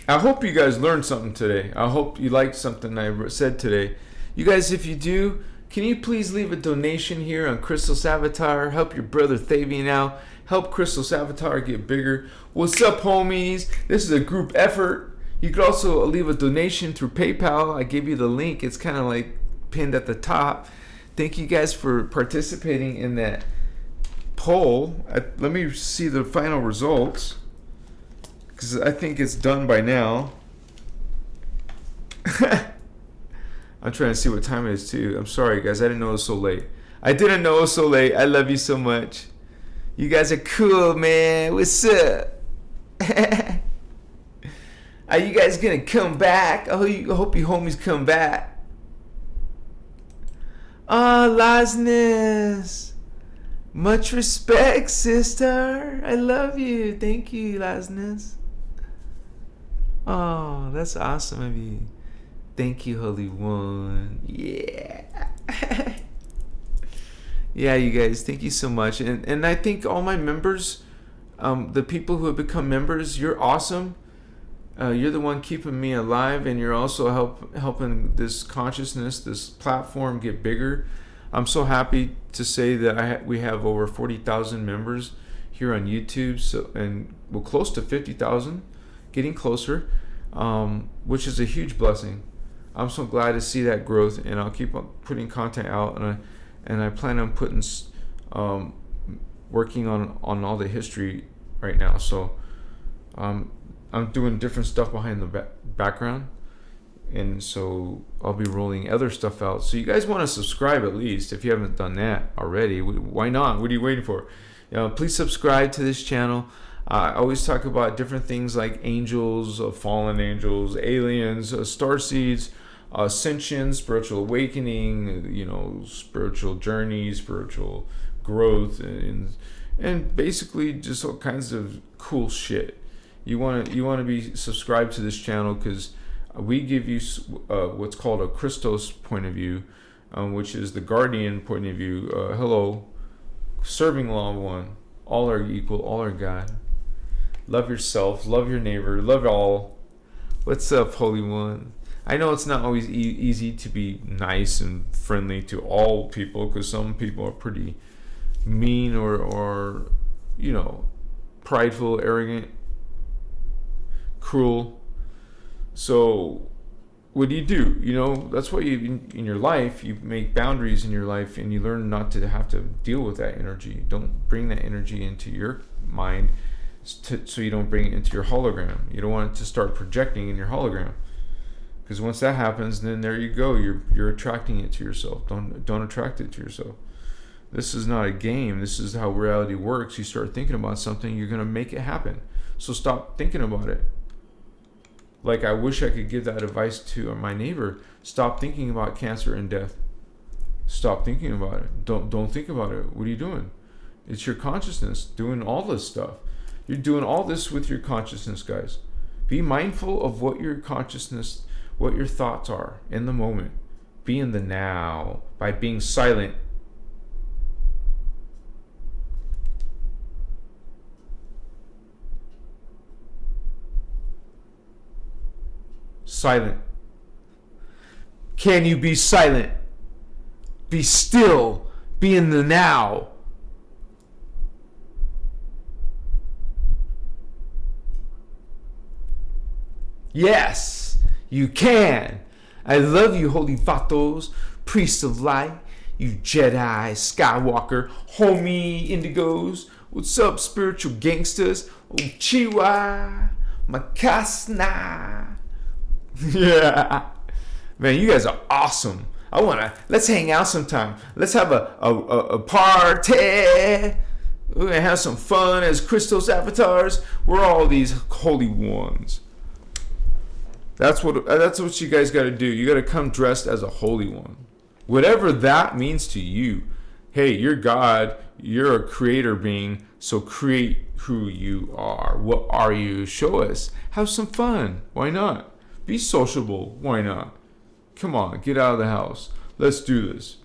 A: I hope you guys learned something today. I hope you liked something I said today. You guys, if you do, can you please leave a donation here on Christos Avatar? Help your brother Thavian out. Help Christos Avatar get bigger. What's up, homies? This is a group effort. You could also leave a donation through PayPal. I gave you the link. It's kind of like pinned at the top. Thank you guys for participating in that poll. Let me see the final results, because I think it's done by now. I'm trying to see what time it is too. I'm sorry, guys. I didn't know it was so late. I love you so much. You guys are cool, man. What's up? Are you guys gonna come back? I hope you homies come back. Oh, Lasness. Much respect, sister. I love you. Thank you, Lasness. Oh, that's awesome of you. Thank you, Holy One. Yeah. Yeah, you guys, thank you so much. And I think all my members, the people who have become members, you're awesome. You're the one keeping me alive, and you're also helping this consciousness, this platform get bigger. I'm so happy to say that we have over 40,000 members here on YouTube, and we're close to 50,000, getting closer, which is a huge blessing. I'm so glad to see that growth, and I'll keep on putting content out, and I plan on putting working on all the history right now. So I'm doing different stuff behind the background, and so I'll be rolling other stuff out. So you guys want to subscribe at least if you haven't done that already. Why not? What are you waiting for? Please subscribe to this channel. I always talk about different things like angels, fallen angels, aliens, starseeds, ascension, spiritual awakening, spiritual journey, spiritual growth, and basically just all kinds of cool shit. You want to be subscribed to this channel, because we give you what's called a Christos point of view, which is the guardian point of view. Hello, serving law of one. All are equal. All are God. Love yourself. Love your neighbor. Love all. What's up, Holy One? I know it's not always easy to be nice and friendly to all people, because some people are pretty mean or prideful, arrogant, cruel. So what do? That's why in your life, you make boundaries in your life, and you learn not to have to deal with that energy. Don't bring that energy into your mind, so you don't bring it into your hologram. You don't want it to start projecting in your hologram, because once that happens, then there you go. You're attracting it to yourself. Don't attract it to yourself. This is not a game. This is how reality works. You start thinking about something, you're gonna make it happen. So stop thinking about it. Like, I wish I could give that advice to my neighbor. Stop thinking about cancer and death. Stop thinking about it. Don't think about it. What are you doing? It's your consciousness doing all this stuff. You're doing all this with your consciousness, guys. Be mindful of what your consciousness, what your thoughts are in the moment. Be in the now by being silent. Silent. Can you be silent? Be still. Be in the now. Yes, you can. I love you, holy vatos, priests of light, you Jedi, Skywalker, homie indigos. What's up, spiritual gangsters? Oh, Chiwa, Makasna. Yeah, man, you guys are awesome. Let's hang out sometime. Let's have a party. We're gonna have some fun as Christos avatars. We're all these holy ones. That's what you guys got to do. You got to come dressed as a holy one. Whatever that means to you. Hey, you're God. You're a creator being. So create who you are. What are you? Show us. Have some fun. Why not? Be sociable. Why not? Come on, get out of the house. Let's do this.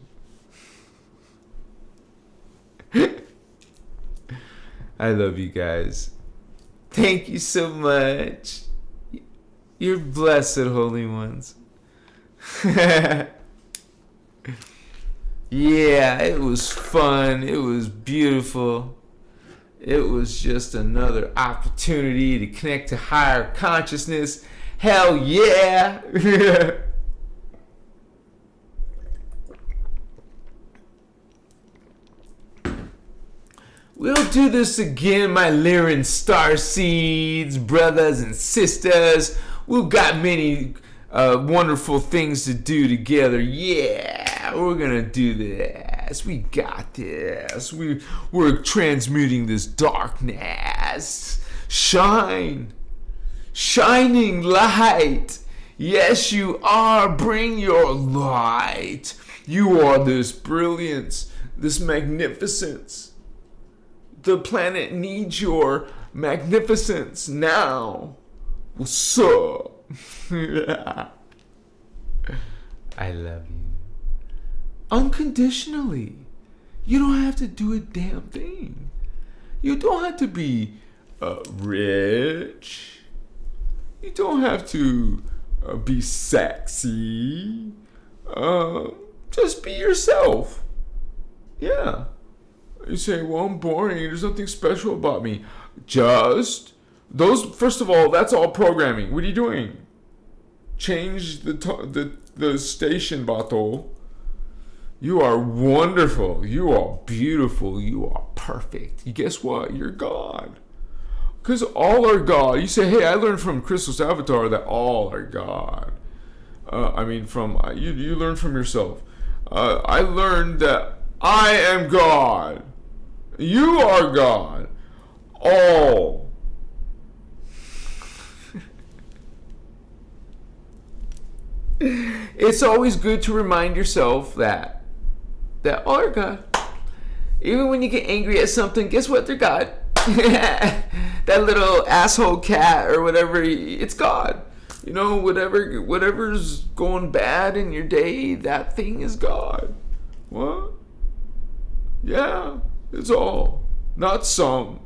A: I love you guys. Thank you so much. You're blessed, holy ones. Yeah, it was fun. It was beautiful. It was just another opportunity to connect to higher consciousness. Hell yeah. We'll do this again, my Lyran Starseeds, brothers and sisters. We've got many wonderful things to do together. Yeah, we're gonna do this. We got this. We're transmuting this darkness. Shine. Shining light. Yes, you are. Bring your light. You are this brilliance, this magnificence. The planet needs your magnificence now. What's up? I love you. Unconditionally. You don't have to do a damn thing. You don't have to be rich. You don't have to be sexy. Just be yourself. Yeah. You say, well, I'm boring. There's nothing special about me. First of all, that's all programming. What are you doing? Change the station, Bato. You are wonderful. You are beautiful. You are perfect. Guess what? You're God. Because all are God. You say, hey, I learned from Christos Avatar that all are God. You learn from yourself. I learned that I am God. You are God. All. It's always good to remind yourself that all are God. Even when you get angry at something, guess what? They're God. That little asshole cat or whatever, it's God. You know, whatever's going bad in your day, that thing is God. What? Yeah, it's all. Not some.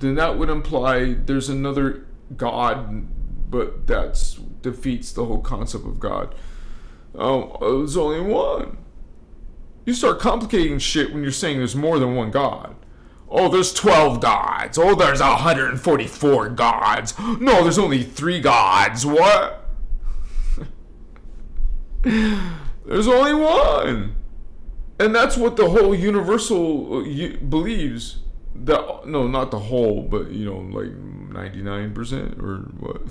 A: Then that would imply there's another God, but that defeats the whole concept of God. There's only one. You start complicating shit when you're saying there's more than one God. Oh, there's 12 gods. Oh, there's 144 gods. No, there's only 3 gods. What? There's only one. And that's what the whole universal believes. No, not the whole, but, like 99% or what?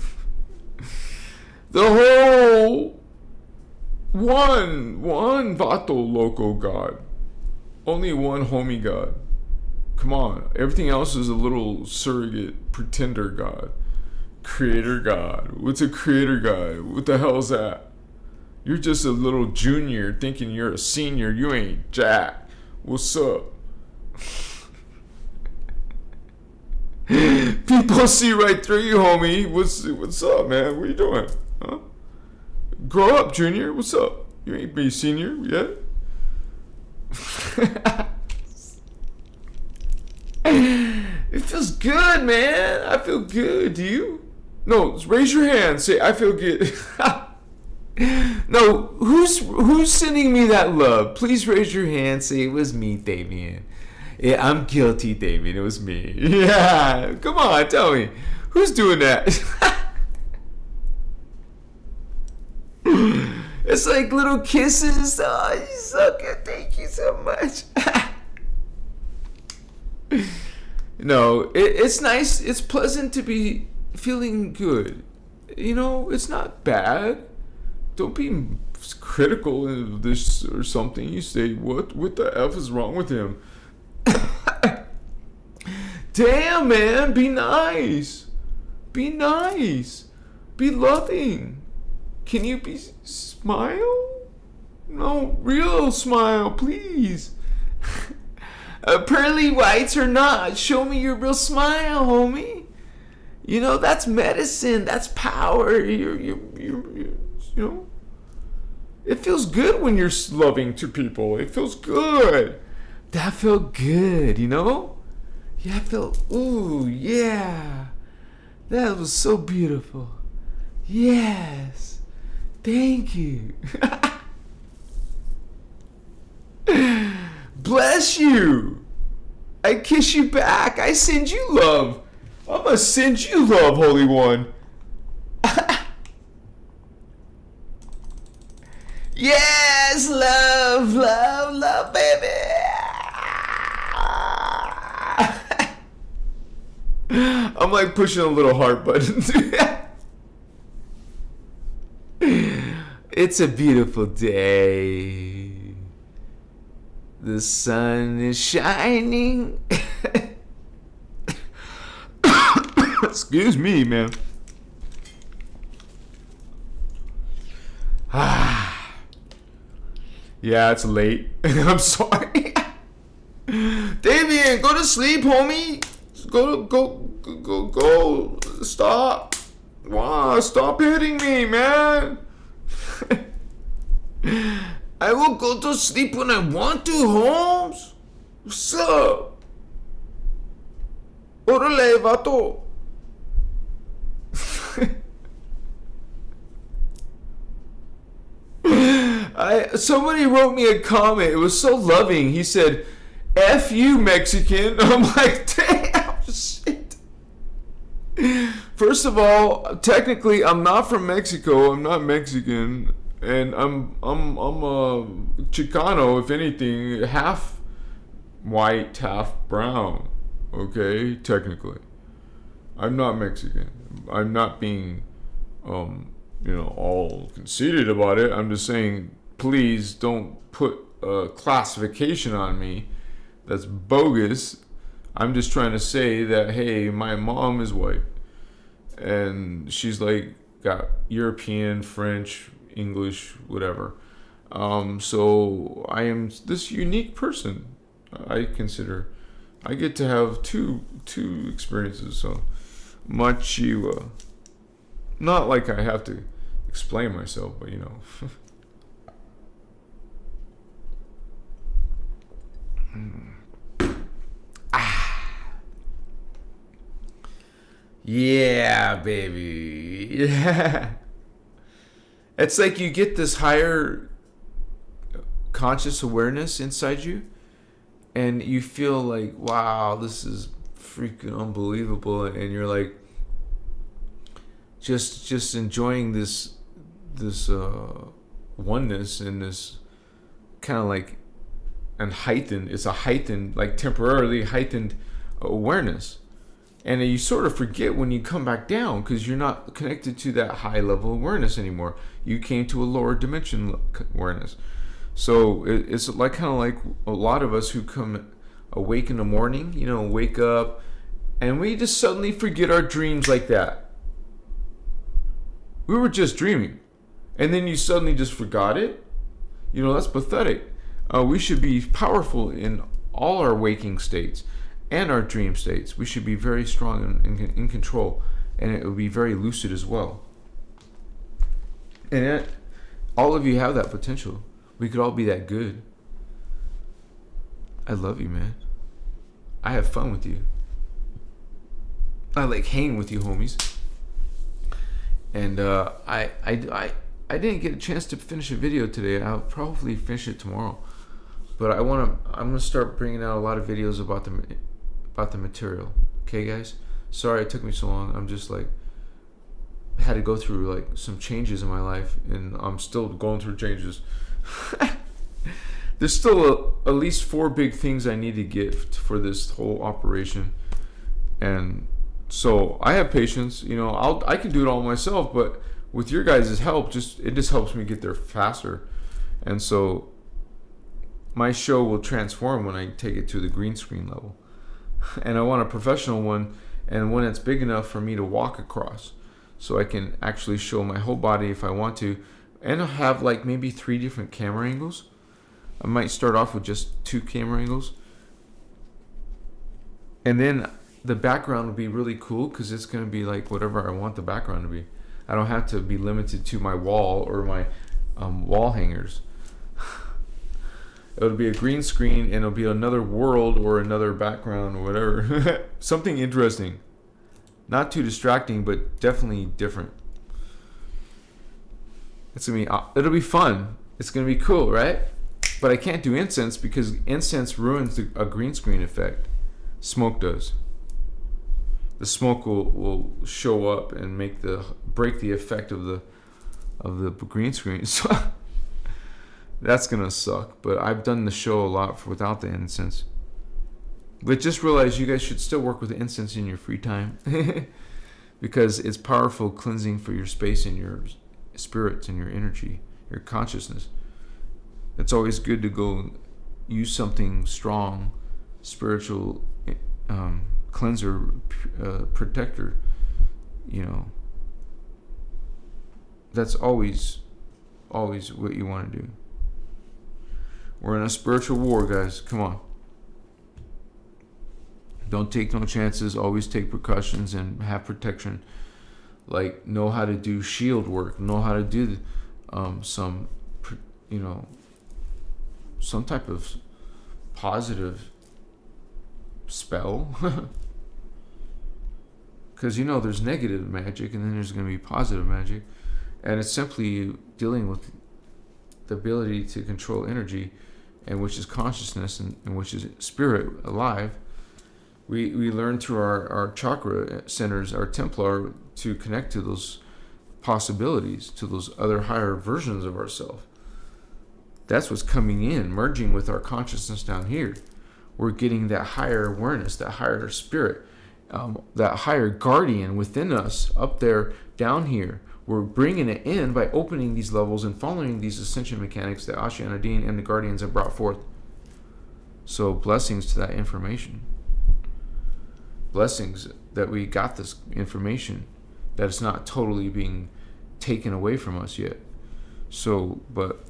A: The whole one Vato Loco God. Only one homie God. Come on. Everything else is a little surrogate pretender God. Creator God. What's a creator God? What the hell is that? You're just a little junior thinking you're a senior. You ain't jack. What's up? People see right through you, homie. What's up, man? What are you doing? Huh? Grow up, junior. What's up? You ain't be senior yet. It feels good, man. I feel good. Do you? No, raise your hand. Say, I feel good. No, who's sending me that love? Please raise your hand. Say, it was me, Damien. Yeah, I'm guilty, Damien. It was me. Yeah, come on, tell me. Who's doing that? It's like little kisses. Oh, you're so good. Thank you so much. No, it's nice. It's pleasant to be feeling good. It's not bad. Don't be critical of this or something. You say, what the F is wrong with him? Damn, man, be nice. Be nice. Be loving. Can you be smile? No, real smile, please. Pearly whites or not, show me your real smile, homie. You know, that's medicine. That's power. You know, it feels good when you're loving to people. It feels good. That felt good, you know? Yeah, I felt, ooh, yeah. That was so beautiful. Yes. Thank you. Bless you. I kiss you back. I send you love. I'm gonna send you love, Holy One. Yes, love, love, love, baby. I'm like pushing a little heart button. It's a beautiful day. The sun is shining. Excuse me, man. Yeah, it's late. I'm sorry. Davian, go to sleep, homie. Go. Stop. Wow, stop hitting me, man. I will go to sleep when I want to, Holmes. What's up? Orale, vato. Somebody wrote me a comment. It was so loving. He said, F you, Mexican. I'm like, damn, shit. First of all, technically, I'm not from Mexico. I'm not Mexican. And I'm a Chicano, if anything, half white, half brown. Okay, technically. I'm not Mexican. I'm not being, all conceited about it. I'm just saying, please don't put a classification on me that's bogus. I'm just trying to say that, hey, my mom is white. And she's like got European, French, English, whatever. So I am this unique person. I consider I get to have two experiences. So much you, not like I have to explain myself, but you know. Yeah, baby. Yeah. It's like you get this higher conscious awareness inside you, and you feel like, wow, this is freaking unbelievable, and you're like just enjoying this oneness and this kind of like it's a heightened, like temporarily heightened awareness. And you sort of forget when you come back down because you're not connected to that high level awareness anymore. You came to a lower dimension awareness. So it's like kind of like a lot of us who come awake in the morning, wake up, and we just suddenly forget our dreams like that. We were just dreaming, and then you suddenly just forgot it. That's pathetic. We should be powerful in all our waking states and our dream states. We should be very strong and in control, and it will be very lucid as well. And all of you have that potential. We could all be that good. I love you, man. I have fun with you. I like hanging with you, homies. And I didn't get a chance to finish a video today. I'll probably finish it tomorrow. But I'm gonna start bringing out a lot of videos about the material. Okay, guys? Sorry it took me so long. I'm just like had to go through like some changes in my life, and I'm still going through changes. There's still at least 4 big things I need to get for this whole operation, and so I have patience. I can do it all myself, but with your guys' help, it just helps me get there faster. And so my show will transform when I take it to the green screen level. And I want a professional one, and one that's big enough for me to walk across. so I can actually show my whole body if I want to. And I'll have like maybe 3 different camera angles. I might start off with just 2 camera angles. And then the background will be really cool because it's going to be like whatever I want the background to be. I don't have to be limited to my wall or my wall hangers. It'll be a green screen and it'll be another world or another background or whatever. Something interesting. Not too distracting, but definitely different. It'll be fun. It's gonna be cool, right? But I can't do incense because incense ruins a green screen effect. Smoke does. The smoke will show up and break the effect of the green screen. So that's gonna suck. But I've done the show a lot without the incense. But just realize you guys should still work with the incense in your free time because it's powerful cleansing for your space and your spirits and your energy, your consciousness. It's always good to go use something strong, spiritual cleanser, protector. That's always what you want to do. We're in a spiritual war, guys. Come on. Don't take no chances. Always take precautions and have protection. Like, know how to do shield work. Know how to do some type of positive spell. Because there's negative magic and then there's going to be positive magic. And it's simply dealing with the ability to control energy, and which is consciousness and which is spirit alive. We learn through our chakra centers, our Templar, to connect to those possibilities, to those other higher versions of ourselves. That's what's coming in, merging with our consciousness down here. We're getting that higher awareness, that higher spirit, that higher guardian within us up there, down here. We're bringing it in by opening these levels and following these ascension mechanics that Ashiana and the guardians have brought forth. So blessings to that information. Blessings that we got this information, that it's not totally being taken away from us yet. So, but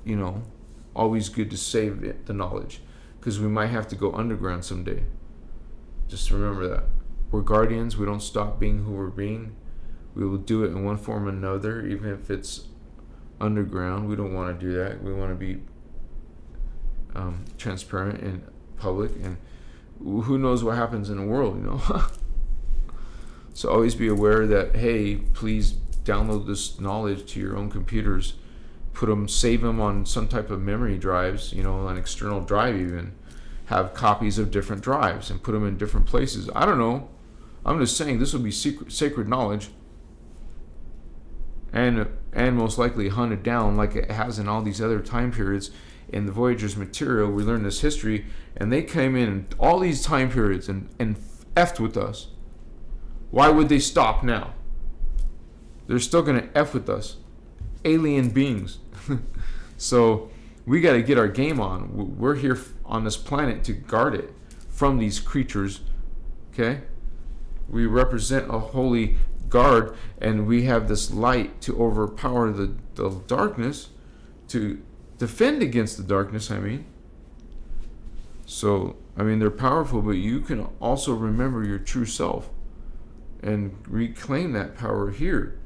A: always good to save the knowledge, because we might have to go underground someday. Just remember that. We're guardians. We don't stop being who we're being. We will do it in one form or another, even if it's underground. We don't want to do that. We want to be transparent and public, and who knows what happens in the world, So always be aware that, hey, please download this knowledge to your own computers. Save them on some type of memory drives, an external drive even. Have copies of different drives and put them in different places. I don't know. I'm just saying this will be sacred knowledge. And most likely hunted down like it has in all these other time periods. In the Voyager's material, we learned this history, and they came in all these time periods and effed with us. Why would they stop now? They're still going to F with us. Alien beings. So we got to get our game on. We're here on this planet to guard it from these creatures. Okay? We represent a holy guard, and we have this light to overpower the darkness, to defend against the darkness, So, they're powerful, but you can also remember your true self and reclaim that power here.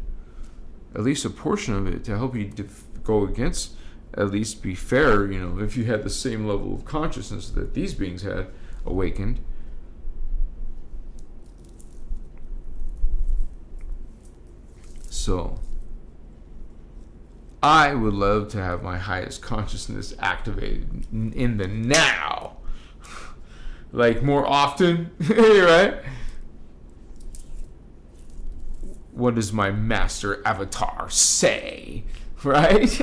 A: At least a portion of it, to help you go against, at least be fair, if you had the same level of consciousness that these beings had awakened. So, I would love to have my highest consciousness activated in the now. Like more often, right? What does my master avatar say? Right?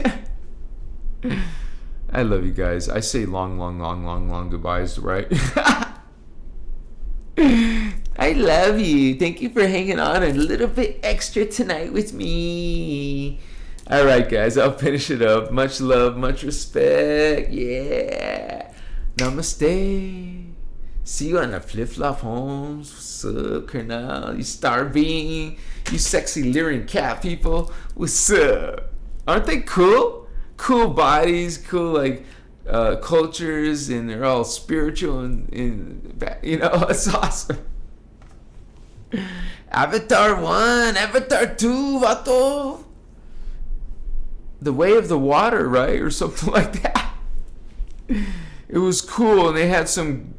A: I love you guys. I say long goodbyes, right? I love you. Thank you for hanging on a little bit extra tonight with me. All right, guys, I'll finish it up. Much love, much respect. Yeah. Namaste.
B: See you on the flip-flop homes. What's up, Colonel? You star being. You sexy Lyran cat people. What's up? Aren't they cool? Cool bodies, cool like cultures, and they're all spiritual and you know, it's awesome. Avatar 1, Avatar 2, vato. The Way of the Water, right? Or something like that. It was cool, and they had some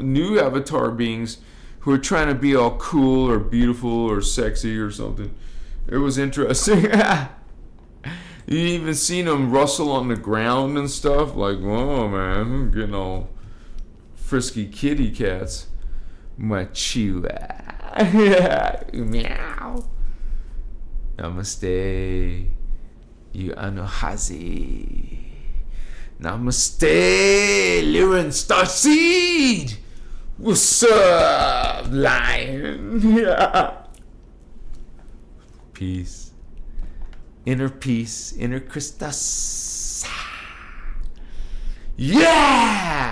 B: new avatar beings who were trying to be all cool or beautiful or sexy or something. It was interesting. You even seen them rustle on the ground and stuff. Like, whoa, man, I'm getting all frisky kitty cats. Machua. Meow. Namaste. You Anohazi. Namaste, Lyran Starseed. What's up, lion? Yeah. Peace. Inner peace, innerchristos. Yeah!